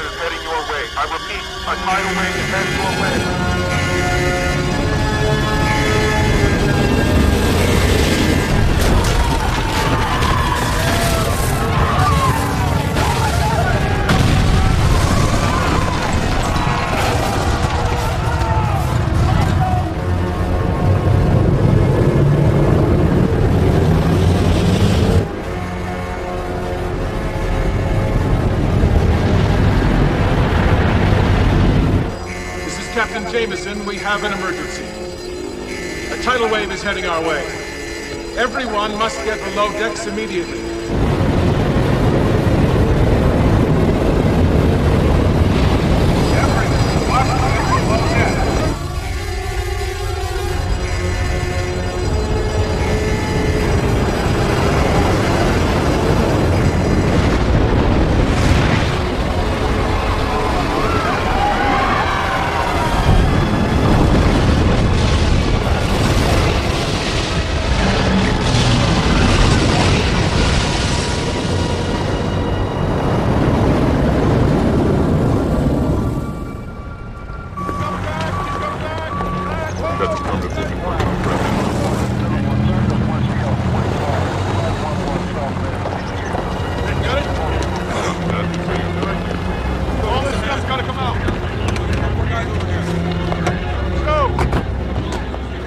is heading your way. I repeat, a tidal wave is heading your way. Captain Jameson, we have an emergency. A tidal wave is heading our way. Everyone must get below decks immediately.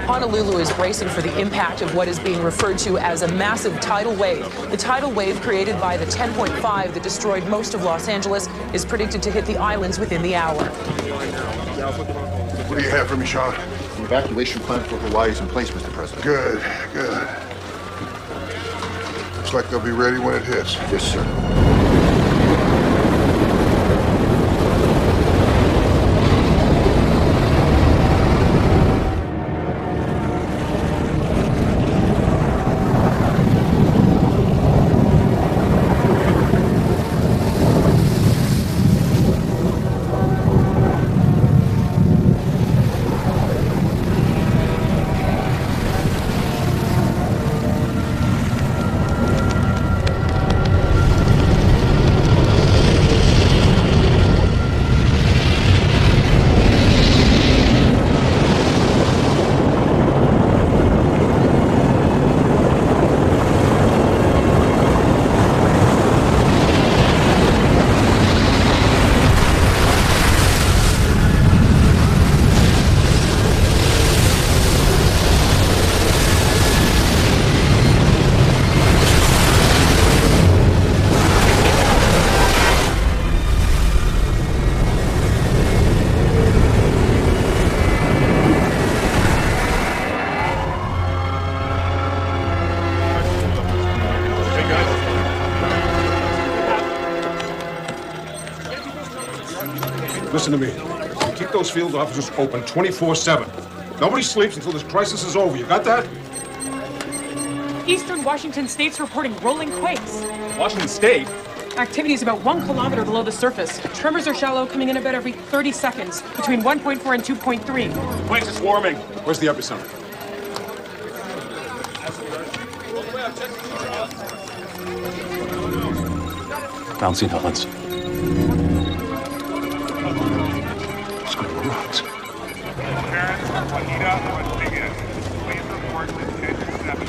Honolulu is bracing for the impact of what is being referred to as a massive tidal wave. The tidal wave created by the 10.5 that destroyed most of Los Angeles is predicted to hit the islands within the hour. What do you have for me, Sean? The evacuation plan for Hawaii is in place, Mr. President. Good, good. Looks like they'll be ready when it hits. Yes, sir. Listen to me. We keep those field officers open 24/7. Nobody sleeps until this crisis is over. You got that? Eastern Washington State's reporting rolling quakes. Washington State? Activity is about 1 kilometer below the surface. Tremors are shallow, coming in about every 30 seconds, between 1.4 and 2.3. Place is warming. Where's the epicenter? Mount St. Helens. Let's go to the rocks.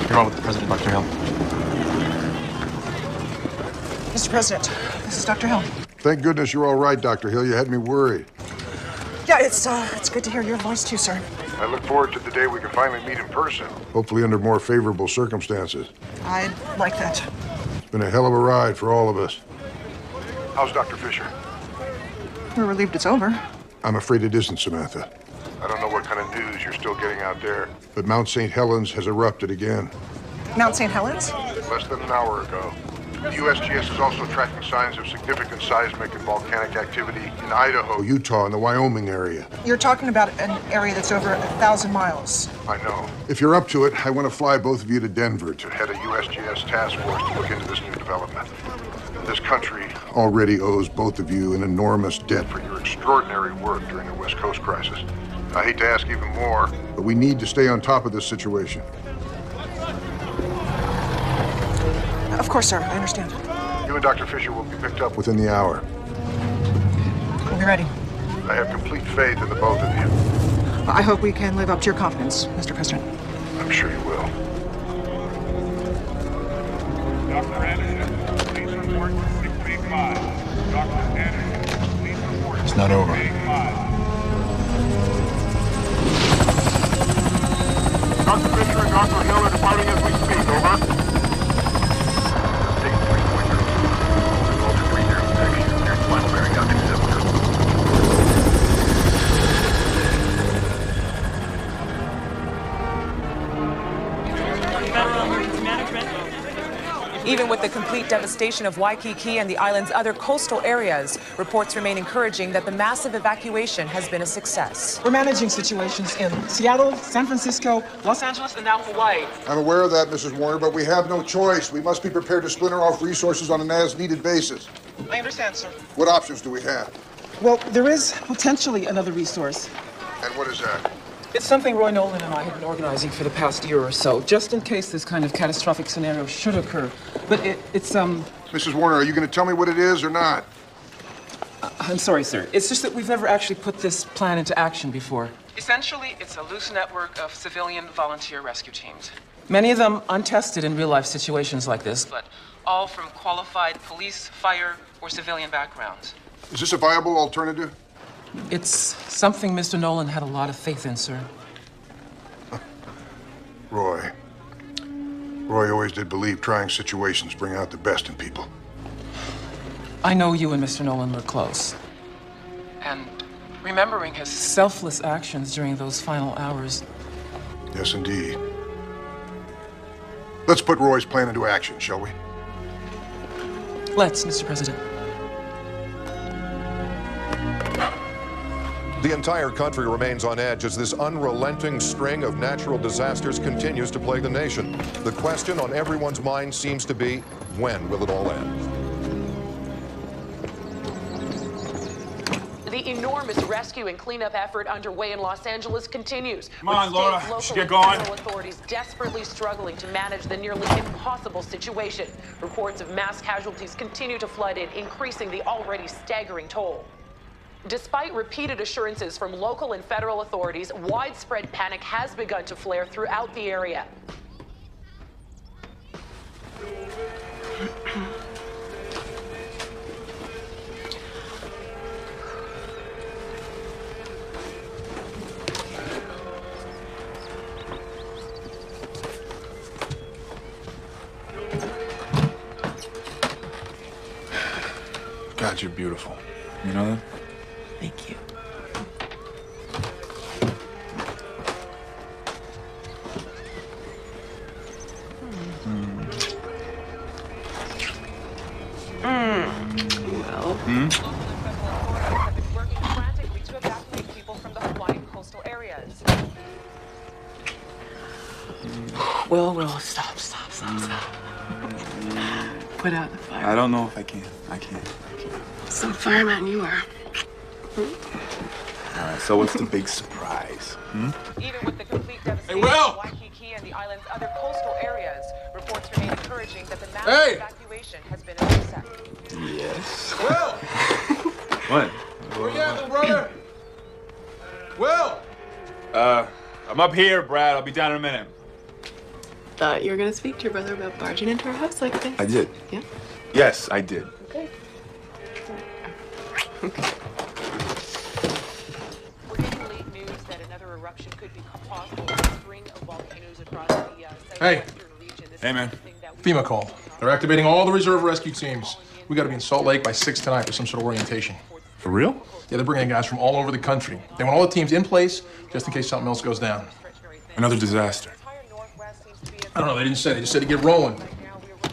You're on with the President, Dr. Hill. Mr. President, this is Dr. Hill. Thank goodness you're all right, Dr. Hill. You had me worried. Yeah, it's good to hear your voice too, sir. I look forward to the day we can finally meet in person. Hopefully under more favorable circumstances. I'd like that. It's been a hell of a ride for all of us. How's Dr. Fisher? We're relieved it's over. I'm afraid it isn't, Samantha. I don't know what kind of news you're still getting out there, but Mount St. Helens has erupted again. Mount St. Helens? Less than an hour ago. The USGS is also tracking signs of significant seismic and volcanic activity in Idaho, Utah, and the Wyoming area. You're talking about an area that's over 1,000 miles. I know. If you're up to it, I want to fly both of you to Denver to head a USGS task force to look into this new development. This country already owes both of you an enormous debt for your extraordinary work during the West Coast crisis. I hate to ask even more, but we need to stay on top of this situation. Of course, sir. I understand. You and Dr. Fisher will be picked up within the hour. me ready. I have complete faith in the both of you. I hope we can live up to your confidence, Mr. President. I'm sure you will. Dr. Anderson, please report to 685. Dr. Anderson, please report to It's not over. 685. Dr. Fisher and Dr. Hill are departing as we speak. Over. Take 3.0. Alter 30 section. Here's the final bearing out to the cylinder. Even with the complete devastation of Waikiki and the island's other coastal areas, reports remain encouraging that the massive evacuation has been a success. We're managing situations in Seattle, San Francisco, Los Angeles, and now Hawaii. I'm aware of that, Mrs. Warner, but we have no choice. We must be prepared to splinter off resources on an as-needed basis. I understand, sir. What options do we have? Well, there is potentially another resource. And what is that? It's something Roy Nolan and I have been organizing for the past year or so, just in case this kind of catastrophic scenario should occur. But it's Mrs. Warner, are you going to tell me what it is or not? I'm sorry, sir. It's just that we've never actually put this plan into action before. Essentially, it's a loose network of civilian volunteer rescue teams. Many of them untested in real-life situations like this, but all from qualified police, fire, or civilian backgrounds. Is this a viable alternative? It's something Mr. Nolan had a lot of faith in, sir. Roy always did believe trying situations bring out the best in people. I know you and Mr. Nolan were close. And remembering his selfless actions during those final hours. Yes, indeed. Let's put Roy's plan into action, shall we? Let's, Mr. President. The entire country remains on edge as this unrelenting string of natural disasters continues to plague the nation. The question on everyone's mind seems to be, when will it all end? The enormous rescue and cleanup effort underway in Los Angeles continues. Come on, with state, Laura. local, Should get and going. federal authorities desperately struggling to manage the nearly impossible situation. Reports of mass casualties continue to flood in, increasing the already staggering toll. Despite repeated assurances from local and federal authorities, widespread panic has begun to flare throughout the area. God, you're beautiful. You know that? Thank you. Well. Have been working frantically to evacuate people from the Hawaiian coastal areas. Will, stop. Put out the fire. I don't know if I can. I can't. Some fireman you are. All right, so what's the big surprise? Even with the complete devastation Will! of Waikiki and the island's other coastal areas, reports remain encouraging that the massive evacuation has been a success. Yes. Will! What? Where you at, little brother? Will! I'm up here, Brad. I'll be down in a minute. Thought you were gonna speak to your brother about barging into our house like this. I did. Yeah? Yes, I did. Okay. We're getting late news that another eruption could be possible in a string of volcanoes across the southwestern region. This Hey, man. FEMA call. They're activating all the reserve rescue teams. We gotta be in Salt Lake by 6 tonight for some sort of orientation. For real? Yeah, they're bringing in guys from all over the country. They want all the teams in place just in case something else goes down. Another disaster. I don't know, they didn't say. They just said to get rolling.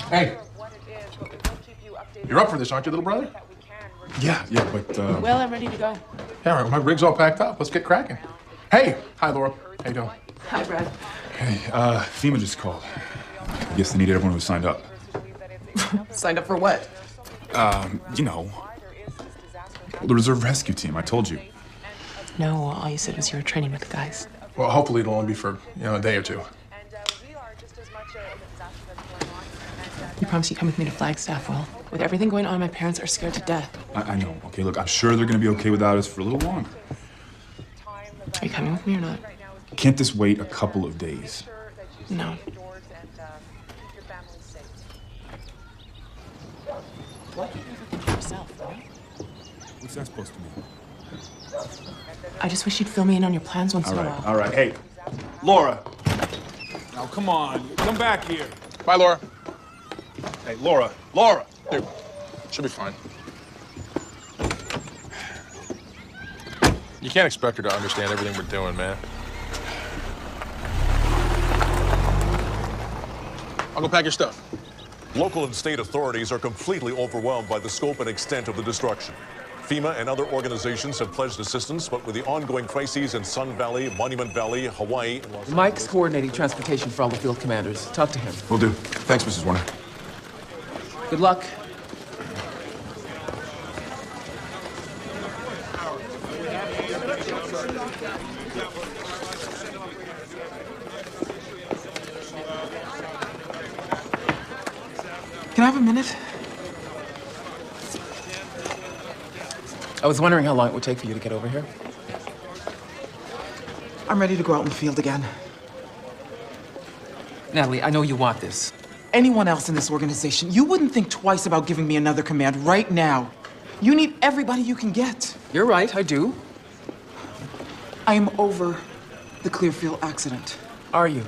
Hey. You're up for this, aren't you, little brother? Yeah, but, Well, I'm ready to go. Yeah, all right, my rig's all packed up. Let's get cracking. Hey! Hi, Laura. How you doing? Hi, Brad. Hey, FEMA just called. I guess they need everyone who signed up. Signed up for what? You know, the reserve rescue team, I told you. No, all you said was you were training with the guys. Well, hopefully it'll only be for, a day or two. You promised you'd come with me to Flagstaff. Well, with everything going on, my parents are scared to death. I know. Okay, look, I'm sure they're gonna be okay without us for a little longer. Are you coming with me or not? Can't this wait a couple of days? No. What's that supposed to mean? I just wish you'd fill me in on your plans once in a while. All right. Hey, Laura. Now, come on. Come back here. Bye, Laura. Hey, Laura. Laura. Here. She'll be fine. You can't expect her to understand everything we're doing, man. I'll go pack your stuff. Local and state authorities are completely overwhelmed by the scope and extent of the destruction. FEMA and other organizations have pledged assistance, but with the ongoing crises in Sun Valley, Monument Valley, Hawaii, and Los Angeles... Mike's coordinating transportation for all the field commanders. Talk to him. Will do. Thanks, Mrs. Warner. Good luck. Can I have a minute? I was wondering how long it would take for you to get over here. I'm ready to go out in the field again. Natalie, I know you want this. Anyone else in this organization, you wouldn't think twice about giving me another command right now. You need everybody you can get. You're right, I do. I am over the Clearfield accident. Are you?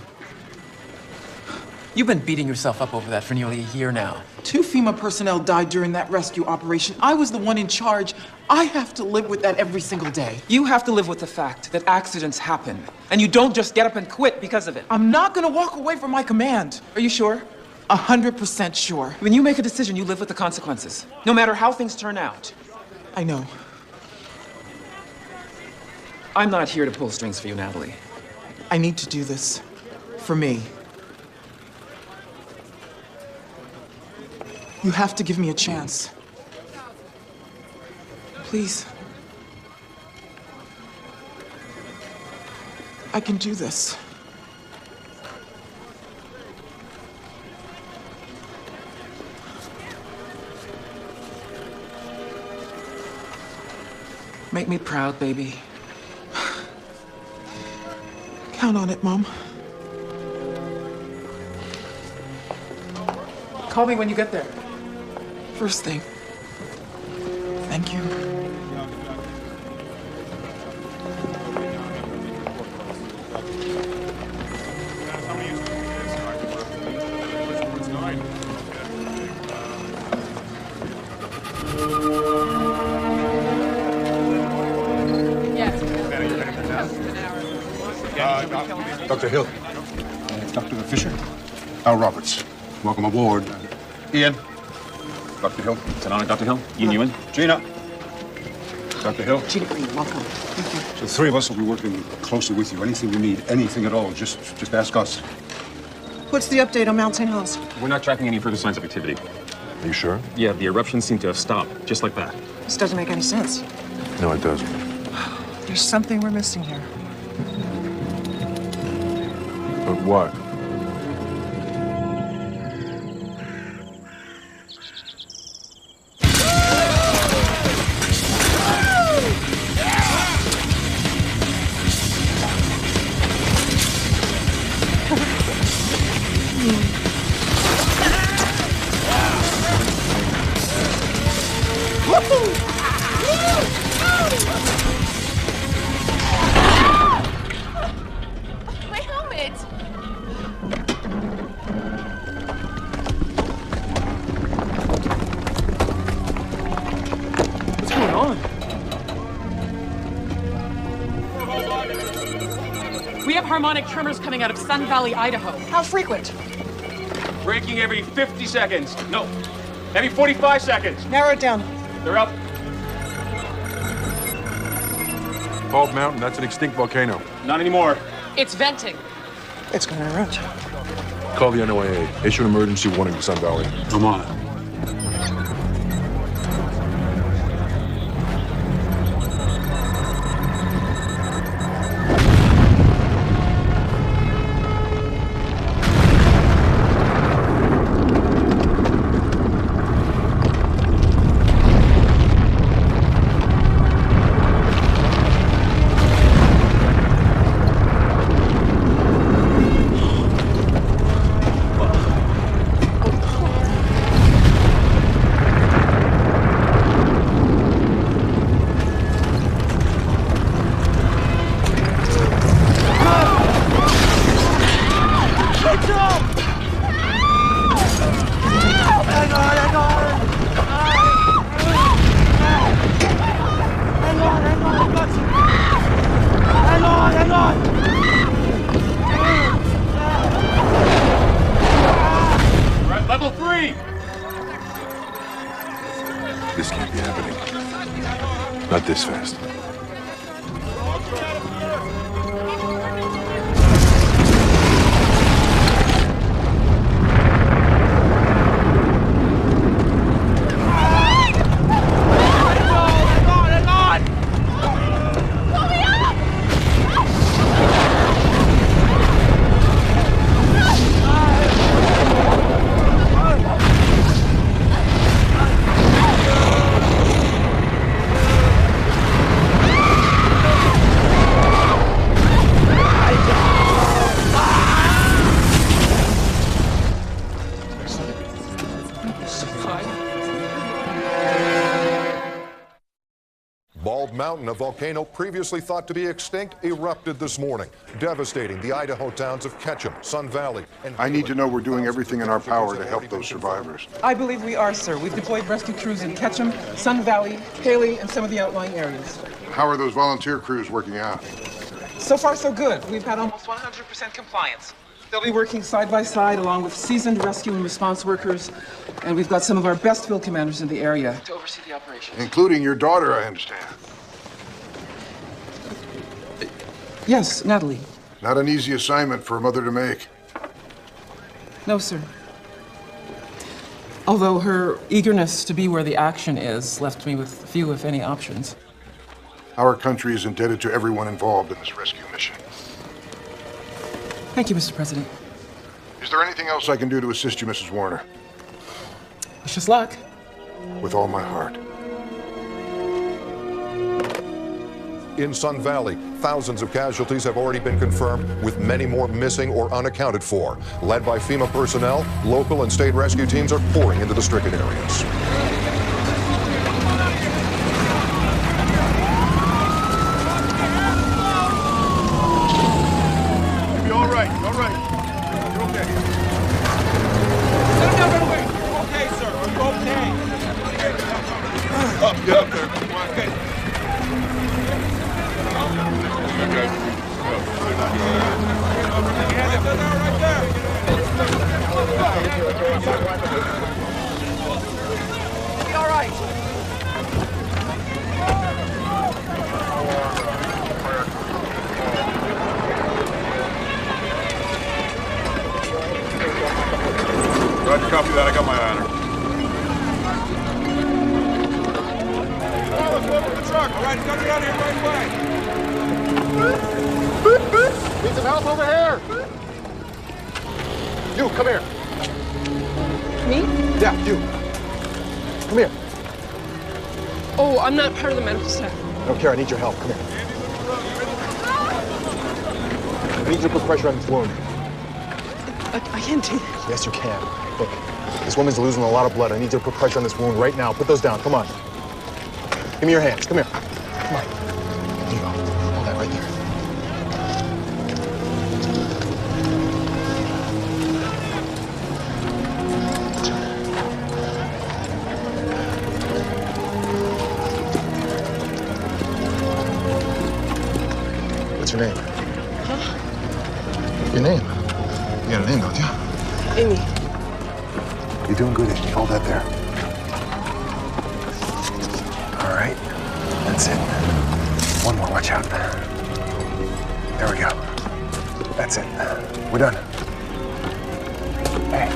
You've been beating yourself up over that for nearly a year now. 2 FEMA personnel died during that rescue operation. I was the one in charge. I have to live with that every single day. You have to live with the fact that accidents happen, and you don't just get up and quit because of it. I'm not gonna walk away from my command. Are you sure? 100% sure. When you make a decision, you live with the consequences, no matter how things turn out. I know. I'm not here to pull strings for you, Natalie. I need to do this. For me. You have to give me a chance. Please. I can do this. Make me proud, baby. Count on it, Mom. Call me when you get there. First thing. Thank you. Dr. Hill. Dr. Fisher. Al Roberts. Welcome aboard. Ian. Dr. Hill. It's an honor, Dr. Hill. Ian Ewan. Gina. Dr. Hill. Gina Green, welcome. Thank you. So the 3 of us will be working closely with you. Anything you need, anything at all, just ask us. What's the update on Mount St. Helens? We're not tracking any further signs of activity. Are you sure? Yeah, the eruptions seem to have stopped, just like that. This doesn't make any sense. No, it doesn't. There's something we're missing here. But what? My helmet! What's going on? We have harmonic tremors coming out of Sun Valley, Idaho. How frequent? Breaking every 50 seconds. No, every 45 seconds. Narrow it down. They're up. Bald Mountain, that's an extinct volcano. Not anymore. It's venting. It's gonna erupt. Call the NOAA. Issue an emergency warning to Sun Valley. Come on. Not this fast. Bald Mountain, a volcano previously thought to be extinct, erupted this morning, devastating the Idaho towns of Ketchum, Sun Valley, and... I need to know we're doing everything in our power to help those survivors. I believe we are, sir. We've deployed rescue crews in Ketchum, Sun Valley, Haley, and some of the outlying areas. How are those volunteer crews working out? So far, so good. We've had almost 100% compliance. They'll be working side by side along with seasoned rescue and response workers, and we've got some of our best field commanders in the area to oversee the operations. Including your daughter, I understand. Yes, Natalie. Not an easy assignment for a mother to make. No, sir. Although her eagerness to be where the action is left me with few, if any, options. Our country is indebted to everyone involved in this rescue mission. Thank you, Mr. President. Is there anything else I can do to assist you, Mrs. Warner? Wish us luck. With all my heart. In Sun Valley, thousands of casualties have already been confirmed, with many more missing or unaccounted for. Led by FEMA personnel, local and state rescue teams are pouring into the stricken areas. You'll be all right. All right. You're okay. No, wait. You're okay, sir. You're okay. Up, get up there. Okay. Be all right. Roger, copy that. I got my eye on her. Let's move the truck. All right, got it out here right away. Need some help over here. You, come here. Me? Yeah, you. Come here. Oh, I'm not part of the medical staff. I don't care. I need your help. Come here. I need you to put pressure on this wound. I can't do that. Yes, you can. Look, this woman's losing a lot of blood. I need you to put pressure on this wound right now. Put those down. Come on. Give me your hands. Come here. Come on. There you go. Hold that right there. What's your name? Huh? Your name? You got a name, don't you? Amy. You're doing good, Amy. Hold that there. All right. That's it. One more. Watch out. There we go. That's it. We're done. Hey,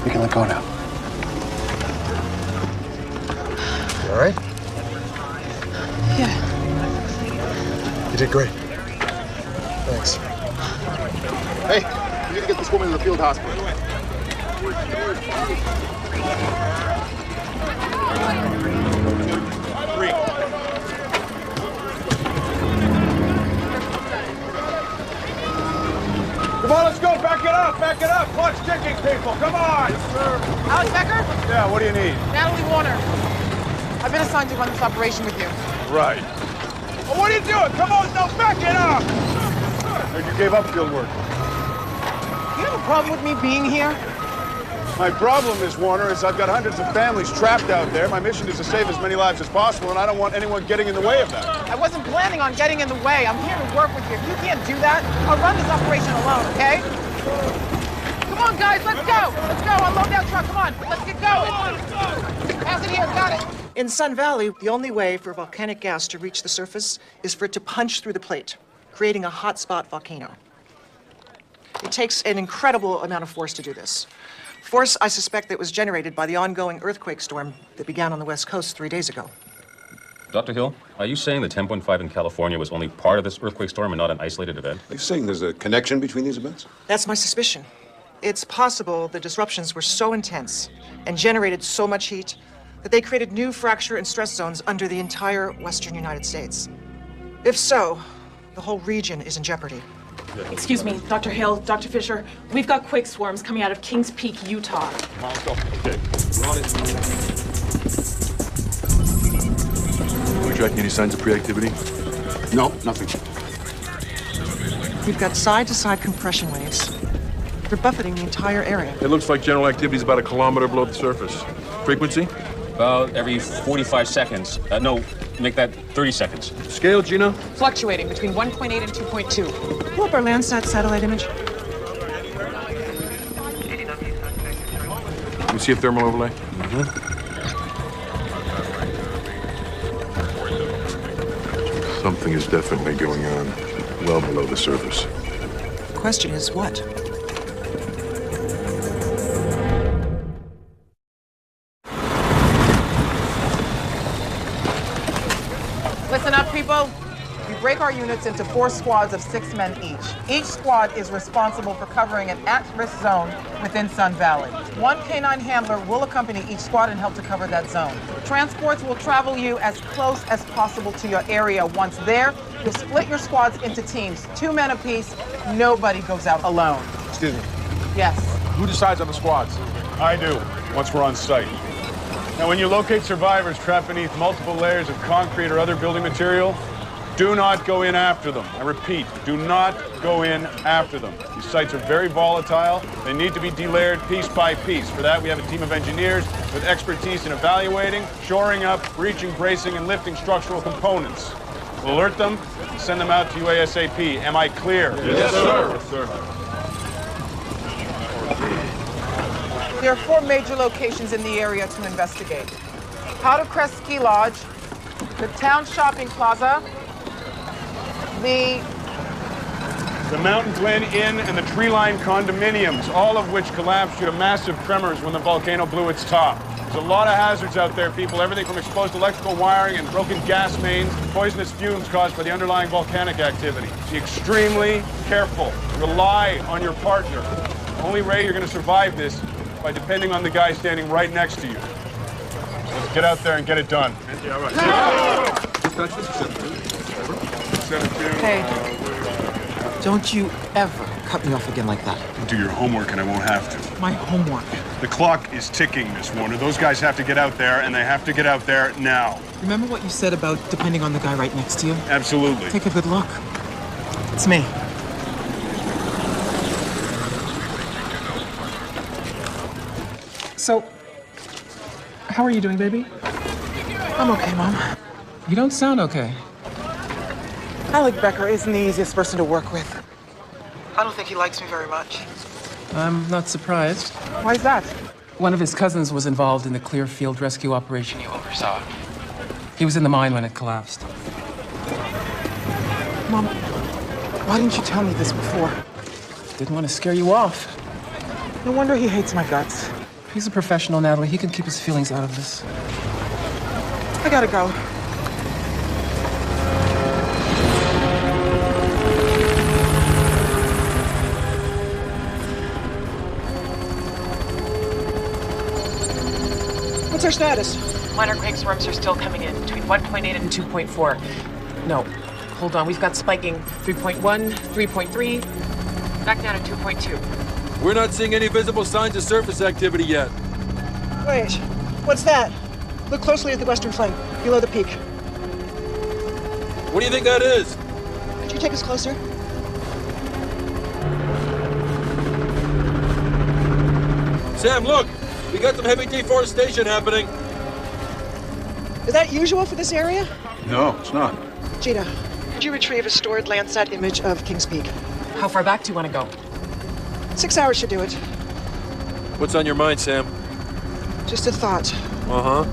you can let go now. You all right? Yeah. You did great. Thanks. Hey, you need to get this woman to the field hospital. Come on, let's go. Back it up. Back it up. Clock's ticking, people. Come on. Yes, sir. Alex Becker? Yeah, what do you need? Natalie Warner. I've been assigned to run this operation with you. Right. Well, what are you doing? Come on, now back it up. Heard you gave up field work. You have a problem with me being here? My problem, Miss Warner, is I've got hundreds of families trapped out there. My mission is to save as many lives as possible, and I don't want anyone getting in the way of that. I wasn't planning on getting in the way. I'm here to work with you. If you can't do that, I'll run this operation alone, okay? Come on, guys, let's go. Let's go. Unload that truck. Come on. Let's get going. Pass it here. Got it. In Sun Valley, the only way for volcanic gas to reach the surface is for it to punch through the plate, creating a hotspot volcano. It takes an incredible amount of force to do this. Force, I suspect, that was generated by the ongoing earthquake storm that began on the West Coast 3 days ago. Dr. Hill, are you saying the 10.5 in California was only part of this earthquake storm and not an isolated event? Are you saying there's a connection between these events? That's my suspicion. It's possible the disruptions were so intense and generated so much heat that they created new fracture and stress zones under the entire western United States. If so, the whole region is in jeopardy. Excuse me, Dr. Hill, Dr. Fisher. We've got quake swarms coming out of Kings Peak, Utah. Okay. Are we tracking any signs of pre-activity? No, nothing. We've got side-to-side compression waves. They're buffeting the entire area. It looks like general activity is about 1 kilometer below the surface. Frequency? About every 45 seconds. No, make that 30 seconds. Scale, Gina? Fluctuating between 1.8 and 2.2. Pull up our Landsat satellite image. You see a thermal overlay? Something is definitely going on well below the surface. The question is what? Listen up, people. We break our units into 4 squads of 6 men each. Each squad is responsible for covering an at-risk zone within Sun Valley. 1 canine handler will accompany each squad and help to cover that zone. Transports will travel you as close as possible to your area. Once there, you'll split your squads into teams, 2 men apiece. Nobody goes out alone. Excuse me. Yes. Who decides on the squads? I do, once we're on site. Now, when you locate survivors trapped beneath multiple layers of concrete or other building material, do not go in after them. I repeat, do not go in after them. These sites are very volatile. They need to be delayered piece by piece. For that, we have a team of engineers with expertise in evaluating, shoring up, breaching, bracing, and lifting structural components. We'll alert them and send them out to you ASAP. Am I clear? Yes, sir. Yes, sir. There are 4 major locations in the area to investigate. Powder Crest Ski Lodge, the Town Shopping Plaza, The Mountain Glen Inn and the Tree Line condominiums, all of which collapsed due to massive tremors when the volcano blew its top. There's a lot of hazards out there, people. Everything from exposed electrical wiring and broken gas mains to poisonous fumes caused by the underlying volcanic activity. Be extremely careful. Rely on your partner. The only way you're going to survive this is by depending on the guy standing right next to you. Let's get out there and get it done. Yeah, right. Hey, don't you ever cut me off again like that. Do your homework and I won't have to. My homework. The clock is ticking, Miss Warner. Those guys have to get out there, and they have to get out there now. Remember what you said about depending on the guy right next to you? Absolutely. Take a good look. It's me. So, how are you doing, baby? I'm okay, Mom. You don't sound okay. Alec Becker isn't the easiest person to work with. I don't think he likes me very much. I'm not surprised. Why is that? One of his cousins was involved in the Clearfield rescue operation you oversaw. He was in the mine when it collapsed. Mom, why didn't you tell me this before? Didn't want to scare you off. No wonder he hates my guts. He's a professional, Natalie. He can keep his feelings out of this. I gotta go. What's our status? Minor quake swarms are still coming in between 1.8 and 2.4. No, hold on. We've got spiking 3.1, 3.3, back down to 2.2. We're not seeing any visible signs of surface activity yet. Wait, what's that? Look closely at the western flank, below the peak. What do you think that is? Could you take us closer? Sam, look! We got some heavy deforestation happening. Is that usual for this area? No, it's not. Gina, could you retrieve a stored Landsat image of Kings Peak? How far back do you want to go? 6 hours should do it. What's on your mind, Sam? Just a thought. Uh-huh.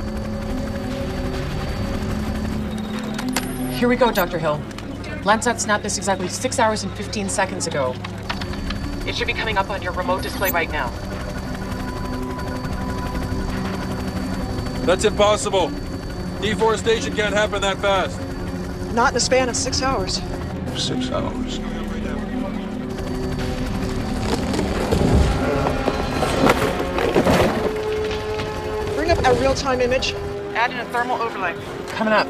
Here we go, Dr. Hill. Landsat snapped this exactly 6 hours and 15 seconds ago. It should be coming up on your remote display right now. That's impossible. Deforestation can't happen that fast. Not in a span of 6 hours. 6 hours. Bring up a real-time image. Add in a thermal overlay. Coming up.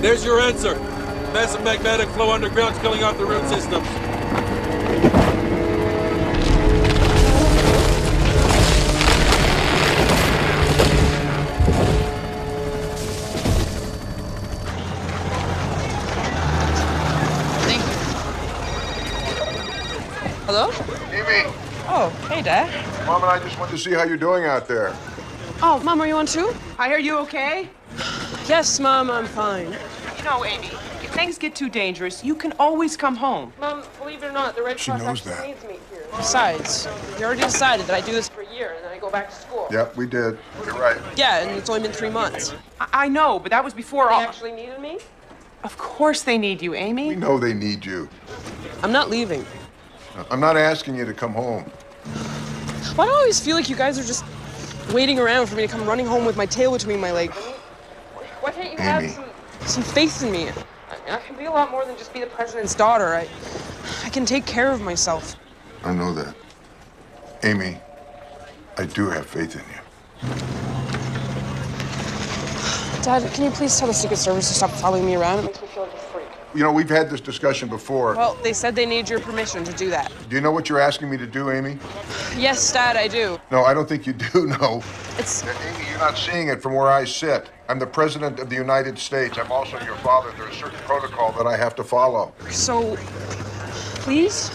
There's your answer. Massive magnetic flow underground's killing off the root systems. Hello? Amy, Oh, hey, Dad. Mom and I just wanted to see how you're doing out there. Oh, Mom, are you on too? Hi, are you okay? Yes, Mom, I'm fine. You know, Amy, if things get too dangerous, you can always come home. Mom, believe it or not, the Red She Cross knows actually that. needs me here. Besides, you already decided that I do this for a year and then I go back to school. Yep, we did. You're right. Yeah, and it's only been 3 months. I know, but that was before They all. actually needed me? Of course they need you, Amy. We know they need you. I'm not leaving. I'm not asking you to come home. Why do I always feel like you guys are just waiting around for me to come running home with my tail between my legs? Why can't you Amy. have some faith in me? I can be a lot more than just be the president's daughter. I can take care of myself. I know that. Amy, I do have faith in you. Dad, can you please tell the Secret Service to stop following me around? It makes me feel like a freak. You know, we've had this discussion before. Well, they said they need your permission to do that. Do you know what you're asking me to do, Amy? Yes, Dad, I do. No, I don't think you do know. It's... Amy, you're not seeing it from where I sit. I'm the President of the United States. I'm also your father. There's a certain protocol that I have to follow. So, please?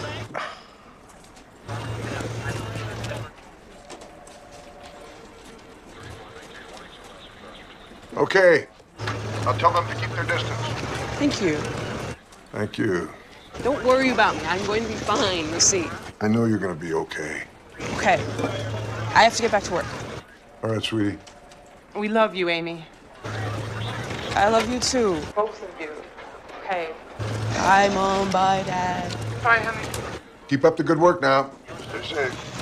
Okay. I'll tell them to keep their distance. Thank you. Thank you. Don't worry about me. I'm going to be fine, you see. I know you're going to be okay. Okay. I have to get back to work. All right, sweetie. We love you, Amy. I love you too. Both of you. Okay. Bye, Mom. Bye, Dad. Bye, honey. Keep up the good work now. Stay safe.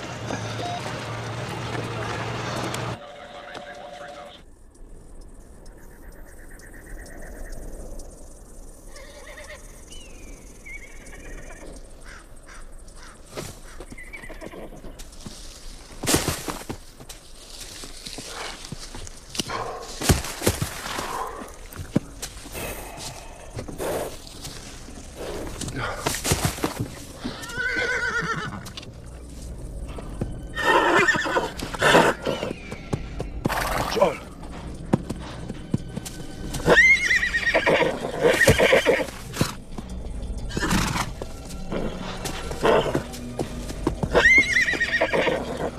John.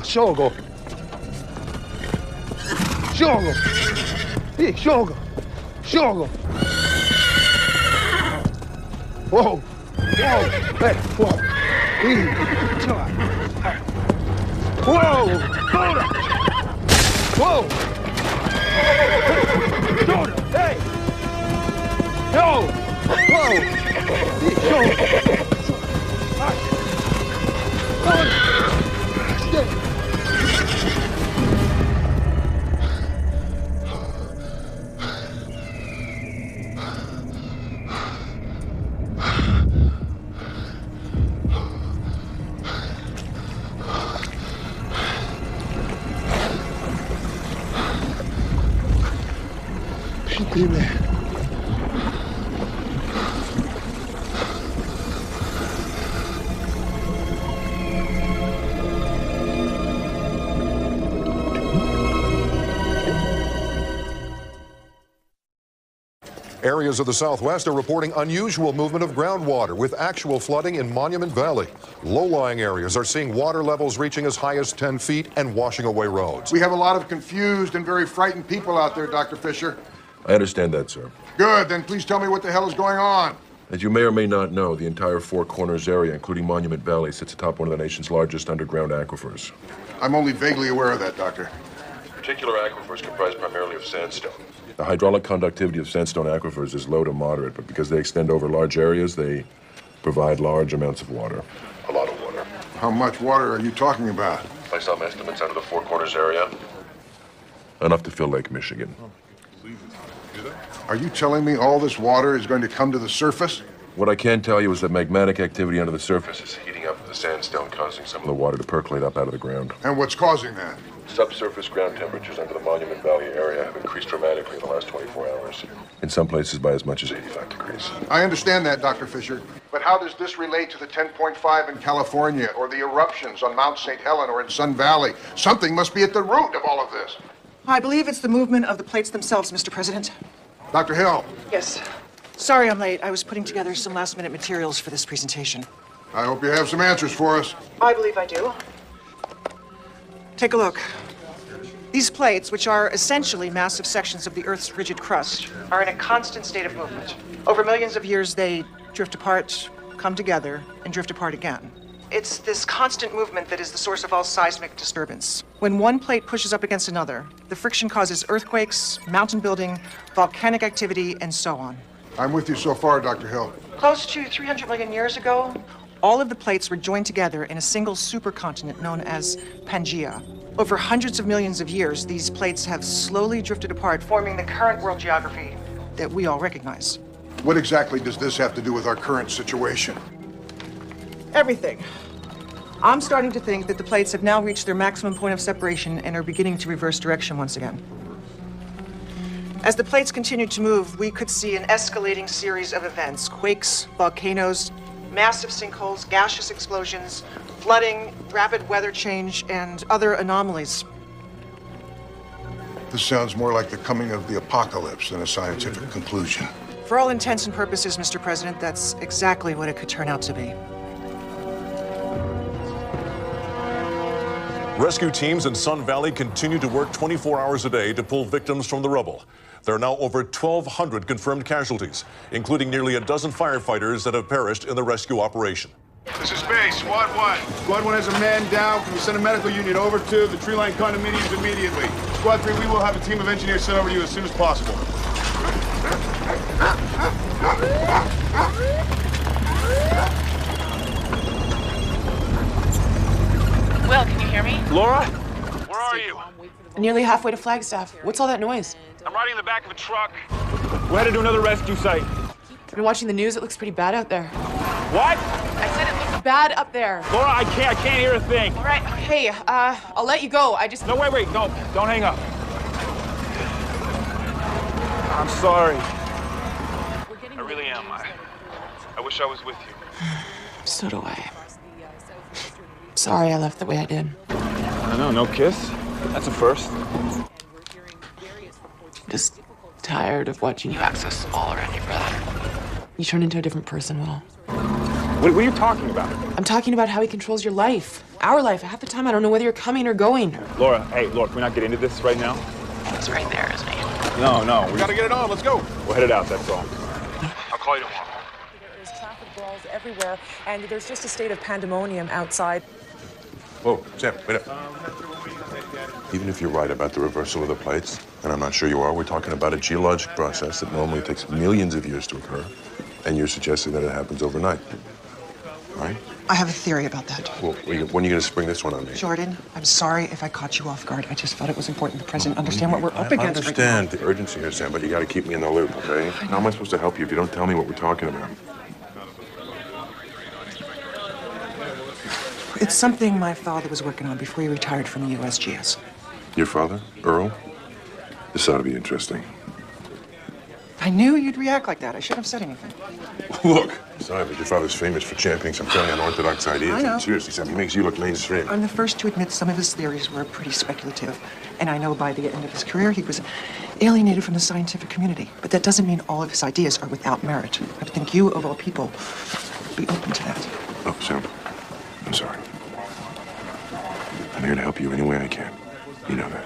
Sciolgo. Sciolgo. Sì, sciolgo. Sciolgo. Whoa. Whoa. Hey, whoa. Whoa. Hold up. Whoa. Jonah, hey. Yo. Whoa. Yo. Dime. Areas of the Southwest are reporting unusual movement of groundwater with actual flooding in Monument Valley. Low-lying areas are seeing water levels reaching as high as 10 feet and washing away roads. We have a lot of confused and very frightened people out there, Dr. Fisher. I understand that, sir. Good, then please tell me what the hell is going on. As you may or may not know, the entire Four Corners area, including Monument Valley, sits atop one of the nation's largest underground aquifers. I'm only vaguely aware of that, Doctor. Particular aquifers comprise primarily of sandstone. The hydraulic conductivity of sandstone aquifers is low to moderate, but because they extend over large areas, they provide large amounts of water. A lot of water. How much water are you talking about? By some estimates, out of the Four Corners area, enough to fill Lake Michigan. Are you telling me all this water is going to come to the surface? What I can tell you is that magmatic activity under the surface is heating up the sandstone, causing some of the water to percolate up out of the ground. And what's causing that? Subsurface ground temperatures under the Monument Valley area have increased dramatically in the last 24 hours. In some places by as much as 85 degrees. I understand that, Dr. Fisher. But how does this relate to the 10.5 in California or the eruptions on Mount St. Helena or in Sun Valley? Something must be at the root of all of this. I believe it's the movement of the plates themselves, Mr. President. Dr. Hill. Yes. Sorry I'm late. I was putting together some last-minute materials for this presentation. I hope you have some answers for us. I believe I do. Take a look. These plates, which are essentially massive sections of the Earth's rigid crust, are in a constant state of movement. Over millions of years, they drift apart, come together, and drift apart again. It's this constant movement that is the source of all seismic disturbance. When one plate pushes up against another, the friction causes earthquakes, mountain building, volcanic activity, and so on. I'm with you so far, Dr. Hill. Close to 300 million years ago, all of the plates were joined together in a single supercontinent known as Pangaea. Over hundreds of millions of years, these plates have slowly drifted apart, forming the current world geography that we all recognize. What exactly does this have to do with our current situation? Everything. I'm starting to think that the plates have now reached their maximum point of separation and are beginning to reverse direction once again. As the plates continue to move, we could see an escalating series of events: quakes, volcanoes, massive sinkholes, gaseous explosions, flooding, rapid weather change, and other anomalies. This sounds more like the coming of the apocalypse than a scientific conclusion. For all intents and purposes, Mr. President, that's exactly what it could turn out to be. Rescue teams in Sun Valley continue to work 24 hours a day to pull victims from the rubble. There are now over 1,200 confirmed casualties, including nearly a dozen firefighters that have perished in the rescue operation. This is Bay, Squad 1. Squad 1 has a man down. Can you send a medical unit over to the Tree Line condominiums immediately? Squad 3, we will have a team of engineers sent over to you as soon as possible. Will, can you hear me? Laura? Where are you? Nearly halfway to Flagstaff. What's all that noise? I'm riding in the back of a truck. We're headed to another rescue site. I've been watching the news. It looks pretty bad out there. What? I said it looks bad up there. Laura, I can't hear a thing. All right, hey, I'll let you go. I just... No, wait, don't hang up. I'm sorry. I really am. I wish I was with you. So do I. Sorry I left the way I did. I know, no kiss? That's a first. Just tired of watching you access all around your brother. You turn into a different person, Will. What are you talking about? I'm talking about how he controls your life. Our life. Half the time I don't know whether you're coming or going. Laura, hey, Laura, can we not get into this right now? He's right there, isn't he? No. We gotta get it on. Let's go. We're headed out, that's all. I'll call you tomorrow. There's traffic brawls everywhere, and there's just a state of pandemonium outside. Whoa, Sam, wait up. Even if you're right about the reversal of the plates, and I'm not sure you are, we're talking about a geologic process that normally takes millions of years to occur, and you're suggesting that it happens overnight, right? I have a theory about that. Well, when are you going to spring this one on me? Jordan, I'm sorry if I caught you off guard. I just thought it was important the president understand what we're up against. I understand the urgency here, Sam, but you got to keep me in the loop, okay? How am I supposed to help you if you don't tell me what we're talking about? It's something my father was working on before he retired from the USGS. Your father, Earl? This ought to be interesting. I knew you'd react like that. I shouldn't have said anything. Look, sorry, but your father's famous for championing some fairly unorthodox ideas. I know. Seriously, Sam, he makes you look mainstream. I'm the first to admit some of his theories were pretty speculative. And I know by the end of his career, he was alienated from the scientific community. But that doesn't mean all of his ideas are without merit. I think you, of all people, would be open to that. Oh, Sam, I'm sorry. I'm here to help you any way I can. You know that.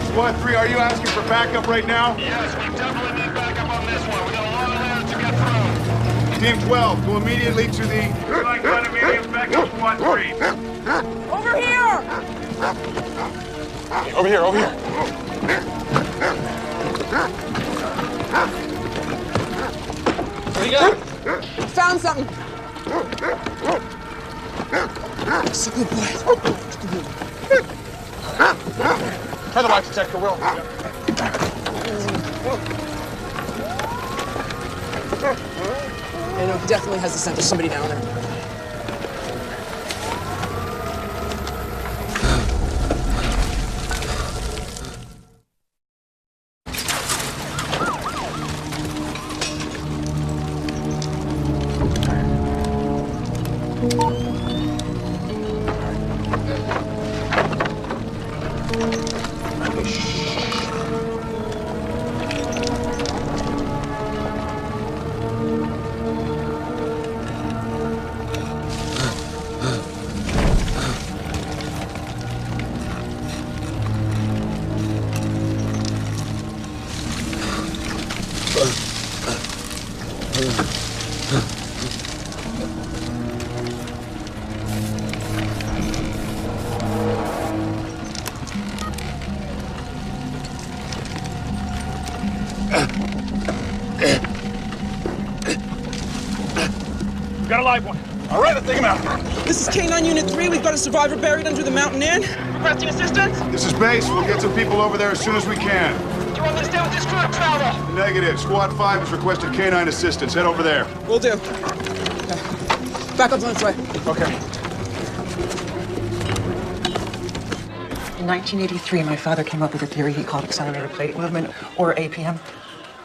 Squad 3, are you asking for backup right now? Yes, we definitely need backup on this one. We got a lot of ladders to get through. Team 12, go immediately to the... Like one immediate backup Squad 3. Over here! Over here, over here. What do you got? Found something. That's a good boy. Try the lie detector, Will. I know, he definitely has the scent of somebody down there. Got a live one. All right, let's take him out. This is K9 Unit 3. We've got a survivor buried under the mountain inn. Requesting assistance? This is base. We'll get some people over there as soon as we can. Do you want me to stay with this crew or travel? Negative. Squad 5 has requested K9 assistance. Head over there. Will do. Backup's on its way. Okay. In 1983, my father came up with a theory he called accelerated plate movement, or APM.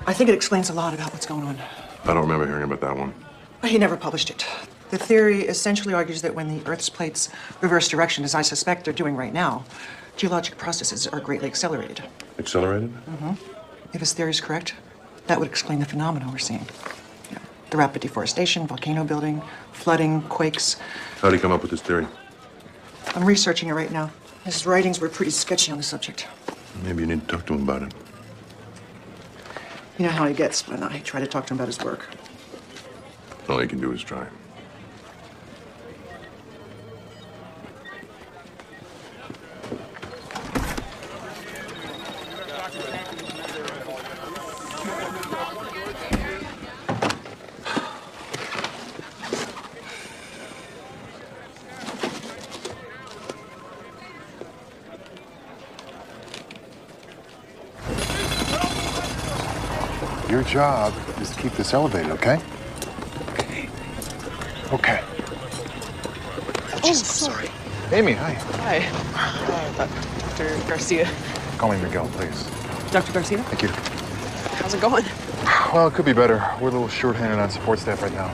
I think it explains a lot about what's going on. I don't remember hearing about that one. He never published it. The theory essentially argues that when the Earth's plates reverse direction, as I suspect they're doing right now, geologic processes are greatly accelerated. Accelerated? Mm-hmm. If his theory is correct, that would explain the phenomena we're seeing. You know, the rapid deforestation, volcano building, flooding, quakes. How did he come up with this theory? I'm researching it right now. His writings were pretty sketchy on the subject. Maybe you need to talk to him about it. You know how he gets when I try to talk to him about his work. All you can do is try. Your job is to keep this elevated, okay? Okay. Oh, sorry. Amy, hi. Hi. Dr. Garcia. Call me Miguel, please. Dr. Garcia? Thank you. How's it going? Well, it could be better. We're a little short-handed on support staff right now.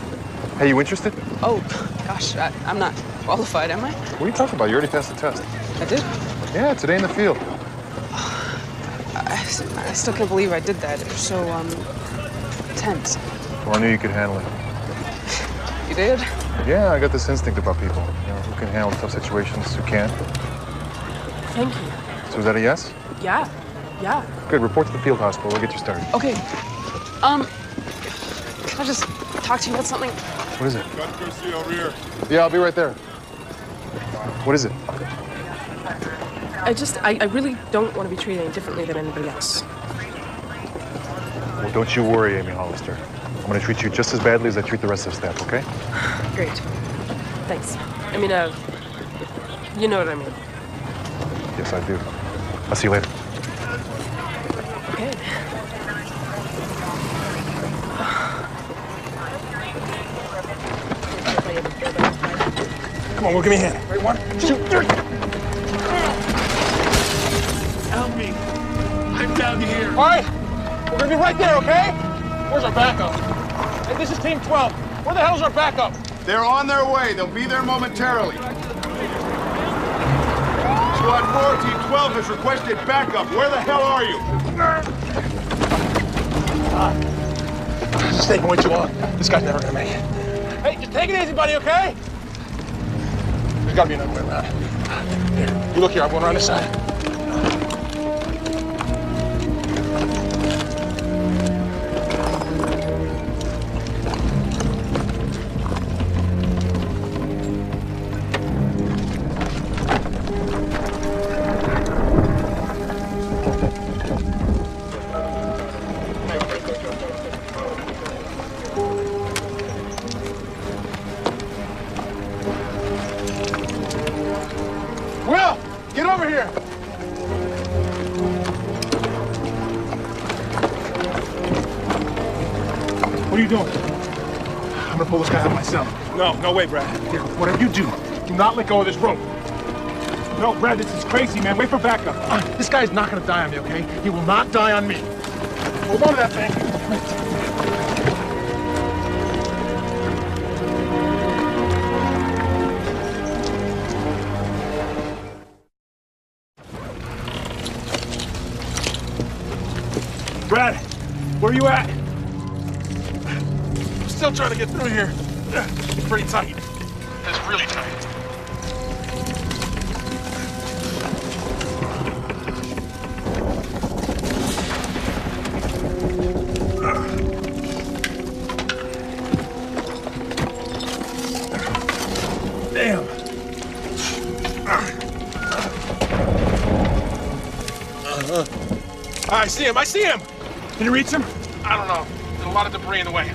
Hey, you interested? Oh, gosh, I'm not qualified, am I? What are you talking about? You already passed the test. I did? Yeah, today in the field. I still can't believe I did that. It was so, tense. Well, I knew you could handle it. You did? Yeah, I got this instinct about people. You know, who can handle tough situations, who can't. Thank you. So is that a yes? Yeah. Yeah. Good, report to the field hospital. We'll get you started. Okay. Can I just talk to you about something? What is it? Dr. Garcia over here. Yeah, I'll be right there. What is it? I really don't want to be treated any differently than anybody else. Well, don't you worry, Amy Hollister. I'm going to treat you just as badly as I treat the rest of the staff, okay? Great. Thanks. I mean, you know what I mean. Yes, I do. I'll see you later. Okay. Come on, Will, give me a hand. Right, 1, 2, 3. Help me. I'm down here. All right. We're going to be right there, okay? Where's our backup? Hey, this is Team 12. Where the hell's our backup? They're on their way. They'll be there momentarily. Squad 4, Team 12 has requested backup. Where the hell are you? This is taking way too long. This guy's never going to make it. Hey, just take it easy, buddy, okay? There's got to be another way around. Here, you look here. I'm going around this side. Get over here! What are you doing? I'm gonna pull this guy out of my cell. No way, Brad. Here, whatever you do not let go of this rope. No, Brad, this is crazy, man. Wait for backup. This guy's not gonna die on me, okay? He will not die on me. Hold on to that thing. Brad, where are you at? I'm still trying to get through here. It's pretty tight. It's really tight. Damn. I see him. I see him. Can you reach him? I don't know. There's a lot of debris in the way.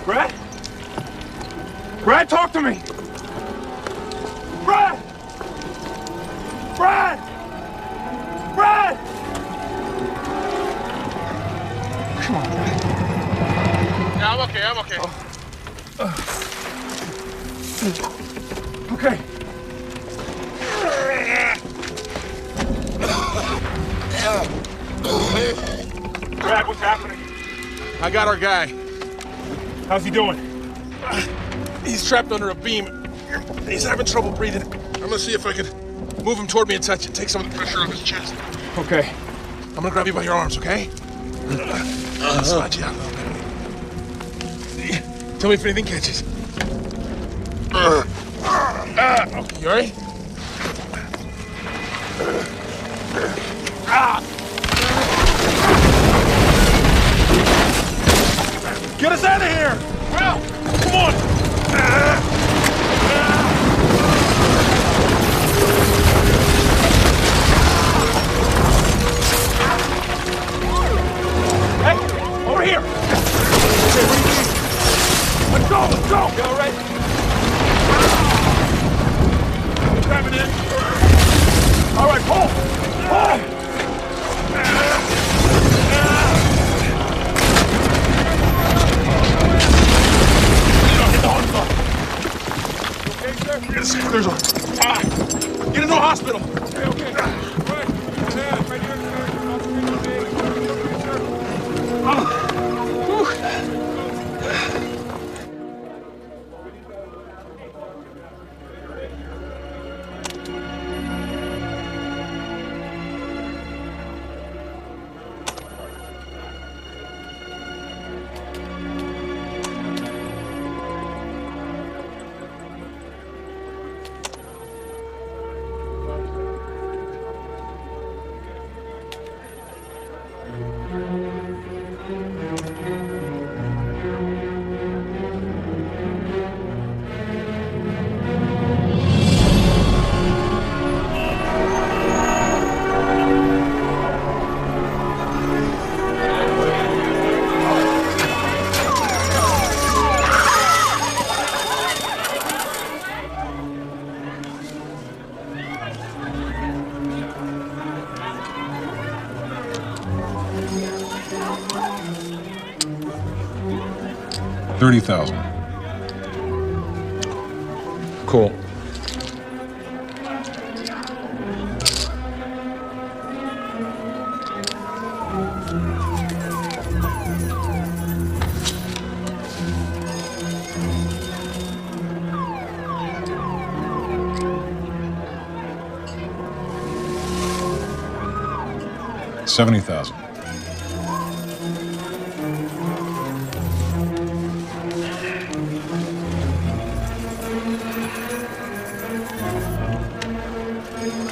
Brad? Brad, talk to me! Brad! Brad! Brad! Come on, Brad. Yeah, I'm okay, I'm okay. Okay. Brad, what's happening? I got our guy. How's he doing? He's trapped under a beam. He's having trouble breathing. I'm gonna see if I can move him toward me and touch it. Take some of the pressure off his chest. Okay. I'm gonna grab you by your arms, okay? Slide you out a little bit. Tell me if anything catches. Okay, you all right? Get us out of here! Well, come on! Hey, over here! Okay, what do you need? Let's go, let's go! You all right? Grabbing in. All right, pull! Pull! There's a... get into a hospital! Okay. $30,000. Cool. $70,000.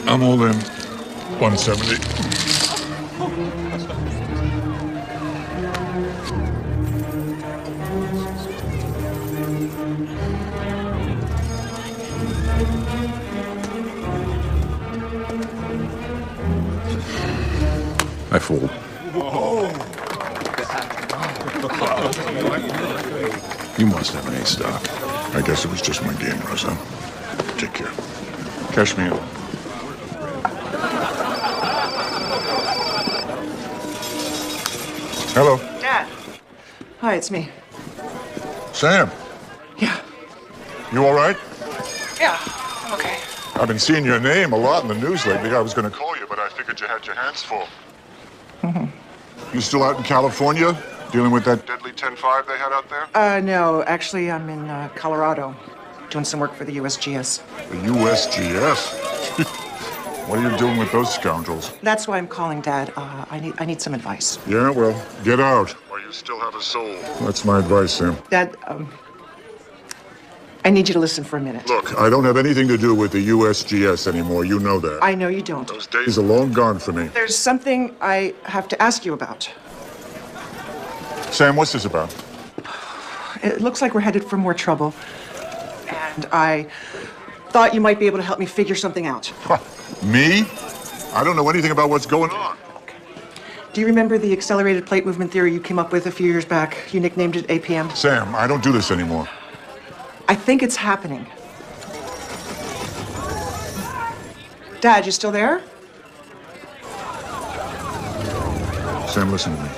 I'm all in. 170. I fold. Oh. You must have an A stock. I guess it was just my game, Rosa. Take care. Cash me in. Hello. Dad. Hi, it's me. Sam. Yeah. You all right? Yeah, I'm okay. I've been seeing your name a lot in the news lately. I was going to call you, but I figured you had your hands full. You still out in California, dealing with that deadly 10-5 they had out there? No, actually, I'm in Colorado, doing some work for the USGS. The USGS? What are you doing with those scoundrels? That's why I'm calling, Dad. I need some advice. Yeah, well, get out, while you still have a soul. That's my advice, Sam. Dad, I need you to listen for a minute. Look, I don't have anything to do with the USGS anymore. You know that. I know you don't. Those days are long gone for me. There's something I have to ask you about. Sam, what's this about? It looks like we're headed for more trouble. And I thought you might be able to help me figure something out. Me? I don't know anything about what's going on. Do you remember the accelerated plate movement theory you came up with a few years back? You nicknamed it APM? Sam, I don't do this anymore. I think it's happening. Dad, you still there? Sam, listen to me.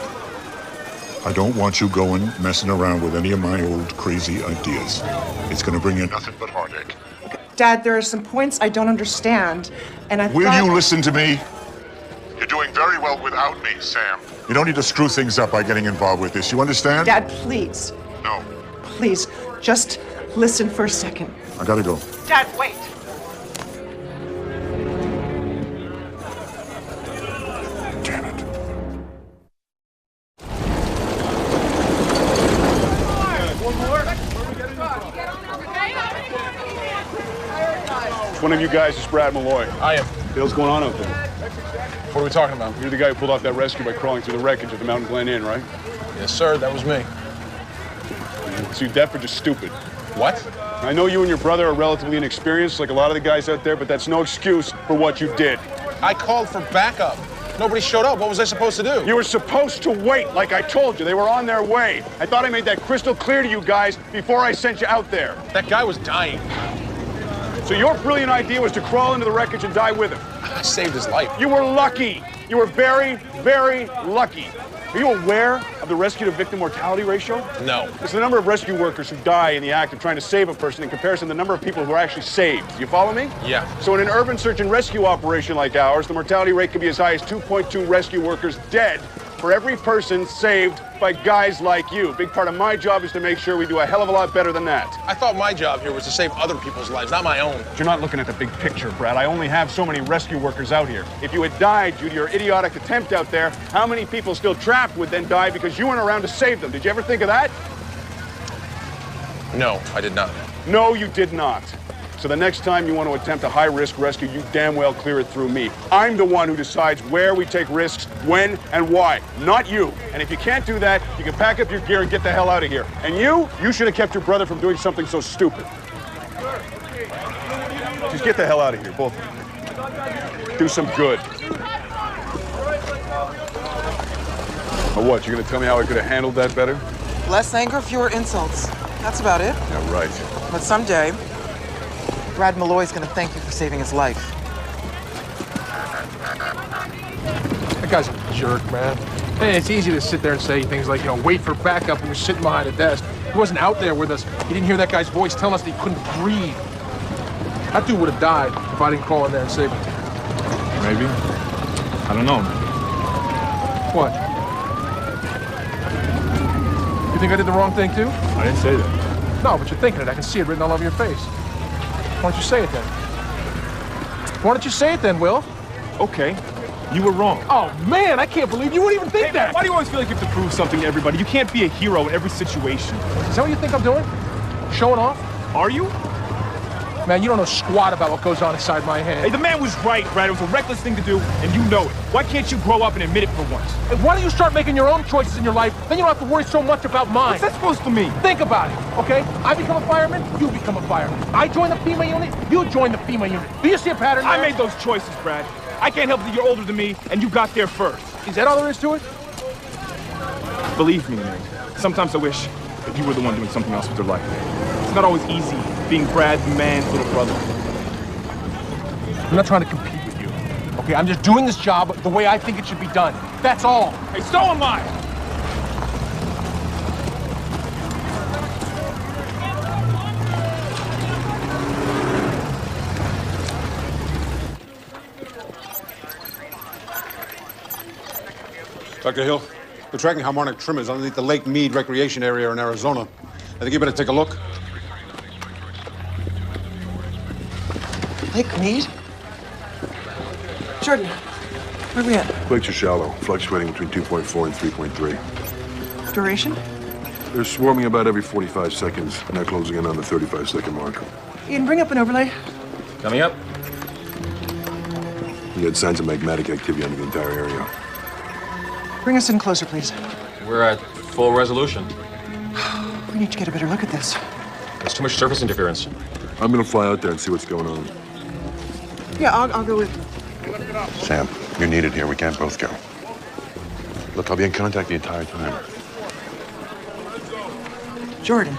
I don't want you going messing around with any of my old crazy ideas. It's going to bring you nothing but heartache. Dad, there are some points I don't understand, and I Will you listen to me? You're doing very well without me, Sam. You don't need to screw things up by getting involved with this. You understand? Dad, please. No. Please, just listen for a second. I gotta go. Dad, wait. Damn it. Which one of you guys is Brad Malloy? I am. What the hell's going on out there? What are we talking about? You're the guy who pulled off that rescue by crawling through the wreckage at the Mountain Glen Inn, right? Yes, sir. That was me. So you're deaf or just stupid? What? I know you and your brother are relatively inexperienced, like a lot of the guys out there, but that's no excuse for what you did. I called for backup. Nobody showed up. What was I supposed to do? You were supposed to wait, like I told you. They were on their way. I thought I made that crystal clear to you guys before I sent you out there. That guy was dying. So your brilliant idea was to crawl into the wreckage and die with him. I saved his life. You were lucky. You were very, very lucky. Are you aware of the rescue-to-victim mortality ratio? No. It's the number of rescue workers who die in the act of trying to save a person in comparison to the number of people who are actually saved. You follow me? Yeah. So in an urban search and rescue operation like ours, the mortality rate can be as high as 2.2 rescue workers dead for every person saved by guys like you. A big part of my job is to make sure we do a hell of a lot better than that. I thought my job here was to save other people's lives, not my own. But you're not looking at the big picture, Brad. I only have so many rescue workers out here. If you had died due to your idiotic attempt out there, how many people still trapped would then die because you weren't around to save them? Did you ever think of that? No, I did not. No, you did not. So the next time you want to attempt a high-risk rescue, you damn well clear it through me. I'm the one who decides where we take risks, when, and why, not you. And if you can't do that, you can pack up your gear and get the hell out of here. And you should have kept your brother from doing something so stupid. Just get the hell out of here, both of you. Do some good. Or what, you're gonna tell me how I could have handled that better? Less anger, fewer insults. That's about it. Yeah, right. But someday, Brad Malloy's gonna thank you for saving his life. That guy's a jerk, man. And it's easy to sit there and say things like, wait for backup when you're sitting behind a desk. He wasn't out there with us. He didn't hear that guy's voice telling us that he couldn't breathe. That dude would have died if I didn't crawl in there and save him. Maybe. I don't know. What? You think I did the wrong thing, too? I didn't say that. No, but you're thinking it. I can see it written all over your face. Why don't you say it then? Why don't you say it then, Will? Okay. You were wrong. Oh, man, I can't believe you would even think that. Why do you always feel like you have to prove something to everybody? You can't be a hero in every situation. Is that what you think I'm doing? Showing off? Are you? Man, you don't know squat about what goes on inside my head. Hey, the man was right, Brad. It was a reckless thing to do, and you know it. Why can't you grow up and admit it for once? Hey, why don't you start making your own choices in your life? Then you don't have to worry so much about mine. What's that supposed to mean? Think about it, okay? I become a fireman, you become a fireman. I join the FEMA unit, you join the FEMA unit. Do you see a pattern there? I made those choices, Brad. I can't help that you're older than me, and you got there first. Is that all there is to it? Believe me, man. Sometimes I wish that you were the one doing something else with your life. It's not always easy being Brad Mann's little brother. I'm not trying to compete with you, okay? I'm just doing this job the way I think it should be done. That's all. Hey, so am I! Dr. Hill, we're tracking harmonic tremors underneath the Lake Mead recreation area in Arizona. I think you better take a look. Lake Mead? Jordan, where are we at? Lakes are shallow, fluctuating between 2.4 and 3.3. Duration? They're swarming about every 45 seconds, now closing in on the 35-second mark. Ian, bring up an overlay. Coming up. We had signs of magmatic activity under the entire area. Bring us in closer, please. We're at full resolution. We need to get a better look at this. There's too much surface interference. I'm gonna fly out there and see what's going on. Yeah, I'll go with you. Sam, you're needed here. We can't both go. Look, I'll be in contact the entire time. Jordan.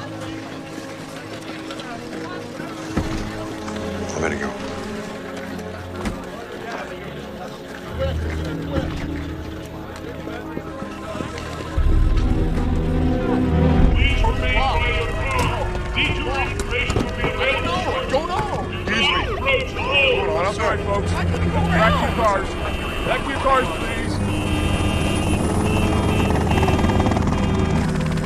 I better go. I'm sorry, folks. Back to your cars. Back to your cars, please.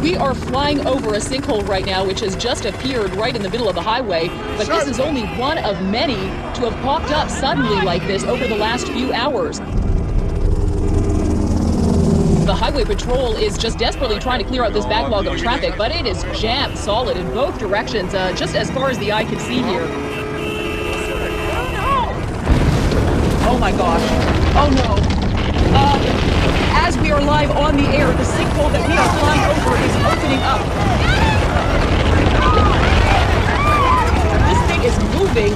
We are flying over a sinkhole right now, which has just appeared right in the middle of the highway. But this is only one of many to have popped up suddenly like this over the last few hours. The highway patrol is just desperately trying to clear out this backlog of traffic, but it is jammed solid in both directions, just as far as the eye can see here. Oh my gosh. Oh no. As we are live on the air, the sinkhole that we are flying over is opening up. This thing is moving,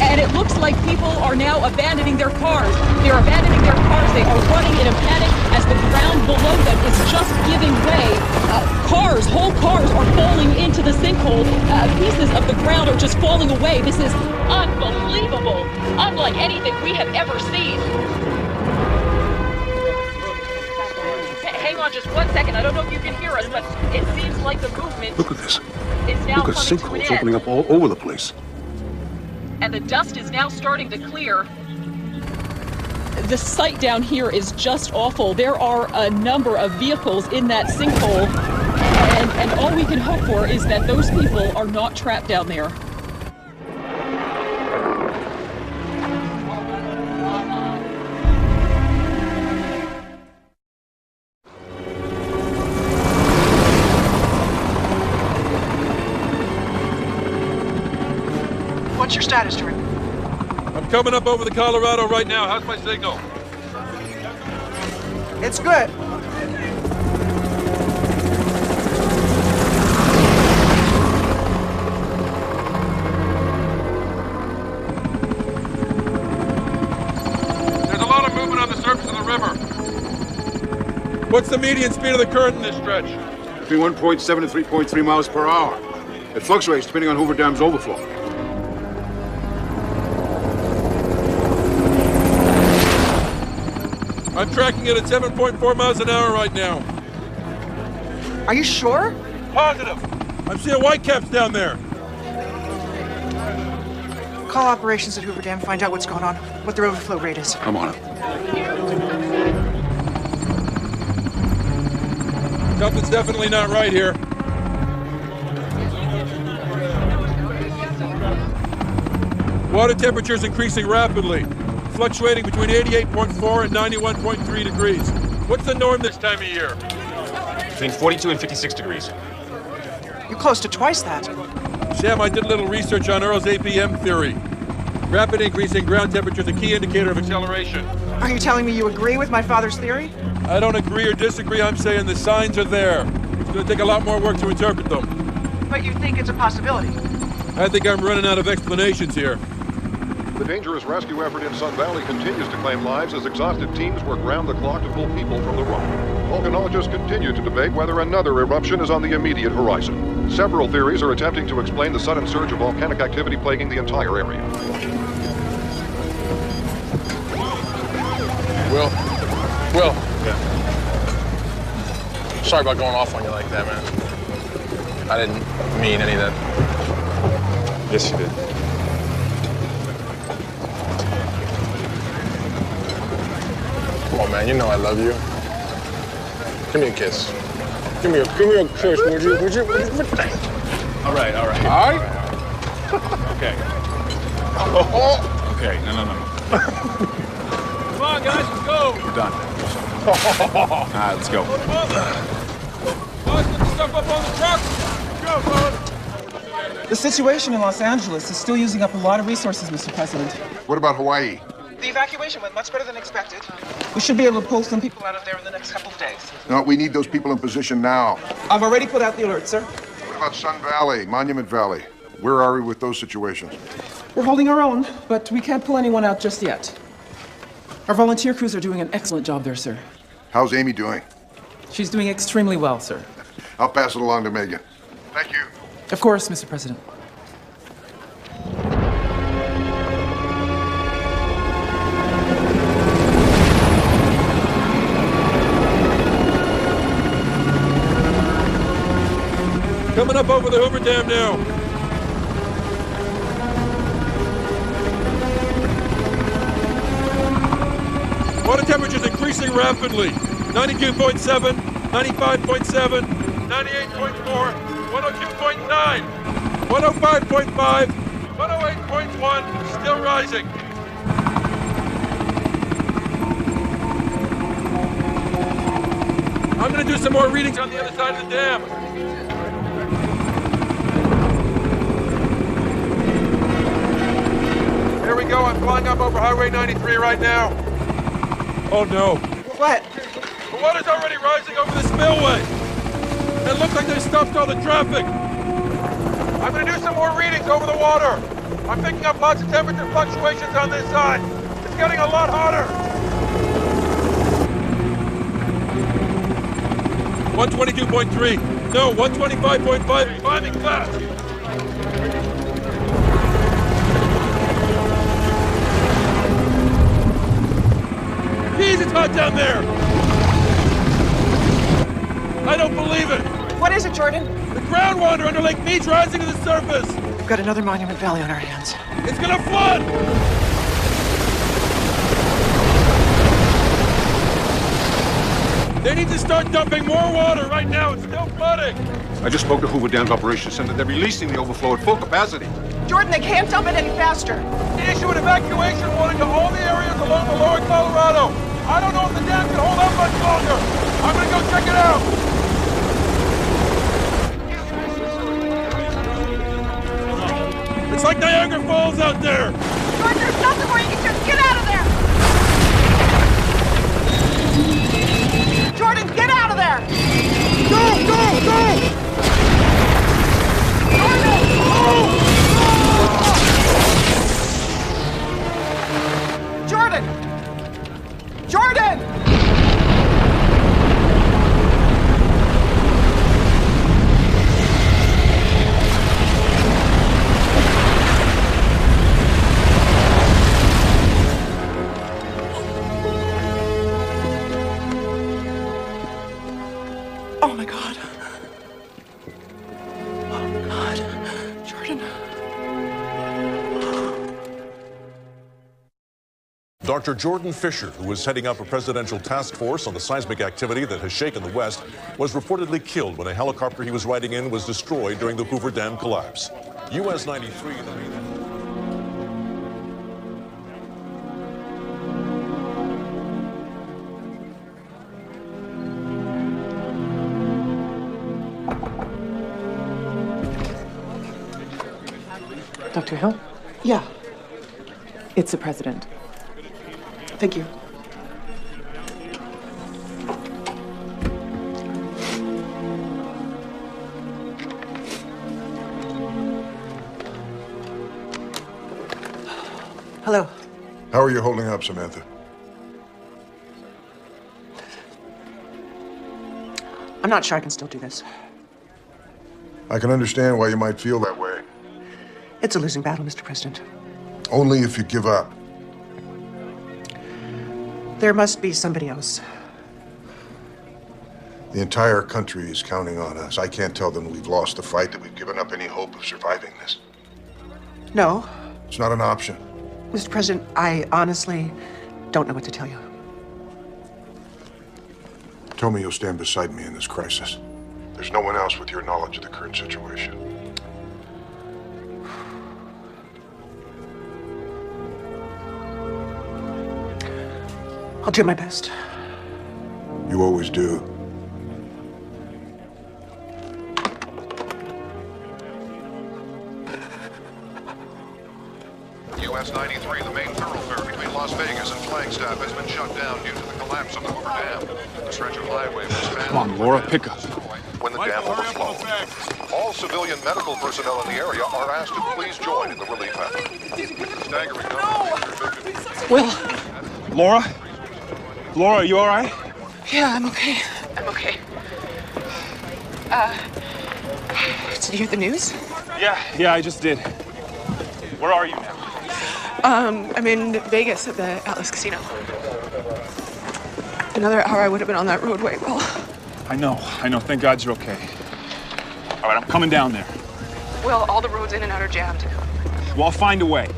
and it looks like people are now abandoning their cars. They're abandoning their cars. They are running in a panic as the ground below them is just giving way. Whole cars are falling into the sinkhole. Pieces of the ground are just falling away. This is unbelievable. Unlike anything we have ever seen. Hang on just 1 second. I don't know if you can hear us, but it seems like the movement Look at this. is now Look at coming to an sinkholes end. opening up all over the place. And the dust is now starting to clear. The sight down here is just awful. There are a number of vehicles in that sinkhole, and all we can hope for is that those people are not trapped down there. What's your status, Jordan? I'm coming up over the Colorado right now. How's my signal? It's good. There's a lot of movement on the surface of the river. What's the median speed of the current in this stretch? Between 1.7 and 3.3 miles per hour. It fluctuates depending on Hoover Dam's overflow. I'm tracking it at 7.4 miles an hour right now. Are you sure? Positive. I'm seeing whitecaps down there. Call operations at Hoover Dam, find out what's going on, what their overflow rate is. I'm on it. Something's definitely not right here. Water temperature's increasing rapidly, fluctuating between 88.4 and 91.3 degrees. What's the norm this time of year? Between 42 and 56 degrees. You're close to twice that. Sam, I did a little research on Earl's APM theory. Rapid increase in ground temperature is a key indicator of acceleration. Are you telling me you agree with my father's theory? I don't agree or disagree. I'm saying the signs are there. It's going to take a lot more work to interpret them. But you think it's a possibility? I think I'm running out of explanations here. The dangerous rescue effort in Sun Valley continues to claim lives as exhausted teams work round the clock to pull people from the rock. Volcanologists continue to debate whether another eruption is on the immediate horizon. Several theories are attempting to explain the sudden surge of volcanic activity plaguing the entire area. Will? Yeah. Sorry about going off on you like that, man. I didn't mean any of that. Yes, you did. Come on, man. You know I love you. Give me a kiss. Give me a kiss, would you? All right. Okay. Okay, no. Come on, guys, let's go. We're done. All right, let's go. Boys, get the stuff up on the truck. Go, bud. The situation in Los Angeles is still using up a lot of resources, Mr. President. What about Hawaii? The evacuation went much better than expected. We should be able to pull some people out of there in the next couple of days. No, we need those people in position now. I've already put out the alert, sir. What about Sun Valley, Monument Valley? Where are we with those situations? We're holding our own, but we can't pull anyone out just yet. Our volunteer crews are doing an excellent job there, sir. How's Amy doing? She's doing extremely well, sir. I'll pass it along to Megan. Thank you. Of course, Mr. President. Coming up over the Hoover Dam now. Water temperature's increasing rapidly. 92.7, 95.7, 98.4, 102.9, 105.5, 108.1, still rising. I'm gonna do some more readings on the other side of the dam. Here we go, I'm flying up over Highway 93 right now. Oh no. What? The water's already rising over the spillway. It looks like they stopped all the traffic. I'm gonna do some more readings over the water. I'm picking up lots of temperature fluctuations on this side. It's getting a lot hotter. 122.3. No, 125.5. Climbing fast. Jeez, it's hot down there. I don't believe it. What is it, Jordan? The groundwater under Lake Mead's rising to the surface. We've got another Monument Valley on our hands. It's gonna flood. They need to start dumping more water right now. It's still flooding. I just spoke to Hoover Dam's Operations Center. They're releasing the overflow at full capacity. Jordan, they can't dump it any faster. They issue an evacuation warning to all the areas along the lower Colorado. I don't know if the dam can hold up much longer. I'm gonna go check it out. It's like Niagara Falls out there. Jordan, there's nothing more you can do. Get out of there. Jordan, get out of there. Go, go, go. Jordan! Jordan! Jordan! Oh my God. Oh God. Jordan. Dr. Jordan Fisher, who was heading up a presidential task force on the seismic activity that has shaken the West, was reportedly killed when a helicopter he was riding in was destroyed during the Hoover Dam collapse. US 93, the main... Dr. Hill? Yeah. It's the president. Thank you. Hello. How are you holding up, Samantha? I'm not sure I can still do this. I can understand why you might feel that way. It's a losing battle, Mr. President. Only if you give up. There must be somebody else. The entire country is counting on us. I can't tell them we've lost the fight, that we've given up any hope of surviving this. No. It's not an option. Mr. President, I honestly don't know what to tell you. Tell me you'll stand beside me in this crisis. There's no one else with your knowledge of the current situation. I'll do my best. You always do. US 93, the main thoroughfare between Las Vegas and Flagstaff, has been shut down due to the collapse of the Hoover Dam. The stretch of highway was found. Come on, Laura, pick up. When the dam overflowed. All civilian medical personnel in the area are asked to please join in the relief effort. Staggering numbers. Will. Laura? Laura, are you all right? Yeah, I'm okay. I'm okay. Did you hear the news? Yeah, I just did. Where are you now? I'm in Vegas at the Atlas Casino. Another hour I would have been on that roadway, Will. I know. Thank God you're okay. All right, I'm coming down there. Will, all the roads in and out are jammed. Well, I'll find a way.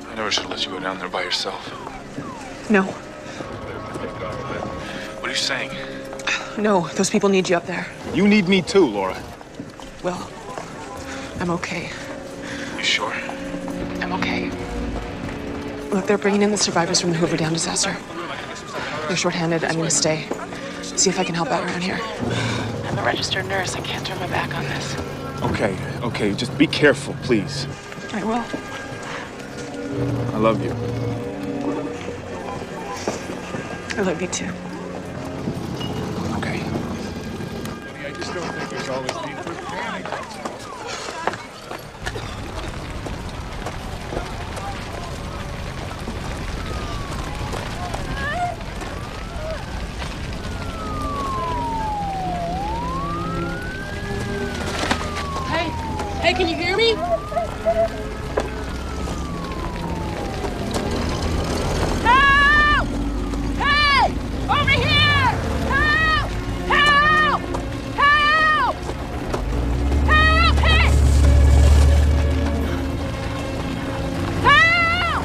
I never should have let you go down there by yourself. No. What are you saying? No, those people need you up there. You need me too, Laura. Will, I'm okay. You sure? I'm okay. Look, they're bringing in the survivors from the Hoover Dam disaster. They're shorthanded. I'm gonna stay. See if I can help out around here. I'm a registered nurse. I can't turn my back on this. Okay. Just be careful, please. I will. I love you. I love you too. Okay. I just don't think there's always need for panic. Hey, can you hear me? Help! Hey! Over here! Help! Help! Help! Help! Hey! Help!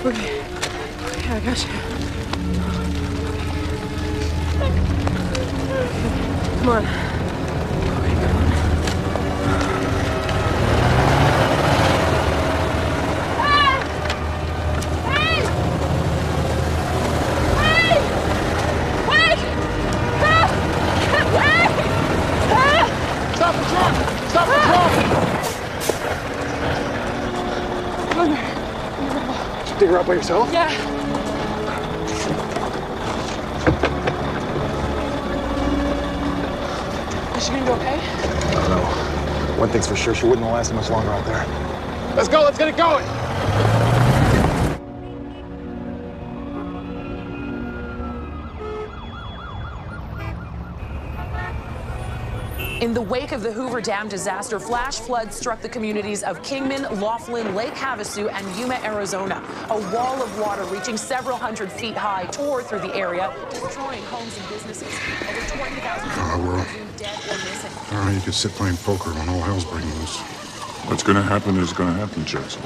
Okay, I got you. Come on. Stop the truck! Stop the truck! Did you dig her up by yourself? Yeah. Is she gonna be okay? I don't know. One thing's for sure, she wouldn't have lasted much longer out there. Let's go, let's get it going! In the wake of the Hoover Dam disaster, flash floods struck the communities of Kingman, Laughlin, Lake Havasu, and Yuma, Arizona. A wall of water reaching several hundred feet high tore through the area, destroying homes and businesses. Over 20,000 people are presumed dead or missing. I don't know, you could sit playing poker when all hell's breaking loose. What's gonna happen is gonna happen, Jackson.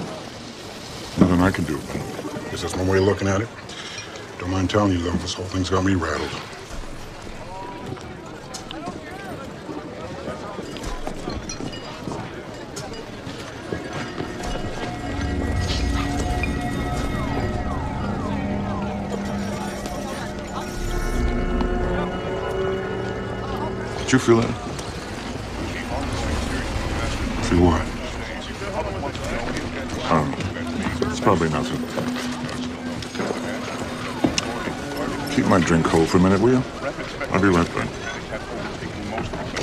Nothing I can do about it. Guess that's one way of looking at it. Don't mind telling you, though, this whole thing's got me rattled. Did you feel that? Feel what? It's probably nothing. Keep my drink cold for a minute, will you? I'll be right back.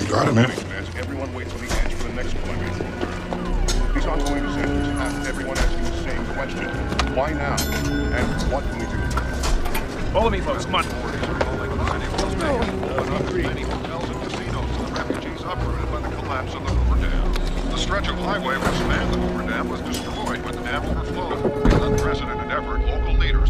You got it, man. Everyone waits on the edge for the next deployment. These ongoing assemblies have everyone asking the same question. Why now? And what can we do? Follow me, folks. Come on. Many hotels and casinos, the refugees uprooted by the collapse of the Hoover Dam. The stretch of highway which spanned the Hoover Dam was destroyed when the dam overflowed. In an unprecedented effort, local leaders...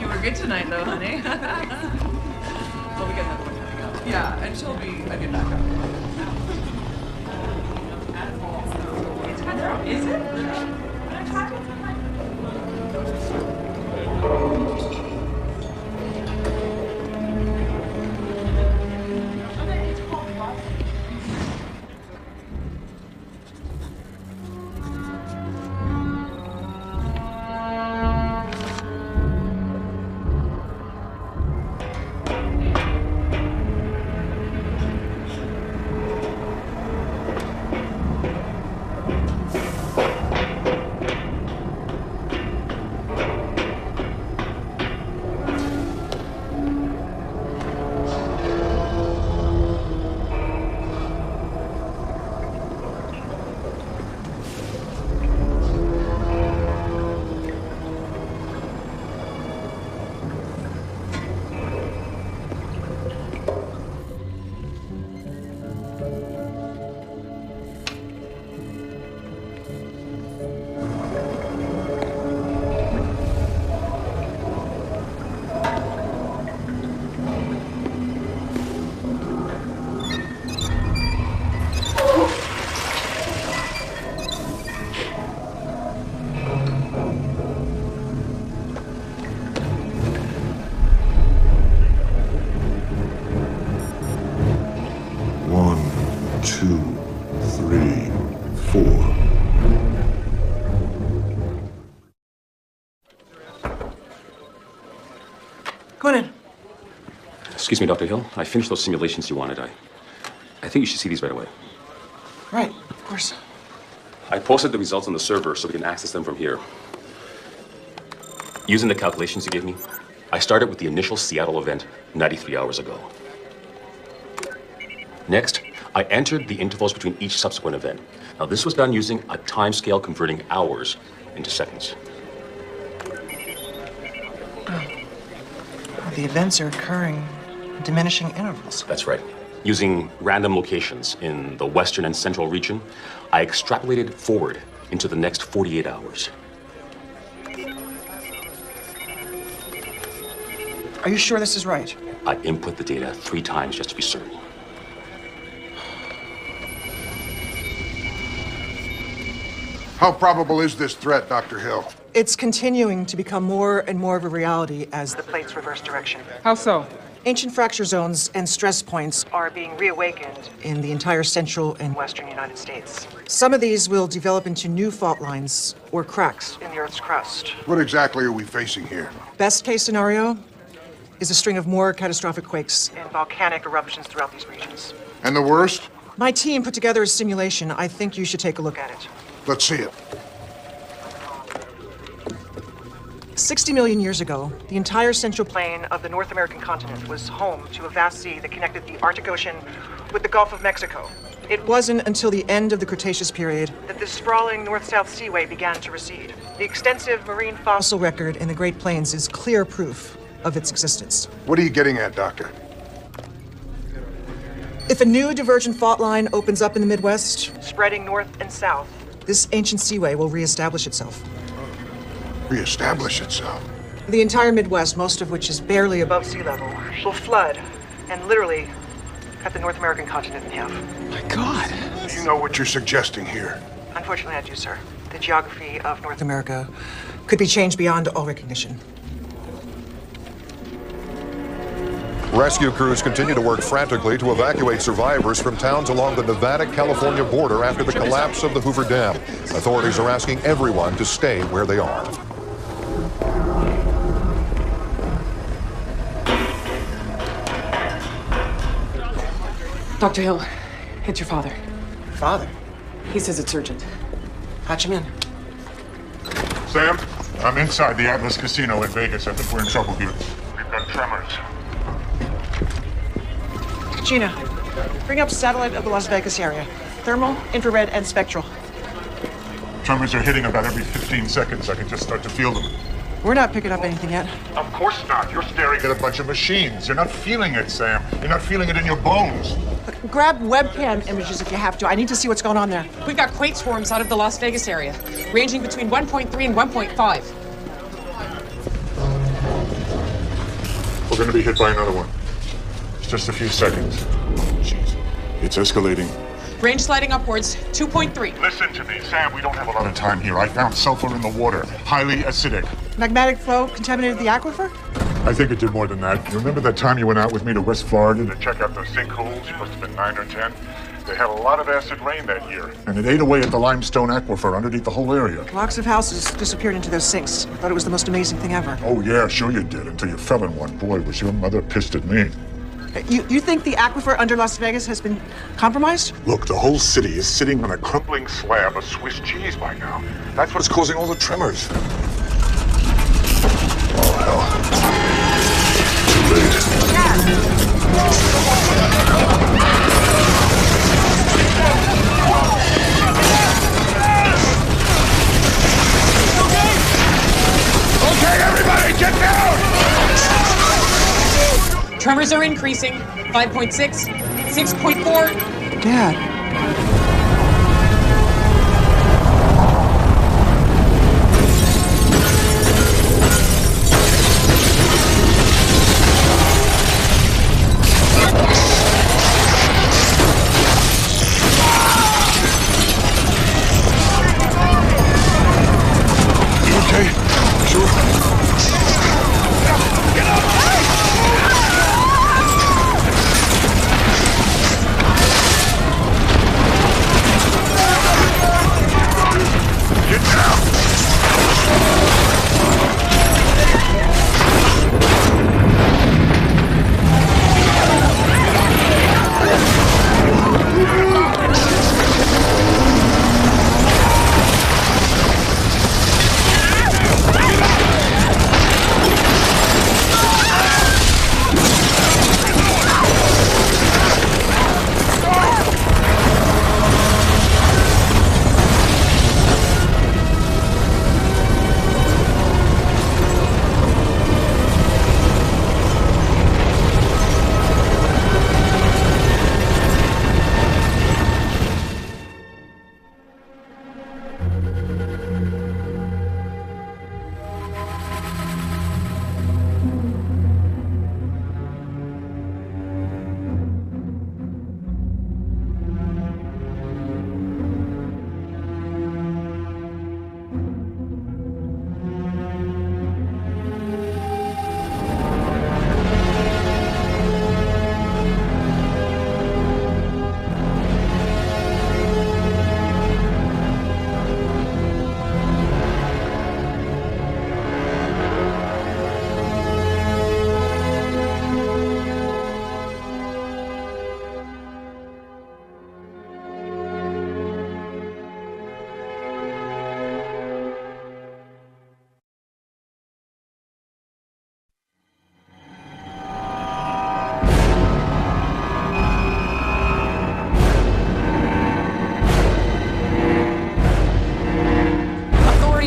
You were good tonight, though, honey. Well, we got another one coming up. Yeah, and she'll be a good backup. Is it? Come on in. Excuse me, Dr. Hill. I finished those simulations you wanted. I think you should see these right away. Right, of course. I posted the results on the server so we can access them from here. Using the calculations you gave me, I started with the initial Seattle event 93 hours ago. Next, I entered the intervals between each subsequent event. Now, this was done using a timescale converting hours into seconds. The events are occurring in diminishing intervals. That's right. Using random locations in the western and central region, I extrapolated forward into the next 48 hours. Are you sure this is right? I input the data 3 times just to be certain. How probable is this threat, Dr. Hill? It's continuing to become more and more of a reality as the plates reverse direction. How so? Ancient fracture zones and stress points are being reawakened in the entire central and western United States. Some of these will develop into new fault lines or cracks in the Earth's crust. What exactly are we facing here? Best case scenario is a string of more catastrophic quakes and volcanic eruptions throughout these regions. And the worst? My team put together a simulation. I think you should take a look at it. Let's see it. 60 million years ago, the entire central plain of the North American continent was home to a vast sea that connected the Arctic Ocean with the Gulf of Mexico. It wasn't until the end of the Cretaceous period that the sprawling north-south seaway began to recede. The extensive marine fossil record in the Great Plains is clear proof of its existence. What are you getting at, Doctor? If a new divergent fault line opens up in the Midwest, spreading north and south, this ancient seaway will reestablish itself. Reestablish itself? The entire Midwest, most of which is barely above sea level, will flood and literally cut the North American continent in half. My God! Do you know what you're suggesting here? Unfortunately, I do, sir. The geography of North America could be changed beyond all recognition. Rescue crews continue to work frantically to evacuate survivors from towns along the Nevada-California border after the collapse of the Hoover Dam. Authorities are asking everyone to stay where they are. Dr. Hill, it's your father. Father? He says it's urgent. Patch him in. Sam, I'm inside the Atlas Casino in Vegas. I think we're in trouble here. We've got tremors. Gina, bring up satellite of the Las Vegas area. Thermal, infrared, and spectral. Tremors are hitting about every 15 seconds. I can just start to feel them. We're not picking up anything yet. Of course not. You're staring at a bunch of machines. You're not feeling it, Sam. You're not feeling it in your bones. Look, grab webcam images if you have to. I need to see what's going on there. We've got quake swarms out of the Las Vegas area, ranging between 1.3 and 1.5. We're going to be hit by another one. It's just a few seconds. Jeez. It's escalating. Range sliding upwards, 2.3. Listen to me, Sam. We don't have a lot of time here. I found sulfur in the water. Highly acidic. Magmatic flow contaminated the aquifer? I think it did more than that. You remember that time you went out with me to West Florida to check out those sinkholes? You must have been 9 or 10. They had a lot of acid rain that year. And it ate away at the limestone aquifer underneath the whole area. Blocks of houses disappeared into those sinks. I thought it was the most amazing thing ever. Oh, yeah, sure you did, until you fell in one. Boy, was your mother pissed at me. You think the aquifer under Las Vegas has been compromised? Look, the whole city is sitting on a crumbling slab of Swiss cheese by now. That's what's causing all the tremors. Oh, hell. Too late. Okay, everybody, get down! Tremors are increasing, 5.6, 6.4. Dad.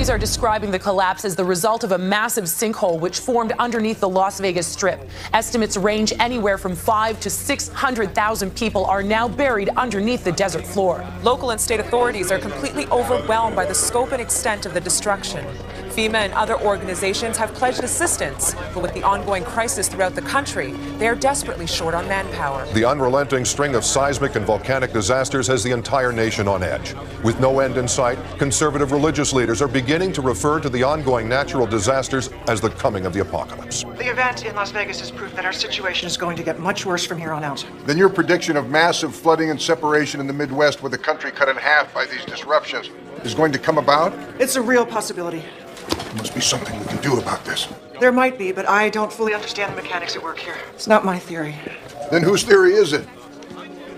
Are describing the collapse as the result of a massive sinkhole which formed underneath the Las Vegas Strip. Estimates range anywhere from 500,000 to 600,000 people are now buried underneath the desert floor. Local and state authorities are completely overwhelmed by the scope and extent of the destruction. FEMA and other organizations have pledged assistance, but with the ongoing crisis throughout the country, they are desperately short on manpower. The unrelenting string of seismic and volcanic disasters has the entire nation on edge. With no end in sight, conservative religious leaders are beginning beginning to refer to the ongoing natural disasters as the coming of the apocalypse. The event in Las Vegas is proof that our situation is going to get much worse from here on out. Then your prediction of massive flooding and separation in the Midwest with the country cut in half by these disruptions is going to come about? It's a real possibility. There must be something we can do about this. There might be, but I don't fully understand the mechanics at work here. It's not my theory. Then whose theory is it?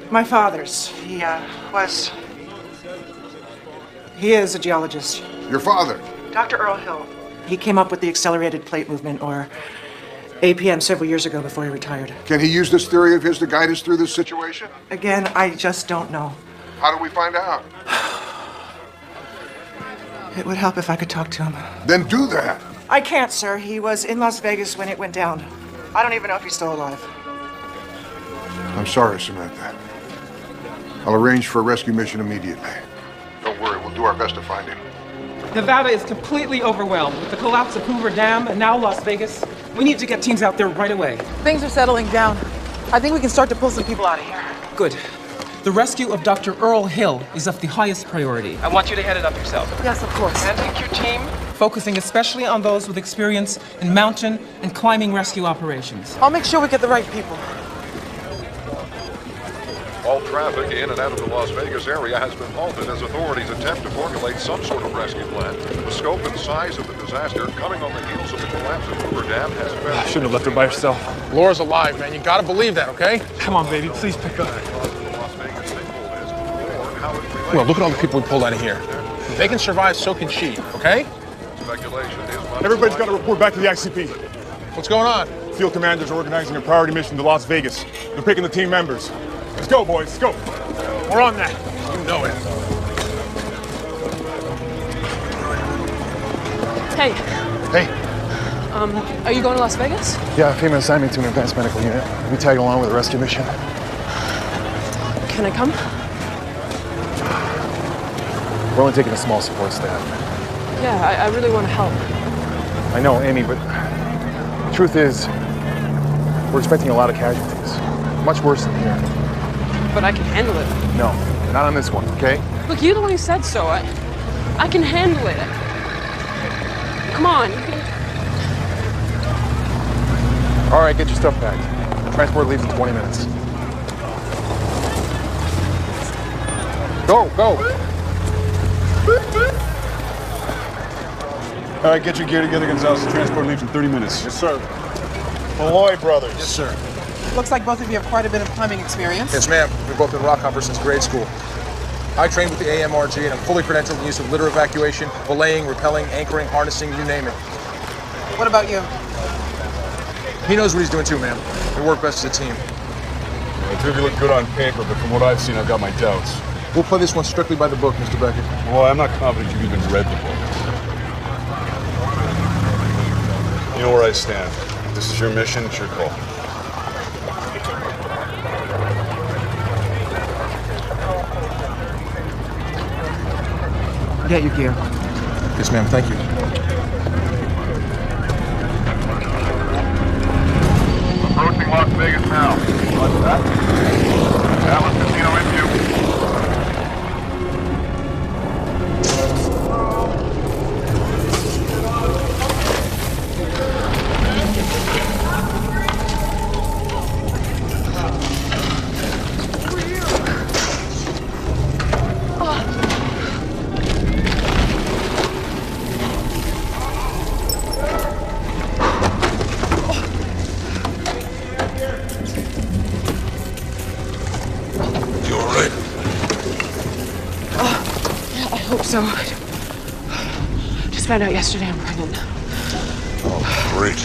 My father's. He is a geologist. Your father? Dr. Earl Hill. He came up with the accelerated plate movement, or APM, several years ago before he retired. Can he use this theory of his to guide us through this situation? Again, I just don't know. How do we find out? It would help if I could talk to him. Then do that. I can't, sir. He was in Las Vegas when it went down. I don't even know if he's still alive. I'm sorry, Samantha. I'll arrange for a rescue mission immediately. Don't worry, we'll do our best to find him. Nevada is completely overwhelmed with the collapse of Hoover Dam and now Las Vegas. We need to get teams out there right away. Things are settling down. I think we can start to pull some people out of here. Good. The rescue of Dr. Earl Hill is of the highest priority. I want you to head it up yourself. Yes, of course. And take your team, focusing especially on those with experience in mountain and climbing rescue operations. I'll make sure we get the right people. All traffic in and out of the Las Vegas area has been halted as authorities attempt to formulate some sort of rescue plan. The scope and size of the disaster coming on the heels of the collapse of Hoover Dam has been... I shouldn't have left her by herself. Laura's alive, man. You gotta believe that, okay? Come on, baby. Please pick up. Well, look at all the people we pulled out of here. If they can survive, so can she, okay? Speculation is... Everybody's got to report back to the ICP. What's going on? Field commanders are organizing a priority mission to Las Vegas. They're picking the team members. Let's go, boys. Let's go. We're on that. You know it. Hey, Hey. are you going to Las Vegas? Yeah, FEMA assigned me to an advanced medical unit. We tagging along with a rescue mission. Can I come? We're only taking a small support staff. Yeah, I really want to help. I know, Amy, but the truth is, we're expecting a lot of casualties. Much worse than here. But I can handle it. No, not on this one, okay? Look, you're the one who said so. I can handle it. Come on. All right, get your stuff packed. Transport leaves in 20 minutes. Go, go. All right, get your gear together, Gonzalez. The transport leaves in 30 minutes. Yes, sir. Malloy Brothers. Yes, sir. Looks like both of you have quite a bit of climbing experience. Yes, ma'am. We've both been rock hoppers since grade school. I trained with the AMRG, and I'm fully credentialed in the use of litter evacuation, belaying, rappelling, anchoring, harnessing, you name it. What about you? He knows what he's doing too, ma'am. We work best as a team. The two of you look good on paper, but from what I've seen, I've got my doubts. We'll play this one strictly by the book, Mr. Beckett. Well, I'm not confident you've even read the book. You know where I stand. This is your mission, it's your call. Get your gear. Yes, ma'am. Thank you. Approaching Las Vegas now. What's that? Dallas Casino in view. So, just found out yesterday I'm pregnant. Oh, great.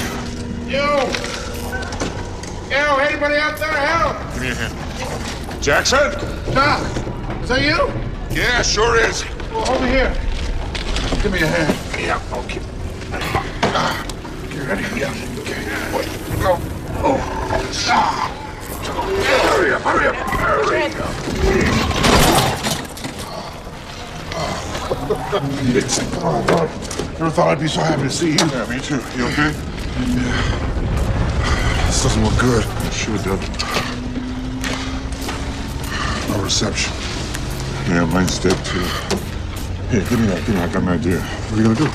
Yo, anybody out there help? Give me a hand. Jackson? Doc, is that you? Yeah, sure is. Well, over here. Give me a hand. Yeah, okay. You ready? Yeah. Okay. Wait, go. Oh. Hurry up, hurry up, hurry. Never thought I'd be so happy to see you. Yeah, me too. You okay? Yeah. This doesn't look good. Sure doesn't. No reception. Yeah, mine's dead too. Here, give me that. I got an idea. What are you gonna do?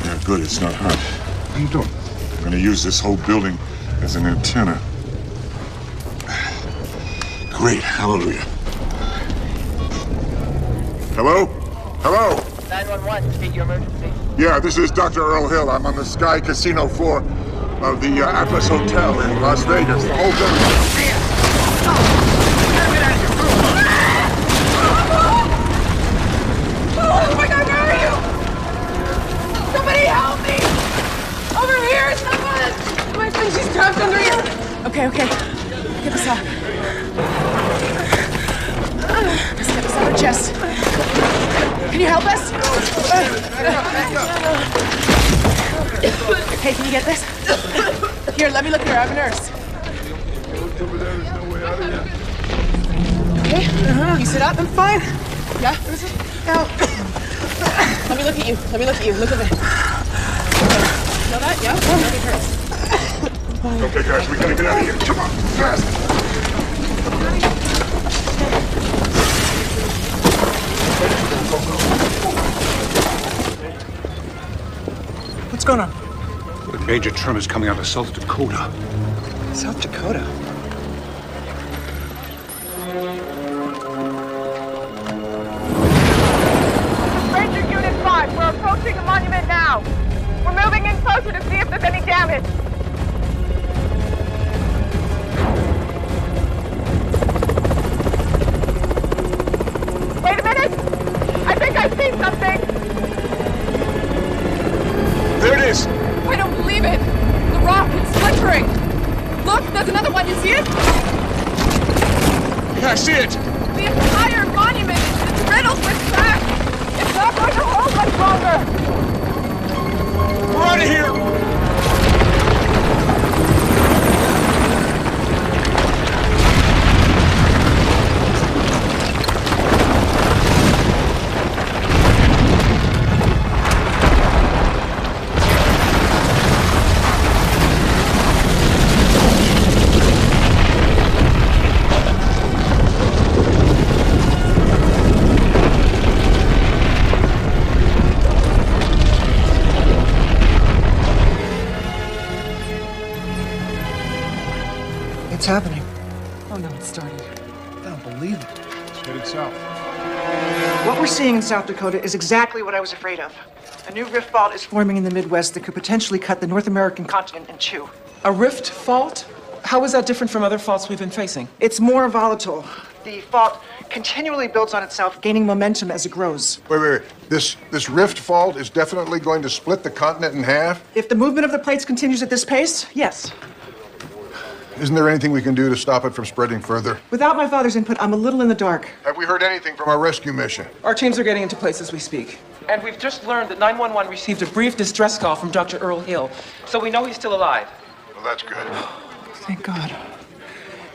Yeah, good. It's not hot. What are you doing? I'm gonna use this whole building as an antenna. Great. Hallelujah. Hello? Hello? 911, state your emergency. Yeah, this is Dr. Earl Hill. I'm on the Sky Casino floor of the Atlas Hotel in Las Vegas. The whole building. Oh my God, where are you? Somebody help me! Over here, someone! My friend, she's trapped under here. Okay. Get this off. Let's get this out of her chest. Can you help us? Hey, can you get this? Here, let me look here. I'm a nurse. Okay. You sit up. I'm fine. Yeah? Now. Let me look at you. Look at me. Feel that? Yeah? It hurts. Okay, guys, we gotta get out of here. Come on, fast! What's going on? A major tremors coming out of South Dakota. South Dakota? Ranger Unit 5, we're approaching the monument now. We're moving in closer to see if there's any damage. Wait a minute! I think I see something! There it is! I don't believe it! The rock is splintering! Look, there's another one, you see it? Yeah, I see it! The entire monument is riddled with cracks! It's not going to hold much longer! We're out of here! It's happening. Oh no, it started. I don't believe it. It's headed south. What we're seeing in South Dakota is exactly what I was afraid of. A new rift fault is forming in the Midwest that could potentially cut the North American continent in two. A rift fault? How is that different from other faults we've been facing? It's more volatile. The fault continually builds on itself, gaining momentum as it grows. Wait. This rift fault is definitely going to split the continent in half? If the movement of the plates continues at this pace, yes. Isn't there anything we can do to stop it from spreading further? Without my father's input, I'm a little in the dark. Have we heard anything from our rescue mission? Our teams are getting into place as we speak. And we've just learned that 911 received a brief distress call from Dr. Earl Hill, so we know he's still alive. Well, that's good. Thank God.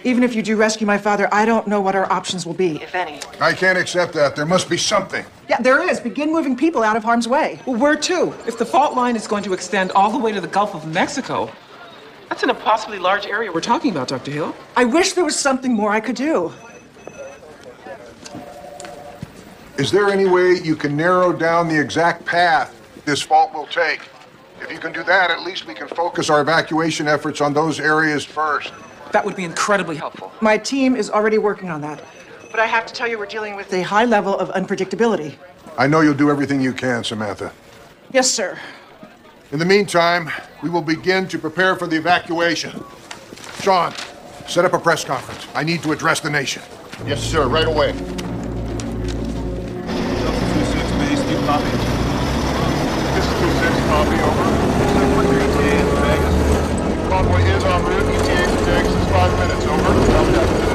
Even if you do rescue my father, I don't know what our options will be, if any. I can't accept that. There must be something. Yeah, there is. Begin moving people out of harm's way. Well, where to? If the fault line is going to extend all the way to the Gulf of Mexico, that's an impossibly large area we're talking about, Dr. Hill. I wish there was something more I could do. Is there any way you can narrow down the exact path this fault will take? If you can do that, at least we can focus our evacuation efforts on those areas first. That would be incredibly helpful. My team is already working on that. But I have to tell you, we're dealing with a high level of unpredictability. I know you'll do everything you can, Samantha. Yes, sir. In the meantime, we will begin to prepare for the evacuation. Sean, set up a press conference. I need to address the nation. Yes, sir, right away. Delta 26 base, do you copy? This is 26, copy, over. ETA in Vegas. Convoy is en route. ETA to Vegas is 5 minutes, over. Copy.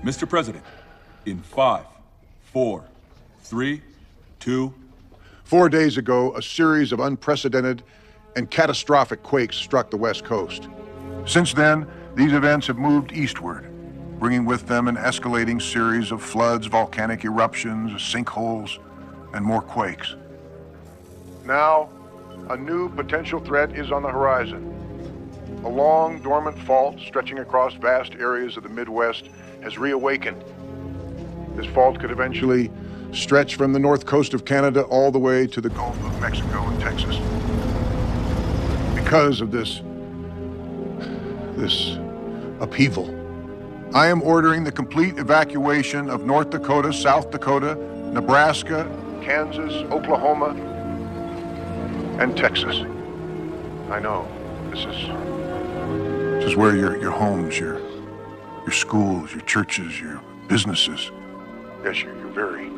Mr. President, in 5, 4, 3, 2. 4 days ago, a series of unprecedented and catastrophic quakes struck the West Coast. Since then, these events have moved eastward, bringing with them an escalating series of floods, volcanic eruptions, sinkholes, and more quakes. Now, a new potential threat is on the horizon. A long, dormant fault stretching across vast areas of the Midwest has reawakened. This fault could eventually stretch from the north coast of Canada all the way to the Gulf of Mexico and Texas. Because of this upheaval, I am ordering the complete evacuation of North Dakota, South Dakota, Nebraska, Kansas, Oklahoma, and Texas. I know, this is where your homes, your schools, your churches, your businesses, yes, your very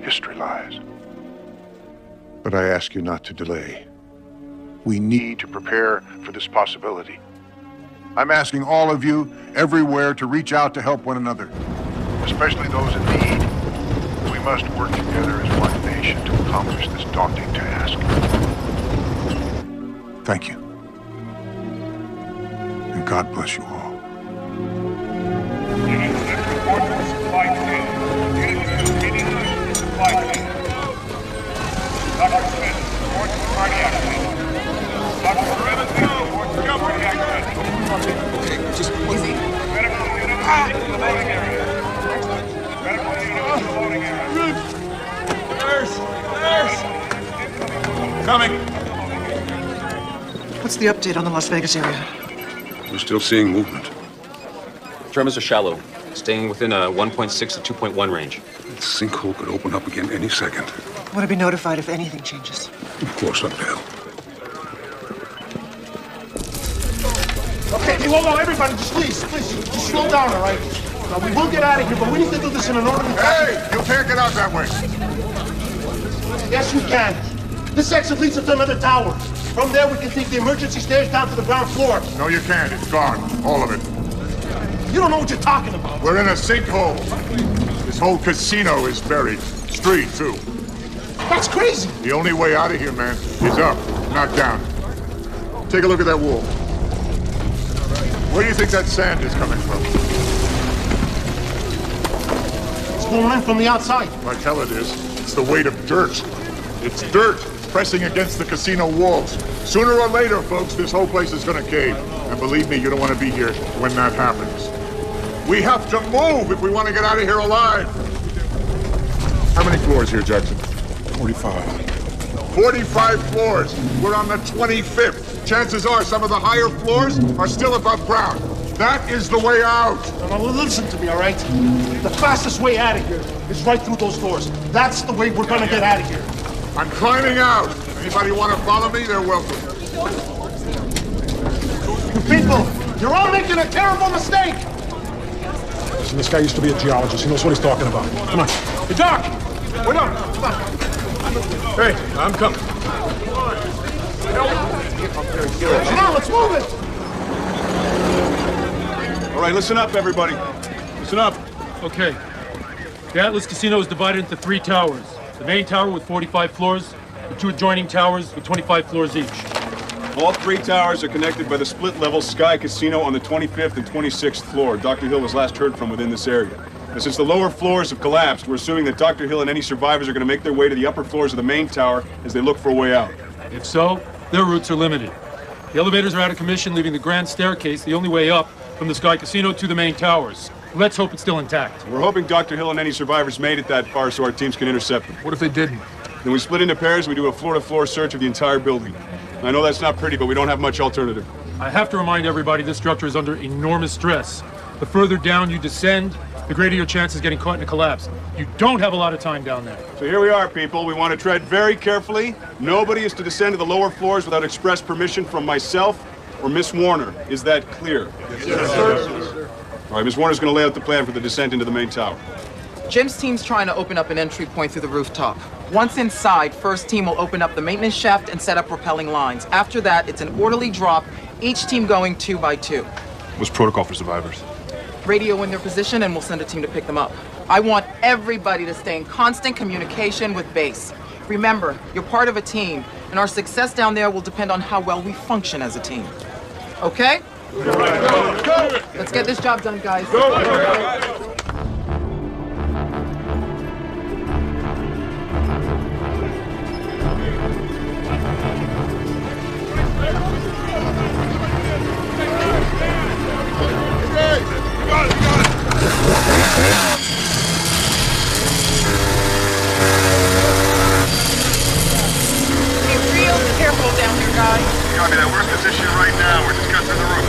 history lies. But I ask you not to delay. We need to prepare for this possibility. I'm asking all of you everywhere to reach out to help one another, especially those in need. We must work together as one nation to accomplish this daunting task. Thank you. And God bless you all. Dr. Smith, reports for cardiac arrest. Dr. Rivas, reports for cardiac arrest. Okay, just easy. Medical unit to the loading area. Medical unit to the loading area. Nurse! Coming! What's the update on the Las Vegas area? We're still seeing movement. Tremors are shallow, staying within a 1.6 to 2.1 range. The sinkhole could open up again any second. I want to be notified if anything changes. Of course I will. Okay, hold on, everybody. Just just slow down, all right? Now, we will get out of here, but we need to do this in an orderly fashion. Hey, you can't get out that way. Yes, we can. This exit leads up to another tower. From there, we can take the emergency stairs down to the ground floor. No, you can't. It's gone. All of it. You don't know what you're talking about. We're in a sinkhole. This whole casino is buried. Street, too. That's crazy. The only way out of here, man, is up, not down. Take a look at that wall. Where do you think that sand is coming from? It's going in from the outside. Like hell it is. It's the weight of dirt. It's dirt pressing against the casino walls. Sooner or later, folks, this whole place is gonna cave. And believe me, you don't want to be here when that happens. We have to move if we want to get out of here alive. How many floors here, Jackson? 45. 45 floors. We're on the 25th. Chances are some of the higher floors are still above ground. That is the way out. Now, listen to me, all right? The fastest way out of here is right through those doors. That's the way we're gonna get out of here. I'm climbing out. Anybody want to follow me? They're welcome. You people, you're all making a terrible mistake. Listen, this guy used to be a geologist. He knows what he's talking about. Come on. Hey, Doc! Wait up! Come on. Hey, I'm coming. Come on, let's move it! All right, listen up, everybody. Listen up. Okay. The Atlas Casino is divided into 3 towers. The main tower with 45 floors, the 2 adjoining towers with 25 floors each. All 3 towers are connected by the split-level Sky Casino on the 25th and 26th floor. Dr. Hill was last heard from within this area. And since the lower floors have collapsed, we're assuming that Dr. Hill and any survivors are going to make their way to the upper floors of the main tower as they look for a way out. If so, their routes are limited. The elevators are out of commission, leaving the grand staircase the only way up from the Sky Casino to the main towers. Let's hope it's still intact. We're hoping Dr. Hill and any survivors made it that far so our teams can intercept them. What if they didn't? Then we split into pairs and we do a floor-to-floor search of the entire building. I know that's not pretty, but we don't have much alternative. I have to remind everybody this structure is under enormous stress. The further down you descend, the greater your chance of getting caught in a collapse. You don't have a lot of time down there. So here we are, people. We want to tread very carefully. Nobody is to descend to the lower floors without express permission from myself or Miss Warner. Is that clear? Yes, sir. All right, Miss Warner's going to lay out the plan for the descent into the main tower. Jim's team's trying to open up an entry point through the rooftop. Once inside, first team will open up the maintenance shaft and set up propelling lines. After that, it's an orderly drop, each team going 2 by 2. What's protocol for survivors? Radio in their position and we'll send a team to pick them up. I want everybody to stay in constant communication with base. Remember, you're part of a team, and our success down there will depend on how well we function as a team. Okay? Go. Let's get this job done, guys. Go. Copy that. We're positioned right now. We're discussing the roof.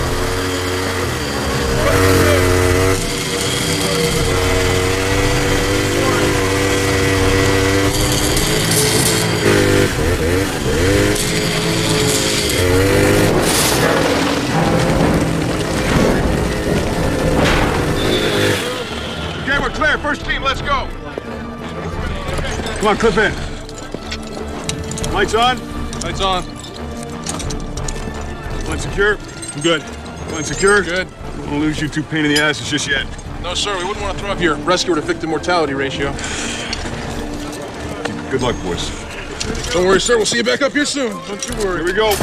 Okay, we're clear. First team, let's go. Come on, clip in. Lights on? Lights on. Line secure? I'm good. Line secure? Good. Don't want to lose you two pain in the asses just yet. No, sir. We wouldn't want to throw up your rescuer to victim mortality ratio. Good luck, boys. Don't worry, sir. We'll see you back up here soon. Don't you worry. Here we go.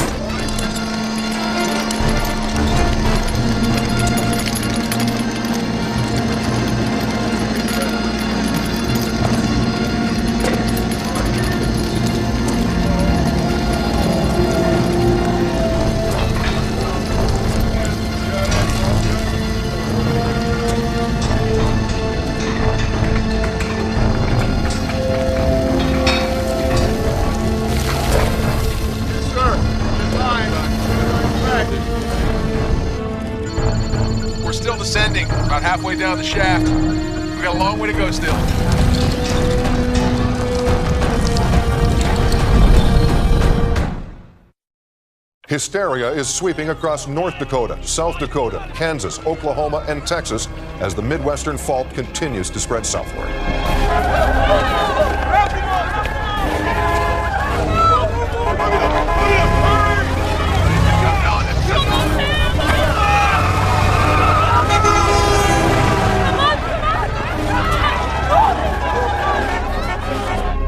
We're still descending, about halfway down the shaft. We got a long way to go still. Hysteria is sweeping across North Dakota, South Dakota, Kansas, Oklahoma, and Texas as the Midwestern fault continues to spread southward.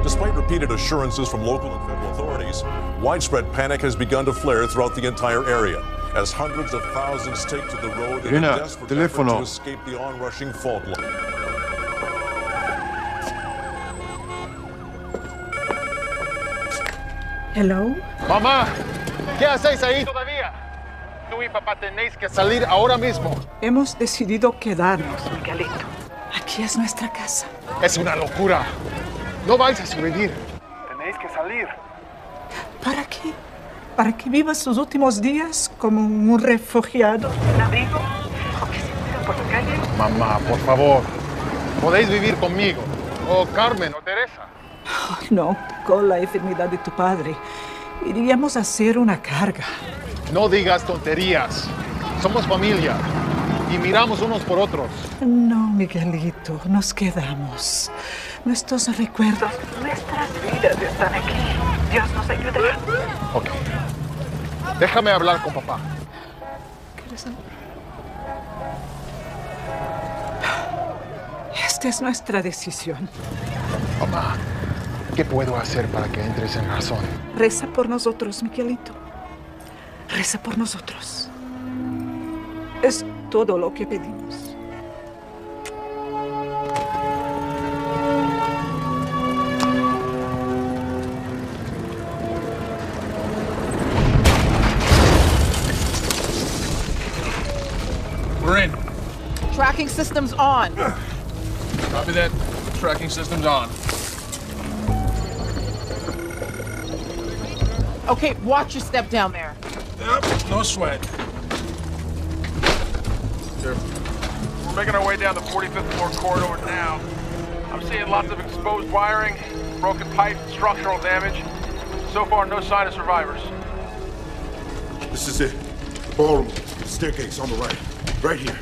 Despite repeated assurances from local and federal authorities, widespread panic has begun to flare throughout the entire area as hundreds of thousands take to the road in a desperate effort to escape the onrushing fault line. Hello? Mamá, ¿qué hacéis ahí todavía? Tú y papá tenéis que salir ahora mismo. Hemos decidido quedarnos, Miguelito. Aquí es nuestra casa. Es una locura. No vais a sobrevivir. Tenéis que salir. ¿Para qué? ¿Para que vivas sus últimos días como un refugiado? ¿Un abrigo? ¿O que se muera por la calle? Mamá, por favor. Podéis vivir conmigo. O Carmen o Teresa. Oh, no, con la enfermedad de tu padre. Iríamos a hacer una carga. No digas tonterías. Somos familia. Y miramos unos por otros. No, Miguelito, nos quedamos. Nuestros recuerdos, nuestras vidas están aquí. Dios nos ayudará. Ok. Déjame hablar con papá. ¿Quieres hablar? Esta es nuestra decisión. Mamá, ¿qué puedo hacer para que entres en razón? Reza por nosotros, Miguelito. Reza por nosotros. Es todo lo que pedimos. We're in. Tracking systems on. Copy that. Tracking systems on. Okay, watch your step down there. Yep, no sweat. We're making our way down the 45th floor corridor now. I'm seeing lots of exposed wiring, broken pipe, structural damage. So far, no sign of survivors. This is it. The ballroom. The staircase on the right. Right here.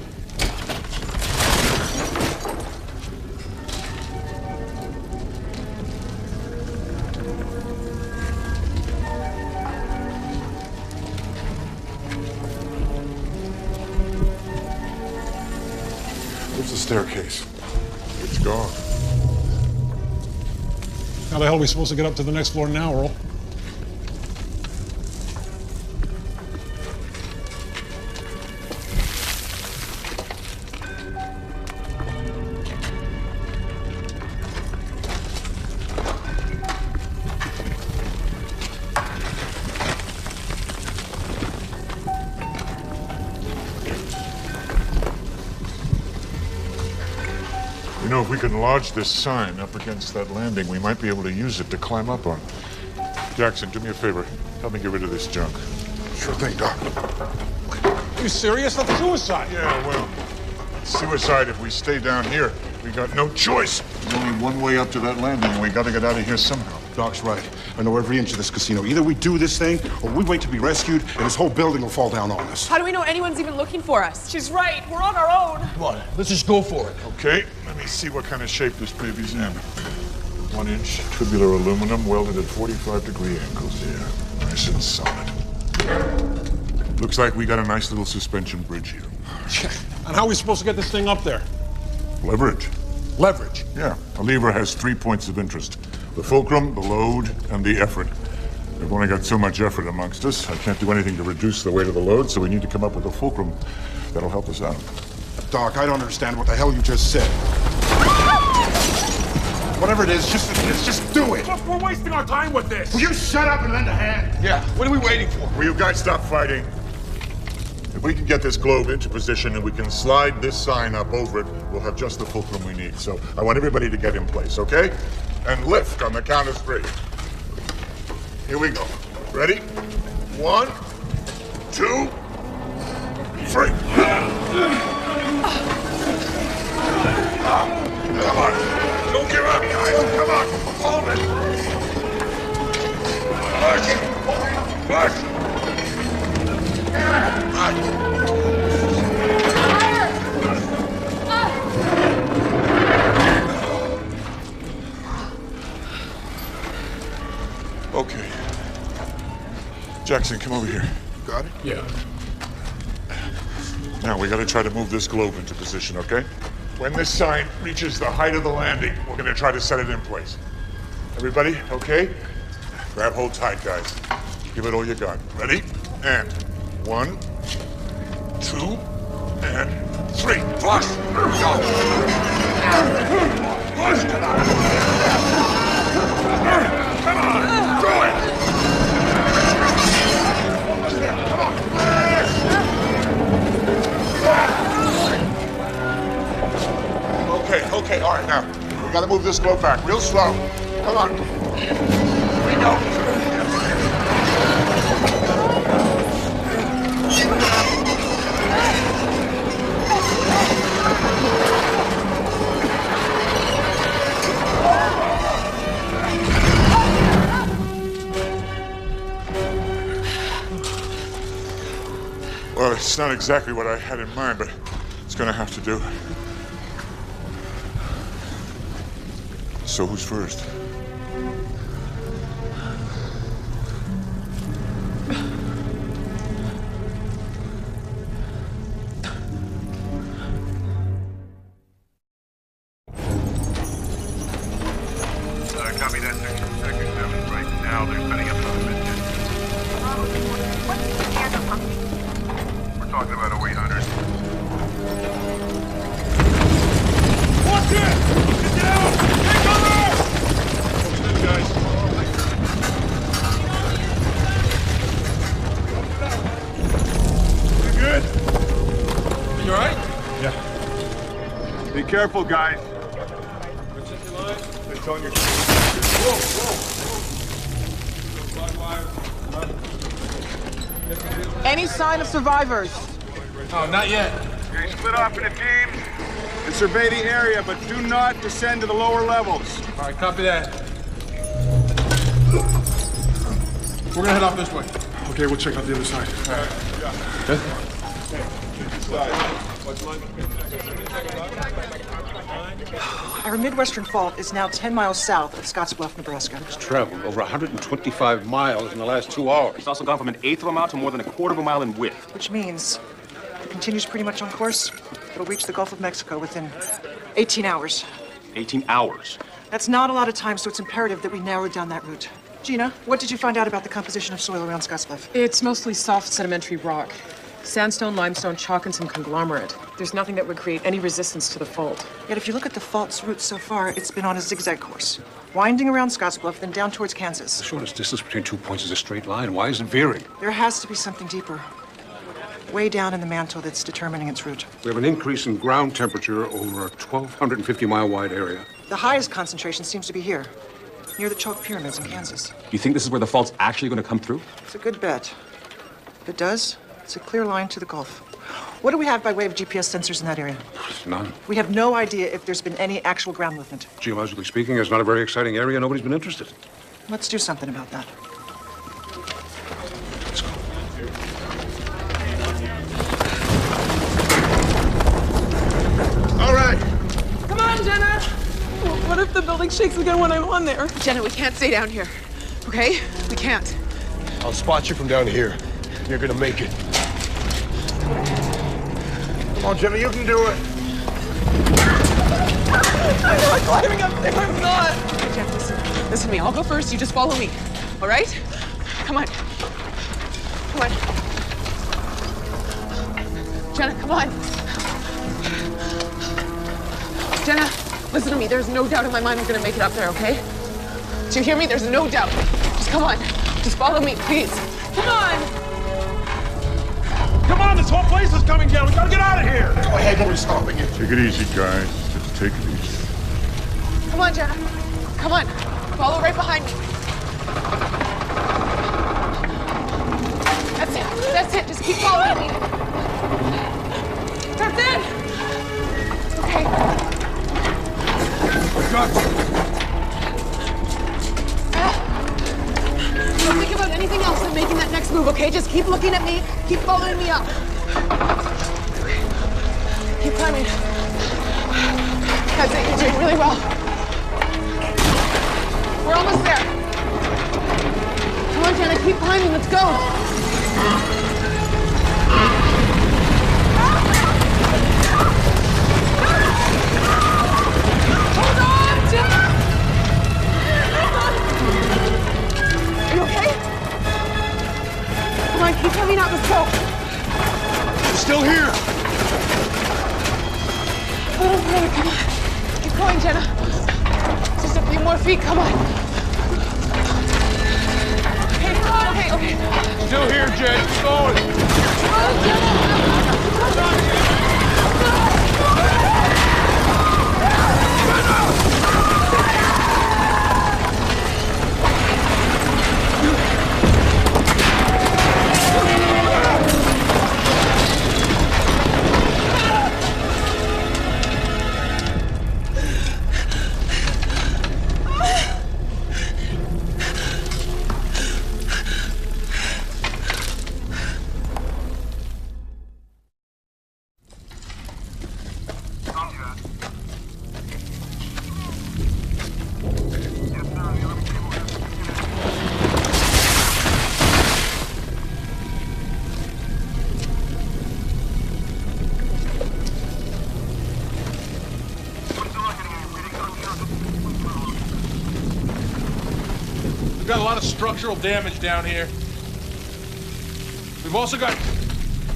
Where's the staircase? It's gone. How the hell are we supposed to get up to the next floor now, Earl? You know, if we can lodge this sign up against that landing, we might be able to use it to climb up on. Jackson, do me a favor. Help me get rid of this junk. Sure thing, Doc. Are you serious? That's suicide. Yeah, well, suicide if we stay down here. We got no choice. There's only one way up to that landing, and we gotta get out of here somehow. Doc's right. I know every inch of this casino. Either we do this thing, or we wait to be rescued, and this whole building will fall down on us. How do we know anyone's even looking for us? She's right. We're on our own. Come on, let's just go for it. Okay, let me see what kind of shape this baby's in. 1-inch tubular aluminum welded at 45-degree angles here. Nice and solid. Looks like we got a nice little suspension bridge here. And how are we supposed to get this thing up there? Leverage. Leverage? Yeah, a lever has 3 points of interest. The fulcrum, the load, and the effort. We've only got so much effort amongst us. I can't do anything to reduce the weight of the load, so we need to come up with a fulcrum that'll help us out. Doc, I don't understand what the hell you just said. Whatever it is, just do it. Look, we're wasting our time with this. Will you shut up and lend a hand? Yeah, what are we waiting for? Will you guys stop fighting? If we can get this globe into position and we can slide this sign up over it, we'll have just the fulcrum we need. So I want everybody to get in place, okay? And lift on the count of 3. Here we go. Ready? 1, 2, 3. Come on. Don't give up, guys. Come on. Hold it. Push. Okay. Jackson, come over here. Got it? Yeah. Now, we gotta try to move this globe into position, okay? When this sign reaches the height of the landing, we're gonna try to set it in place. Everybody, okay? Grab hold tight, guys. Give it all you got. Ready? And 1, 2, and 3. Flush! Go! Flush! Come on! Do it! Come on! Okay, all right, now. We gotta move this globe back real slow. Come on. Here we go. Well, it's not exactly what I had in mind, but it's gonna have to do. So who's first? Copy that, Section 7. Right now, they're setting up another mission. We're talking about 0800. Watch it! Get down! Take cover! Good, guys. You good? You all right? Yeah. Be careful, guys. It's on your... Any sign of survivors? Oh, not yet. Okay, split off into teams and survey the area, but do not descend to the lower levels. All right, copy that. We're gonna head off this way. Okay, we'll check out the other side. All right. Good. Our Midwestern Fault is now 10 miles south of Scottsbluff, Nebraska. It's traveled over 125 miles in the last 2 hours. It's also gone from an eighth of a mile to more than a quarter of a mile in width. Which means it continues pretty much on course. It'll reach the Gulf of Mexico within 18 hours. 18 hours. That's not a lot of time, so it's imperative that we narrow down that route. Gina, what did you find out about the composition of soil around Scottsbluff? It's mostly soft sedimentary rock. Sandstone, limestone, chalk, and some conglomerate. There's nothing that would create any resistance to the fault. Yet if you look at the fault's route so far, it's been on a zigzag course, winding around Scottsbluff, then down towards Kansas. The shortest distance between 2 points is a straight line. Why is it veering? There has to be something deeper, way down in the mantle that's determining its route. We have an increase in ground temperature over a 1,250-mile wide area. The highest concentration seems to be here, near the chalk pyramids in Kansas. You think this is where the fault's actually going to come through? It's a good bet. If it does, it's a clear line to the Gulf. What do we have by way of GPS sensors in that area? None. We have no idea if there's been any actual ground movement. Geologically speaking, it's not a very exciting area. Nobody's been interested. Let's do something about that. Let's go. All right. Come on, Jenna. What if the building shakes again when I'm on there? Jenna, we can't stay down here, okay? We can't. I'll spot you from down here. You're gonna make it. Come on, Jimmy, you can do it. I'm not climbing up there. I'm not. Okay, Jenna, listen to me. I'll go first. You just follow me. All right? Come on. Come on. Jenna, come on. Jenna, listen to me. There's no doubt in my mind we're gonna make it up there, okay? Do you hear me? There's no doubt. Just come on. Just follow me, please. Come on. Come on, this whole place is coming down. We gotta get out of here. Go ahead, nobody's stopping you. Take it easy, guys. Just take it easy. Come on, Jenna. Come on. Follow right behind me. That's it. That's it. Just keep following me. That's it. Okay. Don't think about anything else than making that next move, okay? Just keep looking at me. Keep following me up. Keep climbing. That's it. You're doing really well. We're almost there. Come on, Jenna. Keep climbing. Let's go. Hold on, Jenna. Are you okay? Come on, keep coming up. Let's go. I'm still here. Oh, really? Come on. Keep going, Jenna. Just a few more feet. Come on. Okay. Still here, Jay. Keep going. We've got a lot of structural damage down here. We've also got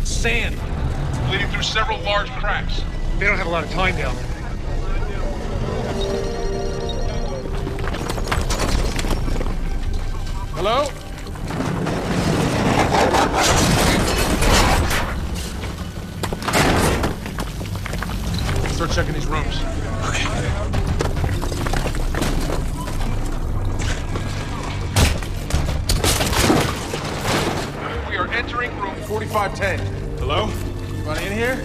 sand leading through several large cracks. They don't have a lot of time down there. Hello? Start checking these rooms. We are entering room 4510. Hello? Anybody in here?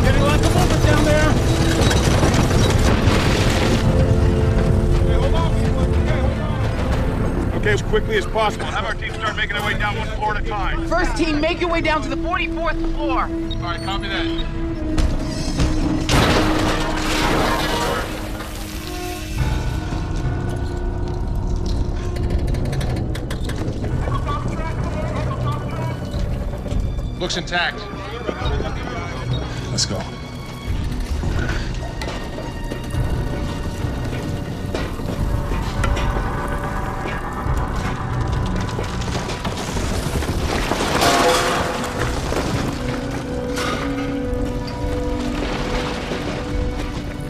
Getting lots of movement down there. Okay, as quickly as possible. Have our team start making their way down one floor at a time. First team, make your way down to the 44th floor. All right, copy that. Looks intact. Let's go.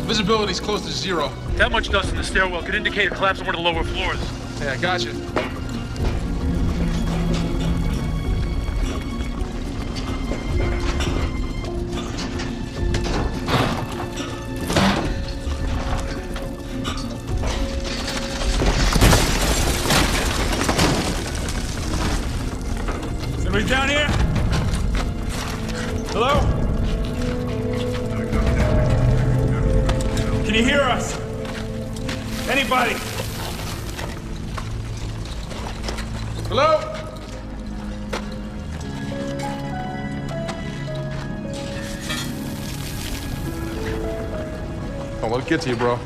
Visibility's close to zero. That much dust in the stairwell could indicate a collapse on one of the lower floors. Yeah, I got you. Hello? Can you hear us? Anybody? Hello? Don't let it get to you, bro.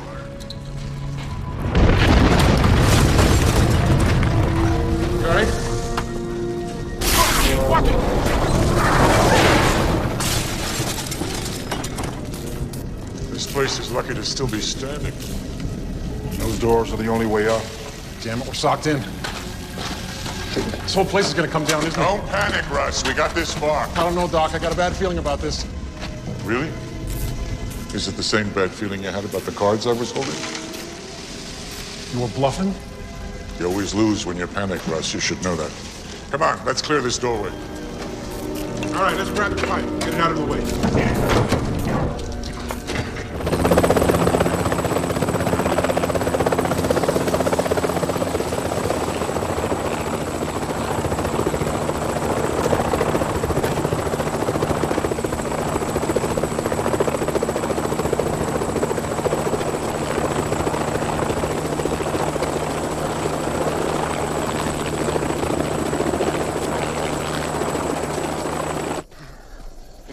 You alright? Watch it! This place is lucky to still be standing. Those doors are the only way out. Damn it, we're socked in. This whole place is gonna come down, isn't it? Don't panic, Russ. We got this far. I don't know, Doc. I got a bad feeling about this. Really? Is it the same bad feeling you had about the cards I was holding? You were bluffing? You always lose when you panic, Russ. You should know that. Come on, let's clear this doorway. All right, let's grab the pipe. Get it out of the way.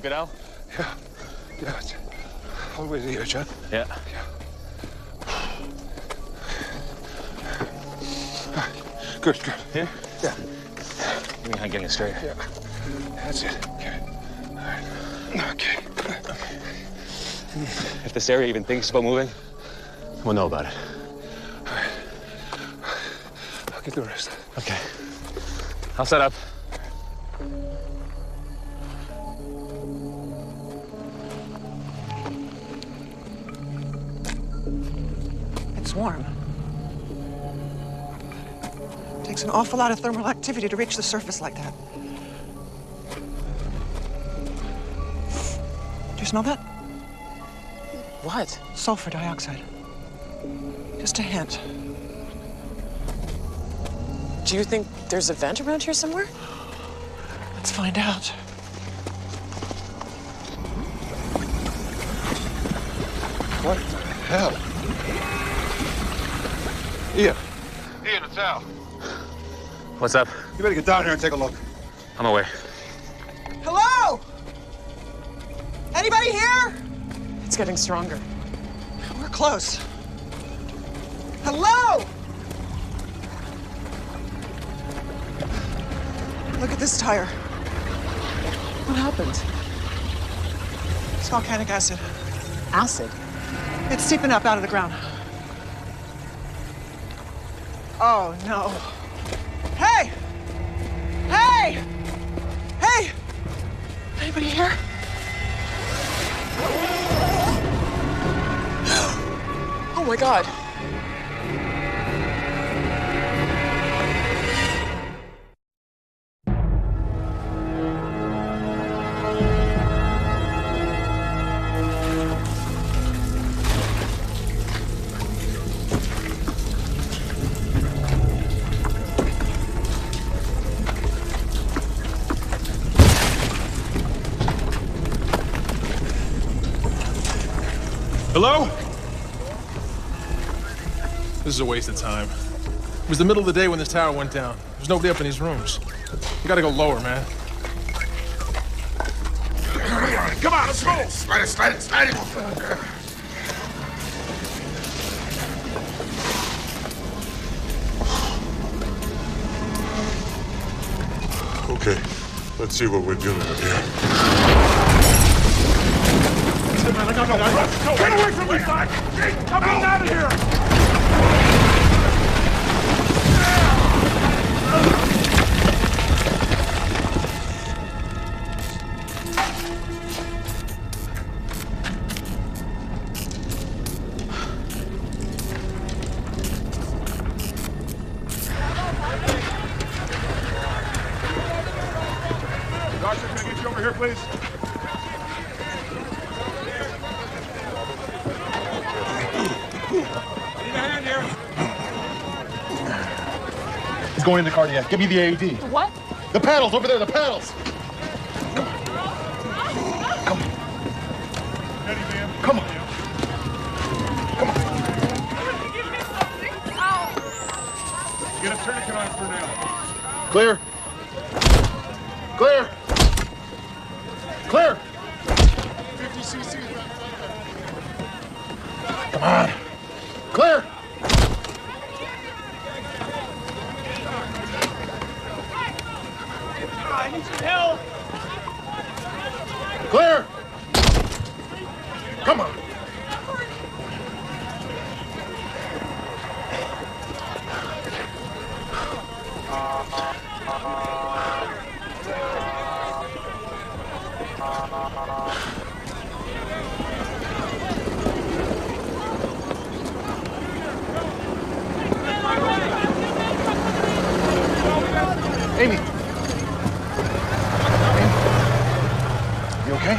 Good out? Yeah. Yeah. It's all the way to here, John. Yeah. Good, good. Here? Yeah. Give me a hand getting it straight. Yeah. That's it. Okay. All right. Okay. If this area even thinks about moving, we'll know about it. All right. I'll get the rest. Okay. I'll set up. It's warm. Takes an awful lot of thermal activity to reach the surface like that. Do you smell that? What? Sulfur dioxide. Just a hint. Do you think there's a vent around here somewhere? Let's find out. What the hell? Ian. Ian, it's Al. What's up? You better get down here and take a look. On my way. Hello? Anybody here? It's getting stronger. We're close. Hello? Look at this tire. What happened? It's volcanic acid. Acid? It's seeping up out of the ground. Oh, no. Hey! Hey! Hey! Anybody here? Oh my God. Hello? This is a waste of time. It was the middle of the day when this tower went down. There's nobody up in these rooms. We gotta go lower, man. Come on, let's go. Slide it. Okay, let's see what we're dealing with here. Get away from me, son! I'm getting out of here! Doctor, can I get you over here, please? He's going into cardiac. Give me the AED. What? The paddles, over there, the paddles. Clear. Clear. Clear. 50 cc. Come on. Clear. I need some help. Clear. Come on. Amy. You okay?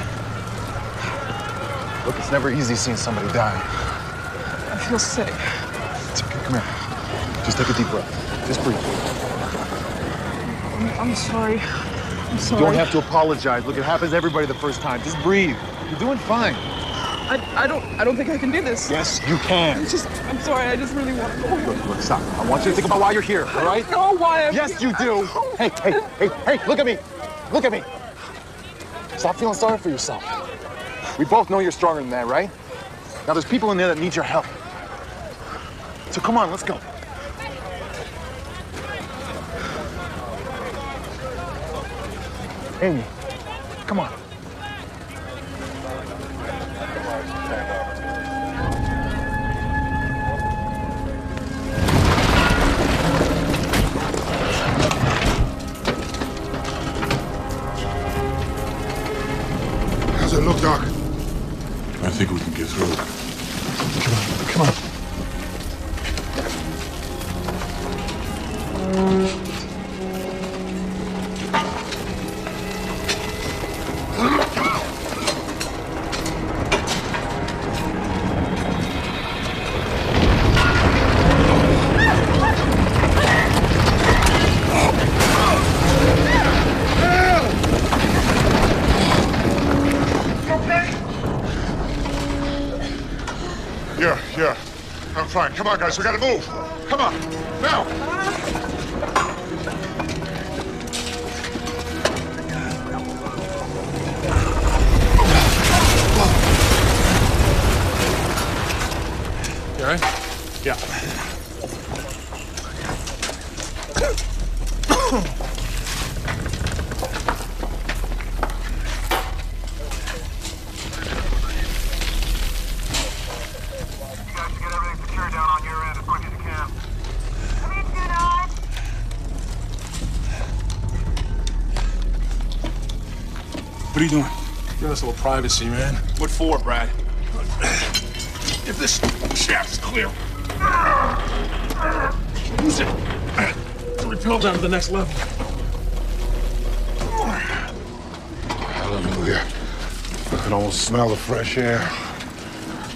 Look, it's never easy seeing somebody die. I feel sick. It's okay, come here. Just take a deep breath. Just breathe. I'm sorry. I'm You sorry. don't have to apologize. Look, it happens to everybody the first time. Just breathe. You're doing fine. I don't think I can do this. Yes, you can. I'm sorry. I just really want to go home. Look, stop. I want you to think about why you're here, all right? I don't know why I'm Yes, here. you do. Hey, look at me. Look at me. Stop feeling sorry for yourself. We both know you're stronger than that, right? Now, there's people in there that need your help. So come on, let's go. Amy, come on. How's it look, Doc? I think we can get through. Come on. Yeah. I'm fine. Come on, guys. We gotta move. Come on. Now. You all right? Yeah. What are you doing? Give us a little privacy, man. What for, Brad? If this shaft's clear, use it to repel down to the next level. Hallelujah. I can almost smell the fresh air.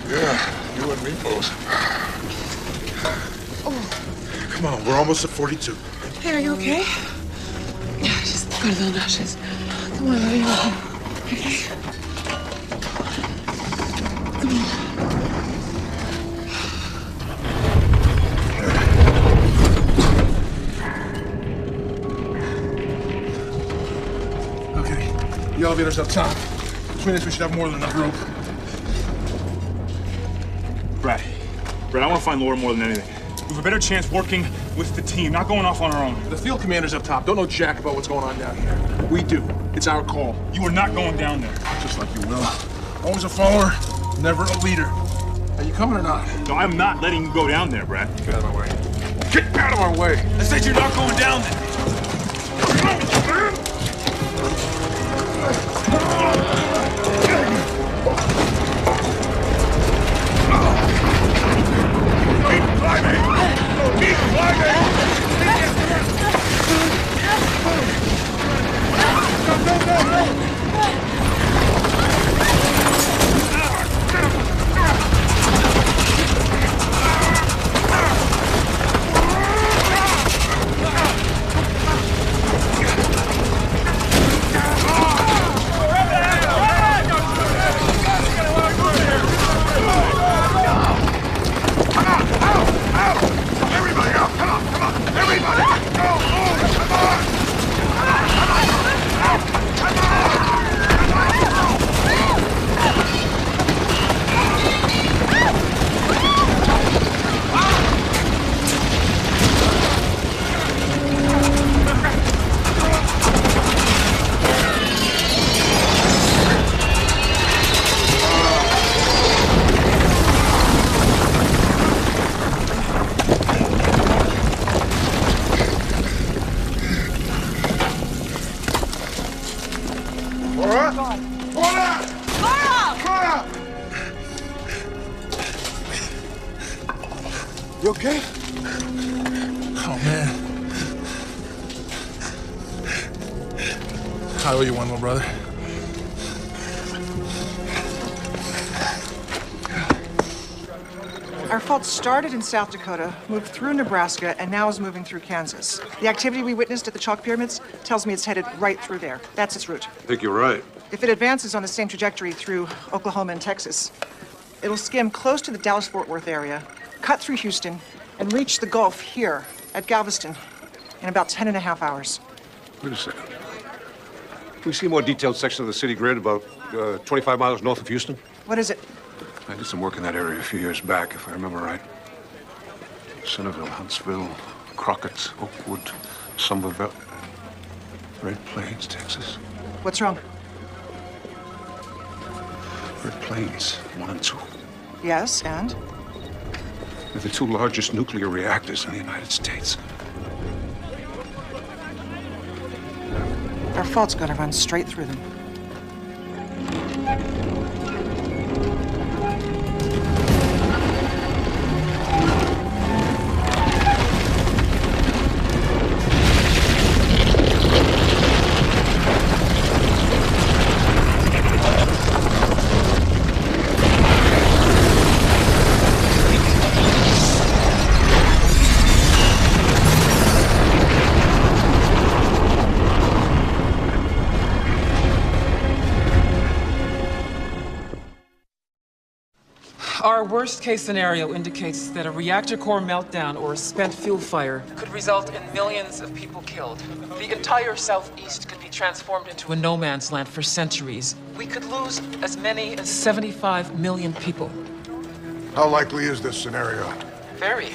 Yeah, you and me both. Come on, we're almost at 42. Hey, are you okay? Yeah, just go to the nauseous. Come on, baby. Okay. Come on. Okay, the elevator's up top. Between us, we should have more than enough rope. Brad, I want to find Laura more than anything. We have a better chance working with the team, not going off on our own. The field commander's up top. Don't know jack about what's going on down here. We do. It's our call. You are not going down there. Just like you will. Always a follower, never a leader. Are you coming or not? No, I'm not letting you go down there, Brad. Get out of my way. Get out of our way! I said you're not going down there. Laura? God. Laura! Laura! Laura! You okay? Oh, man. I owe you one, little brother. Our fault started in South Dakota, moved through Nebraska, and now is moving through Kansas. The activity we witnessed at the chalk pyramids tells me it's headed right through there. That's its route. I think you're right. If it advances on the same trajectory through Oklahoma and Texas, it'll skim close to the Dallas-Fort Worth area, cut through Houston, and reach the Gulf here at Galveston in about 10.5 hours. Wait a second. Can we see a more detailed section of the city grid about 25 miles north of Houston? What is it? I did some work in that area a few years back, if I remember right. Centerville, Huntsville, Crockett, Oakwood, Somerville, Red Plains, Texas. What's wrong? Red Plains, 1 and 2. Yes, and? They're the two largest nuclear reactors in the United States. Our fault's gonna run straight through them. Our worst-case scenario indicates that a reactor core meltdown or a spent fuel fire could result in millions of people killed. The entire Southeast could be transformed into a no-man's land for centuries. We could lose as many as 75 million people. How likely is this scenario? Very.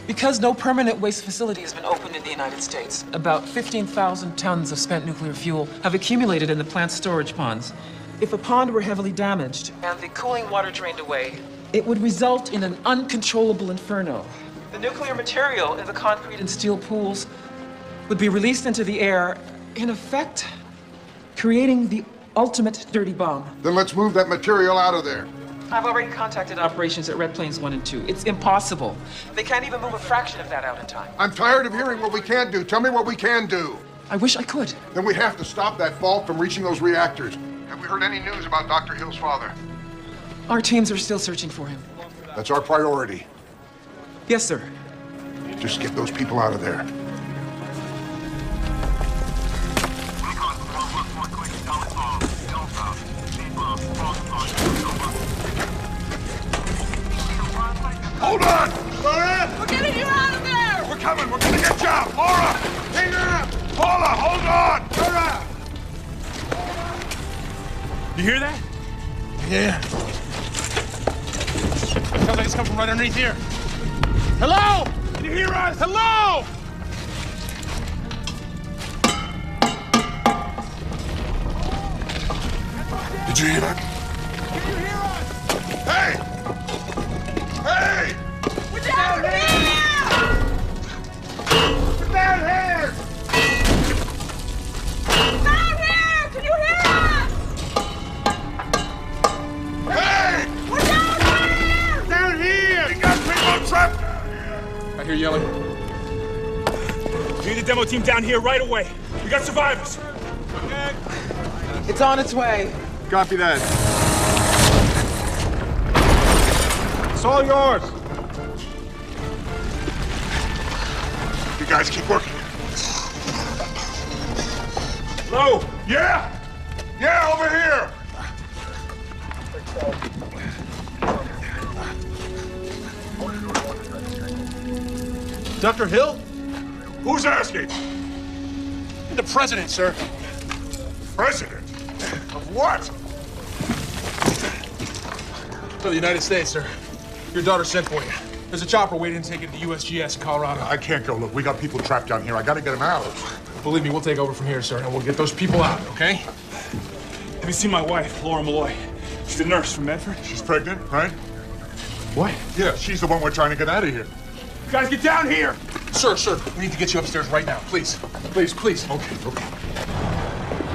Because no permanent waste facility has been opened in the United States, about 15,000 tons of spent nuclear fuel have accumulated in the plant's storage ponds. If a pond were heavily damaged and the cooling water drained away, it would result in an uncontrollable inferno. The nuclear material in the concrete and steel pools would be released into the air, in effect, creating the ultimate dirty bomb. Then let's move that material out of there. I've already contacted operations at Red Plains 1 and 2. It's impossible. They can't even move a fraction of that out in time. I'm tired of hearing what we can't do. Tell me what we can do. I wish I could. Then we have to stop that fault from reaching those reactors. Have we heard any news about Dr. Hill's father? Our teams are still searching for him. That's our priority. Yes, sir. Just get those people out of there. Hold on! Laura! We're getting you out of there! We're coming! We're gonna get you out! Laura! Hang on! Paula, hold on! Laura! You hear that? Yeah. Sounds like it's coming from right underneath here. Hello? Can you hear us? Hello? Did you hear that? Can you hear us? Hey! Hey! We're down here! We're down here! Down here! Can you hear us? Hey! We're down here! Down here! We got people trapped! I hear yelling. We need the demo team down here right away. We got survivors. Okay. It's on its way. Copy that. It's all yours. You guys keep working. Hello? Yeah? Yeah, over here! Dr. Hill? Who's asking? The president, sir. President? Of what? For the United States, sir. Your daughter sent for you. There's a chopper waiting to take it to USGS in Colorado. I can't go. Look, we got people trapped down here. I gotta get them out. Believe me, we'll take over from here, sir, and we'll get those people out, okay? Have you seen my wife, Laura Malloy? She's a nurse from Medford. She's pregnant, right? What? Yeah, she's the one we're trying to get out of here. You guys, get down here! Sir, we need to get you upstairs right now, please. Please, please. Okay.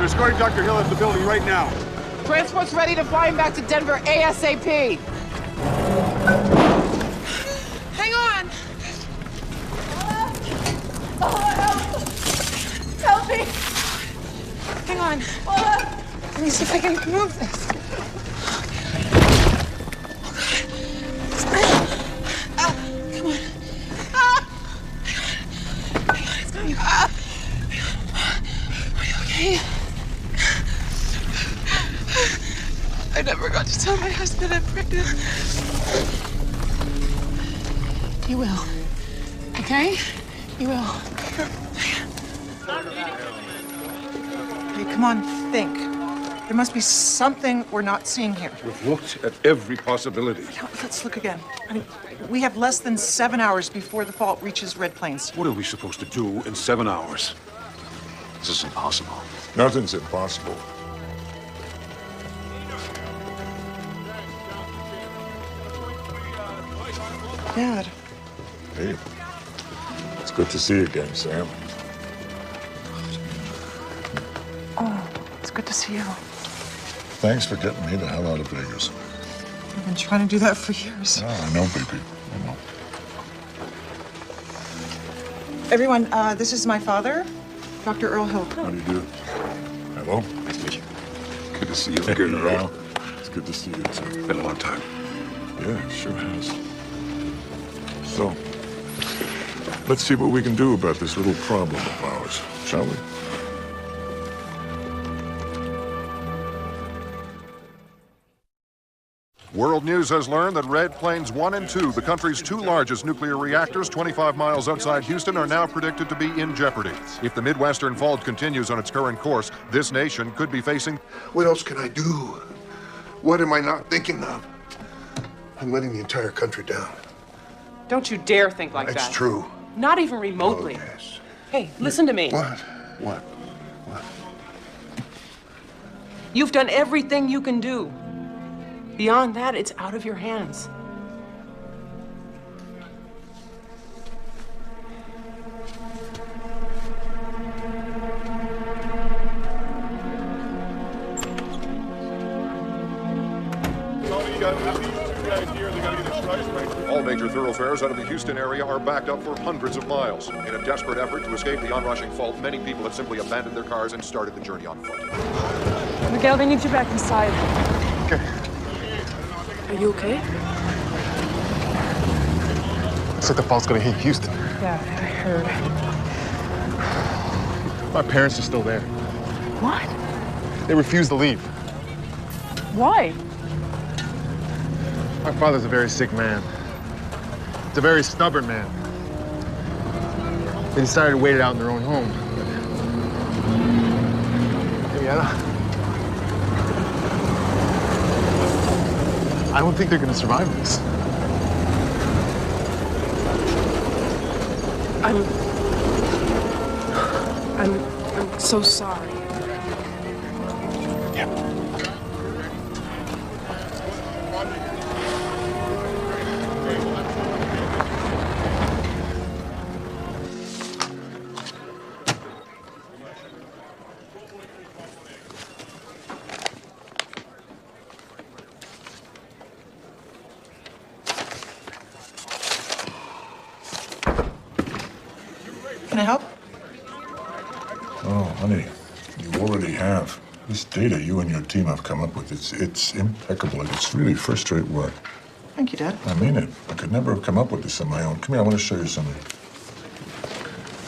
They're escorting Dr. Hill out of the building right now. Transport's ready to fly him back to Denver ASAP. Hang on. Help me. Hang on. Let me see if I can move this. Come on. Hang on, it's coming. Are you okay? I never got to tell my husband I'm pregnant. You will. Okay? You will. Hey, come on, think. There must be something we're not seeing here. We've looked at every possibility. Yeah, let's look again. I mean, we have less than 7 hours before the fault reaches Red Plains. What are we supposed to do in 7 hours? This is impossible. Nothing's impossible. Dad. Hey, it's good to see you again, Sam. Oh, it's good to see you. Thanks for getting me the hell out of Vegas. I've been trying to do that for years. Oh, I know, baby. I know. Everyone, this is my father, Dr. Earl Hill. How do you do? Hello? Nice to meet you. Good to see you. Good, Earl. It's good to see you, too. Been a long time. Yeah, it sure has. So, let's see what we can do about this little problem of ours, shall we? World News has learned that Red Plains 1 and 2, the country's 2 largest nuclear reactors 25 miles outside Houston, are now predicted to be in jeopardy. If the Midwestern fault continues on its current course, this nation could be facing... What else can I do? What am I not thinking of? I'm letting the entire country down. Don't you dare think like that. It's true. Not even remotely. Oh, yes. Hey, listen to me. What? What? You've done everything you can do. Beyond that, it's out of your hands. All major thoroughfares out of the Houston area are backed up for hundreds of miles. In a desperate effort to escape the onrushing fault, many people have simply abandoned their cars and started the journey on foot. Miguel, they need you back inside. Okay. Are you okay? Looks like the fault's gonna hit Houston. Yeah, I heard. My parents are still there. What? They refuse to leave. Why? My father's a very sick man. He's a very stubborn man. They decided to wait it out in their own home. I don't think they're gonna survive this. I'm so sorry. Yeah. Can I help? Oh, honey, you already have. This data you and your team have come up with, it's impeccable. It's really first-rate work. Thank you, Dad. I mean it. I could never have come up with this on my own. Come here, I want to show you something.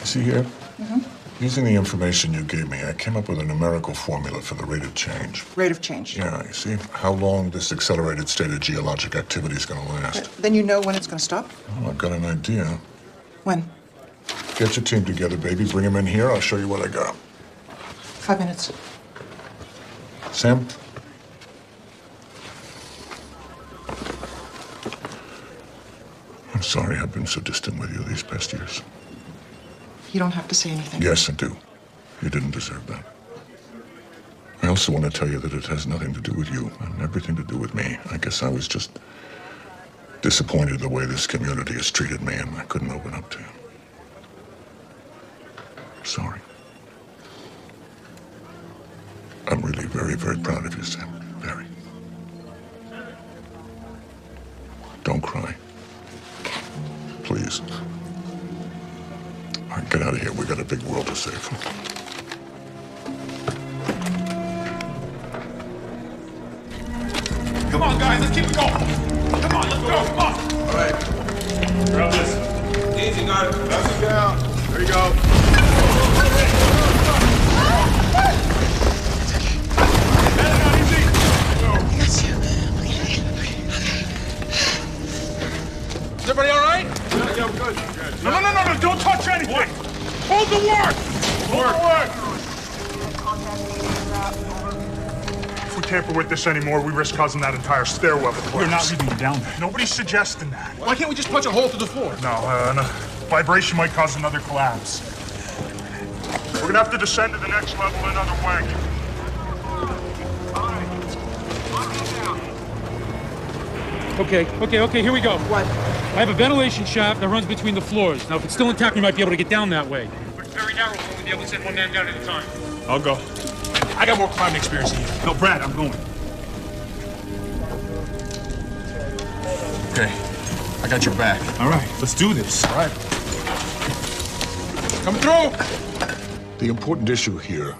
See here? Mm-hmm. Using the information you gave me, I came up with a numerical formula for the rate of change. Rate of change. Yeah, you see how long this accelerated state of geologic activity is going to last. Then you know when it's going to stop? Oh, I've got an idea. When? Get your team together, baby. Bring them in here. I'll show you what I got. 5 minutes. Sam? I'm sorry I've been so distant with you these past years. You don't have to say anything. Yes, I do. You didn't deserve that. I also want to tell you that it has nothing to do with you and everything to do with me. I guess I was just disappointed the way this community has treated me, and I couldn't open up to you. Sorry. I'm really very, very proud of you, Sam. Very. Don't cry. Please. All right, get out of here. We got a big world to save. Come on, guys, let's keep it going. Come on, let's go, come on. All right. Grab this. Easy, guard. Pass it down. There you go. Is everybody all right? Yeah, we're good. No, don't touch anything. What? Hold the work. Hold the work. If we tamper with this anymore, we risk causing that entire stairwell to collapse. We're not leaving you down there. Nobody's suggesting that. Why can't we just punch a hole through the floor? No, vibration might cause another collapse. We're gonna have to descend to the next level another way. Okay, here we go. What? I have a ventilation shaft that runs between the floors. Now, if it's still intact, we might be able to get down that way. But it's very narrow, we'll only be able to send one man down at a time. I'll go. I got more climbing experience than you. No, Brad, I'm going. Okay, I got your back. All right, let's do this. All right. Coming through! The important issue here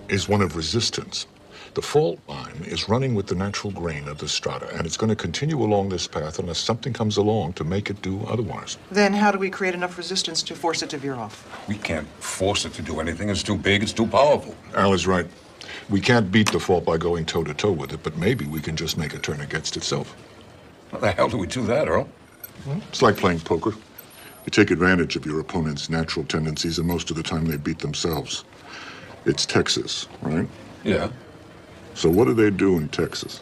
is one of resistance. The fault line is running with the natural grain of the strata, and it's going to continue along this path unless something comes along to make it do otherwise. Then how do we create enough resistance to force it to veer off? We can't force it to do anything. It's too big, it's too powerful. Al is right. We can't beat the fault by going toe-to-toe with it, but maybe we can just make it turn against itself. How the hell do we do that, Earl? Well, it's like playing poker. You take advantage of your opponent's natural tendencies, and most of the time they beat themselves. It's Texas, right? Yeah. So what do they do in Texas?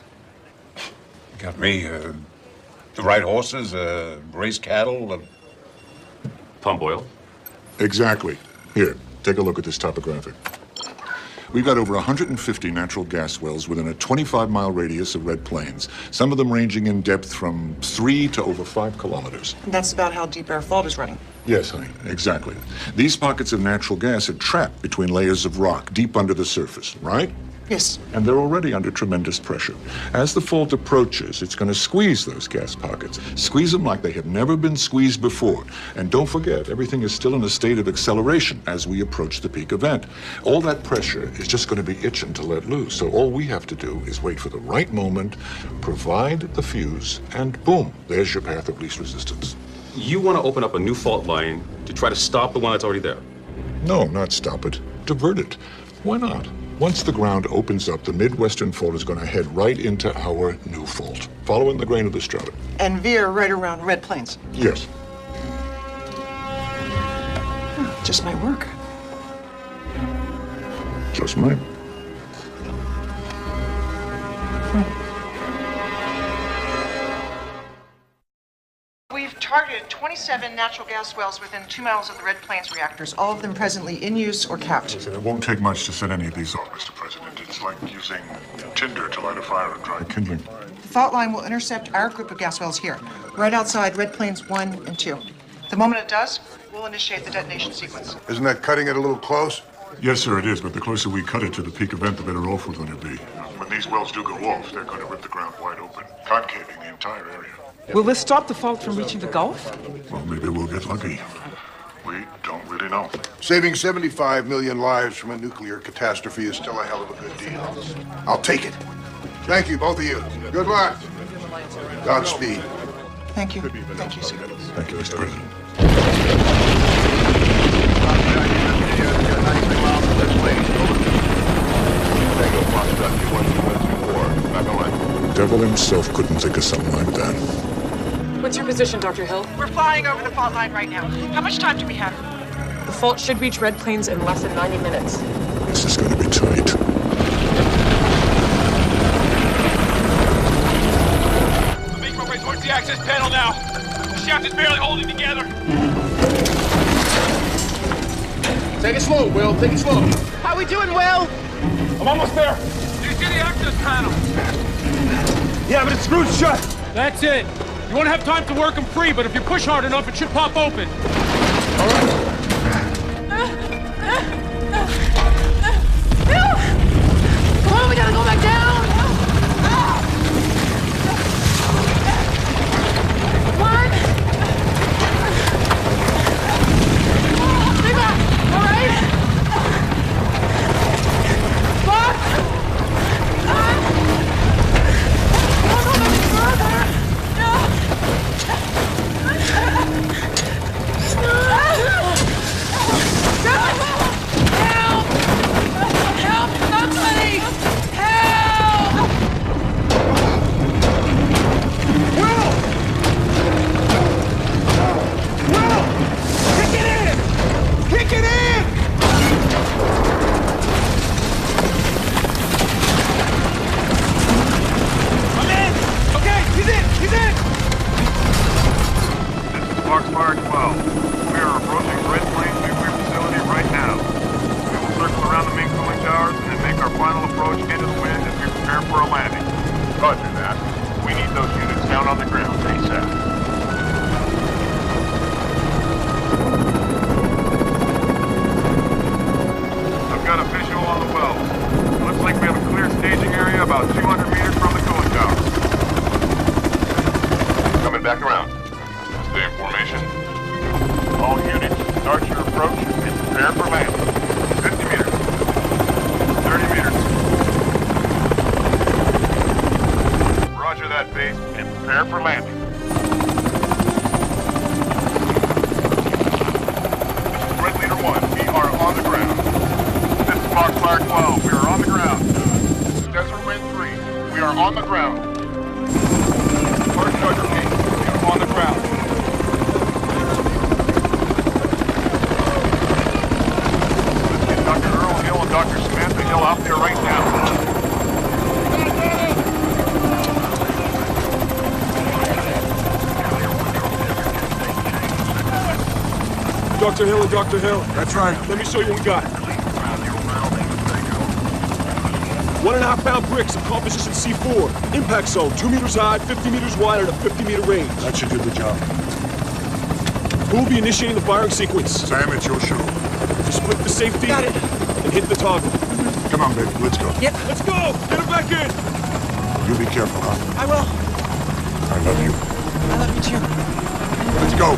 Got me, to ride horses, raise cattle, pump oil. Exactly. Here, take a look at this topographic. We've got over 150 natural gas wells within a 25-mile radius of Red Plains, some of them ranging in depth from 3 to over 5 kilometers. And that's about how deep our fault is running. Yes, honey, exactly. These pockets of natural gas are trapped between layers of rock deep under the surface, right? Yes. And they're already under tremendous pressure. As the fault approaches, it's going to squeeze those gas pockets. Squeeze them like they have never been squeezed before. And don't forget, everything is still in a state of acceleration as we approach the peak event. All that pressure is just going to be itching to let loose. So all we have to do is wait for the right moment, provide the fuse, and boom, there's your path of least resistance. You want to open up a new fault line to try to stop the one that's already there? No, not stop it. Divert it. Why not? Once the ground opens up, the Midwestern fault is going to head right into our new fault, following the grain of the strata. And veer right around Red Plains. Yes. Just might work. Just might. We've targeted 27 natural gas wells within 2 miles of the Red Plains reactors, all of them presently in use or capped. It won't take much to set any of these off, Mr. President. It's like using tinder to light a fire and dry kindling. The fault line will intercept our group of gas wells here, right outside Red Plains 1 and 2. The moment it does, we'll initiate the detonation sequence. Isn't that cutting it a little close? Yes, sir, it is, but the closer we cut it to the peak event, the better off we're going to be. When these wells do go off, they're going to rip the ground wide open, concaving the entire area. Will this stop the fault from reaching the Gulf? Well, maybe we'll get lucky. We don't really know. Saving 75 million lives from a nuclear catastrophe is still a hell of a good deal. I'll take it. Thank you, both of you. Good luck. Godspeed. Thank you. Thank you, sir. Thank you, Mr. President. The devil himself couldn't think of something like that. What's your position, Dr. Hill? We're flying over the fault line right now. How much time do we have? The fault should reach Red Plains in less than 90 minutes. This is going to be tight. I'm making my way towards the access panel now. The shaft is barely holding together. Take it slow, Will. Take it slow. How we doing, Will? I'm almost there. Do you see the access panel? Yeah, but it's screwed shut. That's it. You won't have time to work them free, but if you push hard enough, it should pop open. All right. Come Roger that. We need those units down on the ground ASAP. I've got a visual on the well. It looks like we have a clear staging area about 200 meters from the cooling tower. Coming back around. Stay in formation. All units, start your approach and prepare for landing. 50 meters. 30 meters. Roger that, base, and prepare for landing. This is Red Leader 1. We are on the ground. This is Foxfire 12. We are on the ground. This is Desert Wind 3. We are on the ground. Park Charger 8. We are on the ground. Let's get Dr. Earl Hill and Dr. Samantha Hill out there right now. Dr. Hill and Dr. Hill. That's right. Let me show you what we got. 1.5 pound bricks of composition C4. Impact zone, 2 meters high, 50 meters wide at a 50-meter range. That should do the job. Who will be initiating the firing sequence? Sam, it's your show. Just flip the safety and hit the toggle. Come on, baby. Let's go. Yep. Let's go. Get him back in. You be careful, huh? I will. I love you. I love you too. Let's go.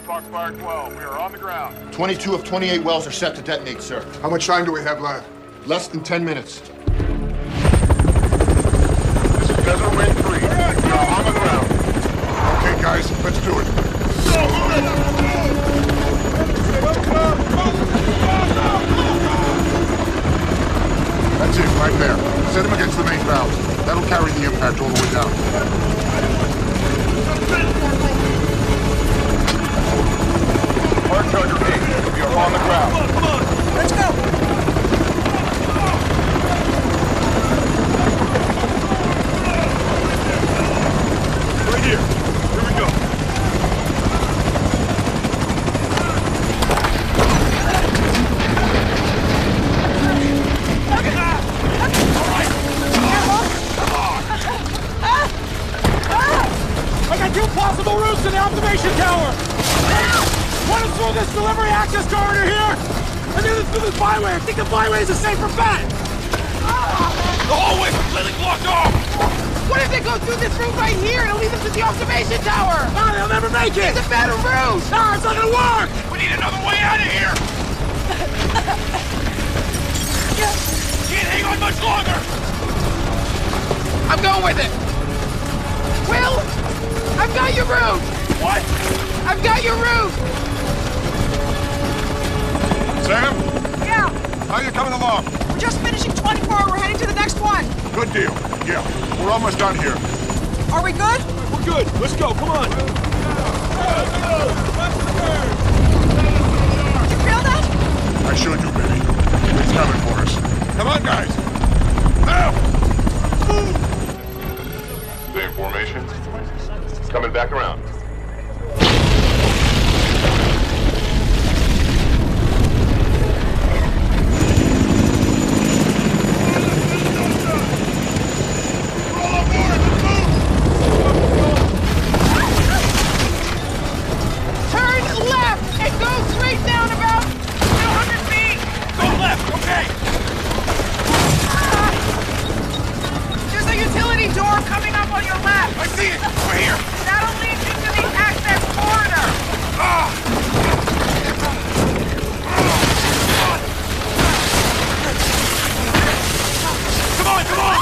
Foxfire 12, we are on the ground. 22 of 28 wells are set to detonate, sir. How much time do we have left? Less than 10 minutes. This is Desert Wind 3. We are on the ground. Okay, guys, let's do it. That's it, right there. Set him against the main valve. That'll carry the impact all the way down. Park Charger 8, we are on the ground. Come on, let's go. Right here. Here we go. I got 2 possible routes to the observation tower! One is through this delivery access corridor here, and the other through this byway. I think the byway is a safer bet! The hallway's completely blocked off! What if they go through this route right here and lead them to the observation tower? Ah, they'll never make it! It's a better route! Ah, it's not gonna work! We need another way out of here! Can't hang on much longer! I'm going with it! Will, I've got your route! What? I've got your route! Sam? Yeah? How are you coming along? just finishing 24. We're heading to the next one. Good deal. Yeah, we're almost done here. Are we good? We're good. Let's go. Come on. Did you feel that? I sure do, baby. It's coming for us. Come on, guys. Now! Stay in formation. Coming back around. Turn left and go straight down about 200 feet. Go left. Okay. There's a utility door coming up on your left. I see it. We're here. That'll lead you to the access corridor. Come on, come on.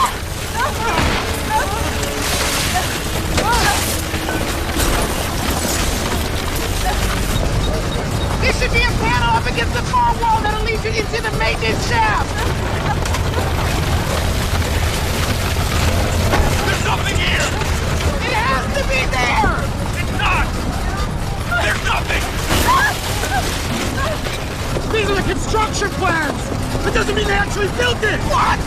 There should be a panel up against the far wall that'll lead you into the maintenance shaft. There's something here. It has to be there. It's not. There's nothing. These are the construction plans. That doesn't mean they actually built it. What?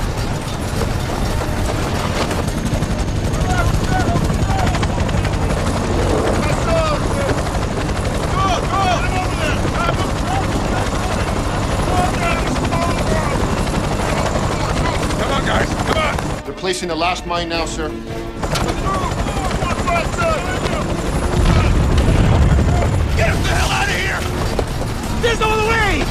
Come on, guys. Come on. They're placing the last mine now, sir. Get us the hell out of here. There's no other way.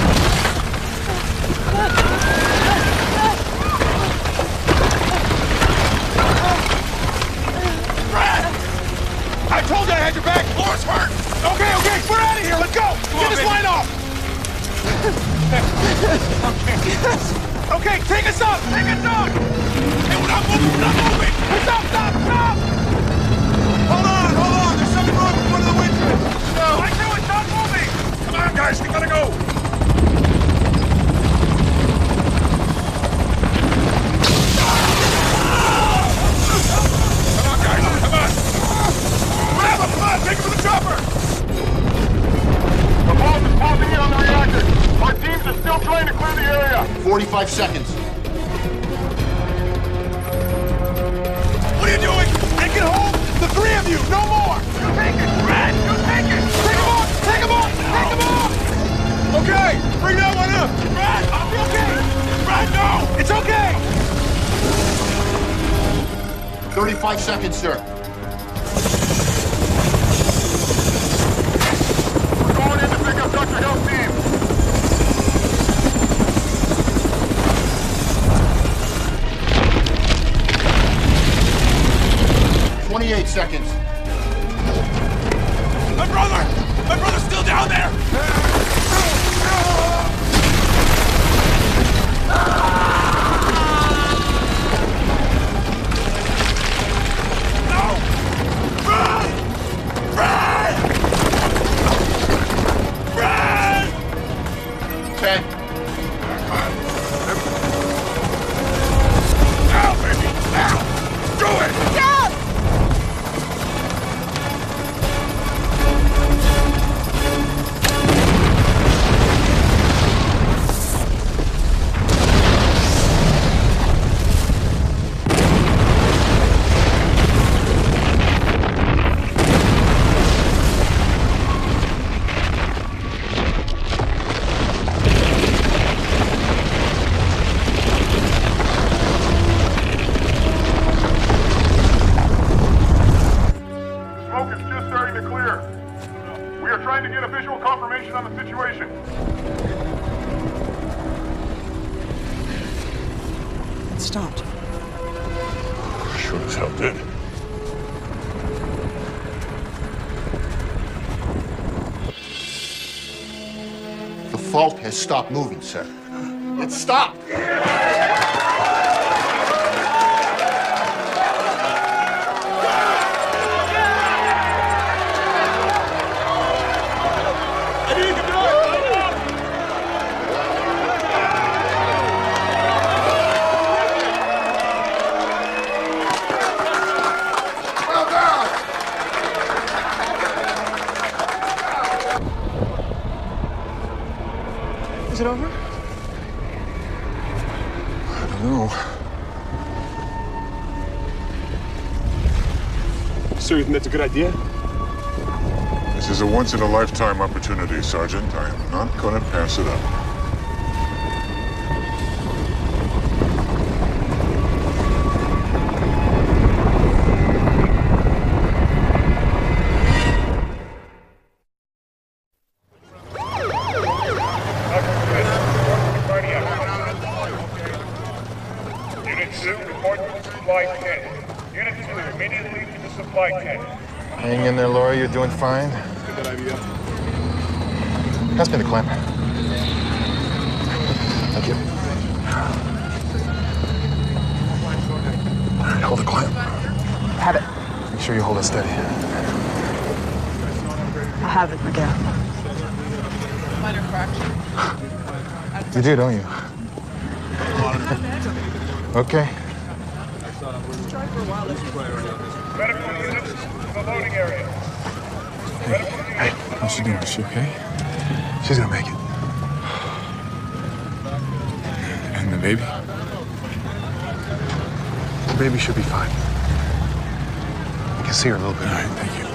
Brad! I told you I had your back. Laura's hurt. Okay, we're out of here. Let's go. Get this line off. Okay, take us up. Take us up. Hey, we're not moving. We're not moving. Stop. Hold on. There's something wrong with one of the winches. No. I knew it. Stop moving. Come on, guys. We gotta go. Come on, guys. Come on. Grab him. Come on. Take him to the chopper. The bomb is popping in on the reactor. Our teams are still trying to clear the area. 45 seconds. What are you doing? Take it home. The three of you. No more. You take it, Brad. You take it. Take him off. Take him off. Take him off. Okay. Bring that one up. Brad, I'll be okay. Brad, no. It's okay. 35 seconds, sir. We're going in to pick up Dr. Hill's team. 28 seconds. My brother's still down there. No! Run! 10. Now, baby! Now! Do it! Yes! Smoke is just starting to clear. We are trying to get a visual confirmation on the situation. It stopped. Sure as hell did. The fault has stopped moving, sir. It stopped. I need to go! know. So you think that's a good idea? This is a once-in-a-lifetime opportunity, Sergeant. I am not going to pass it up. Unit 2, report to the supply tent. Unit 2, immediately to the supply tent. Hang in there, Laura. You're doing fine. Good idea. Pass me the clamp. Thank you. All right, hold the clamp. Have it. Make sure you hold it steady. I have it, Miguel. Minor fracture. You do, don't you? Okay. Medical units to the loading area. Hey, how's she doing? Is she okay? She's gonna make it. And the baby? The baby should be fine. You can see her a little bit. All right, thank you.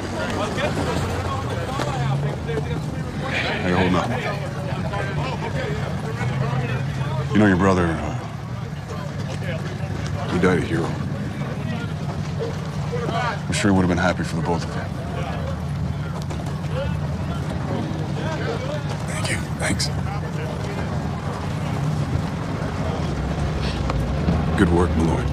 Hey, hold on. You know your brother, he died a hero. I'm sure he would have been happy for the both of you. Thank you. Thanks. Good work, Malloy.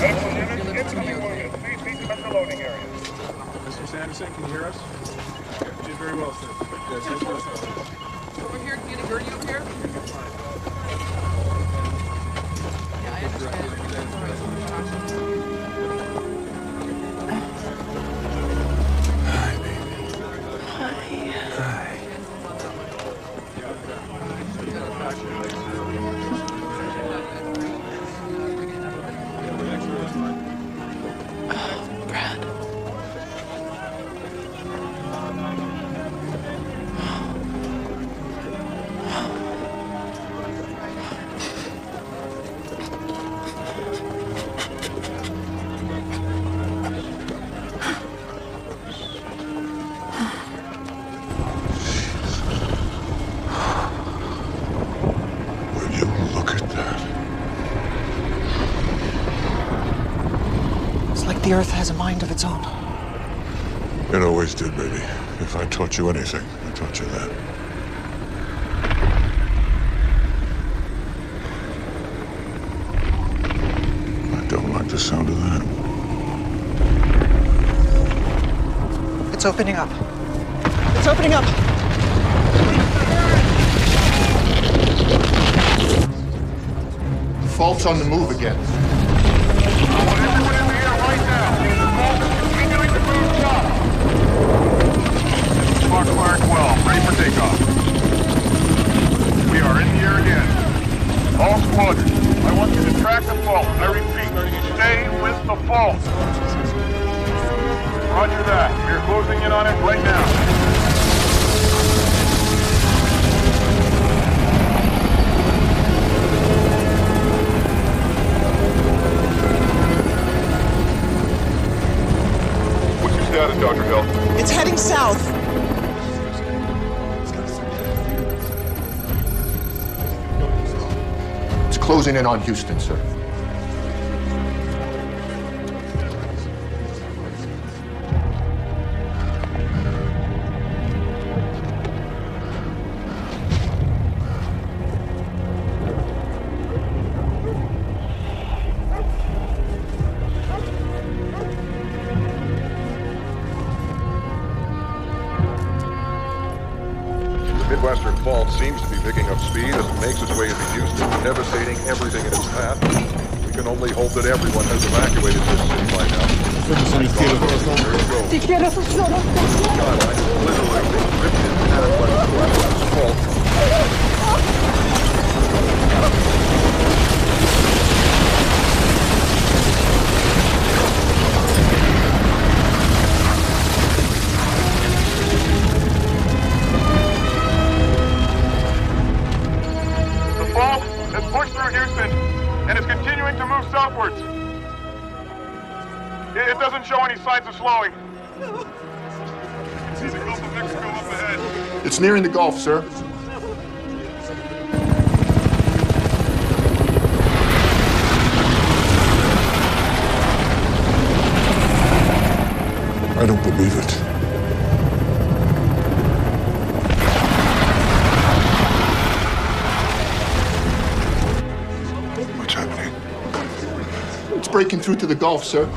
Medical units, incoming wounded. Please meet them at the loading area. Mr. Sanderson, can you hear us? Did very well, sir. Over here, can you get a gurney over here? Yeah, I understand. Hi, baby. Hi. Hi. Brad. Will you look at that? It's like the Earth has a mind of its own. It always did, baby. If I taught you anything, I taught you that. I don't like the sound of that. It's opening up. It's opening up. The fault's on the move again. I want everyone in the air right now. The fault is continuing to move south. Foxfire 12, ready for takeoff. We are in the air again. All squadrons, I want you to track the fault. I repeat, stay with the fault. Roger that. We are closing in on it right now. Status, Dr. Hill. It's heading south. It's closing in on Houston, sir. Midwestern Fault seems to be picking up speed as it makes its way into Houston, devastating everything in its path. We can only hope that everyone has evacuated this city by now. Te quiero, solo. God, I'm literally being ripped in half by the Midwestern Fault. move southwards. It doesn't show any signs of slowing. See the Gulf of Mexico up ahead. It's nearing the Gulf, sir. I don't believe it. What's happening? It's breaking through to the Gulf, sir.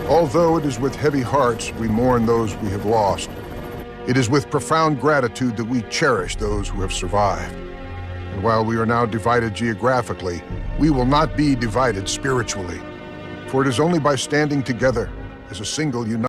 Although it is with heavy hearts we mourn those we have lost, it is with profound gratitude that we cherish those who have survived. And while we are now divided geographically, we will not be divided spiritually. For it is only by standing together as a single united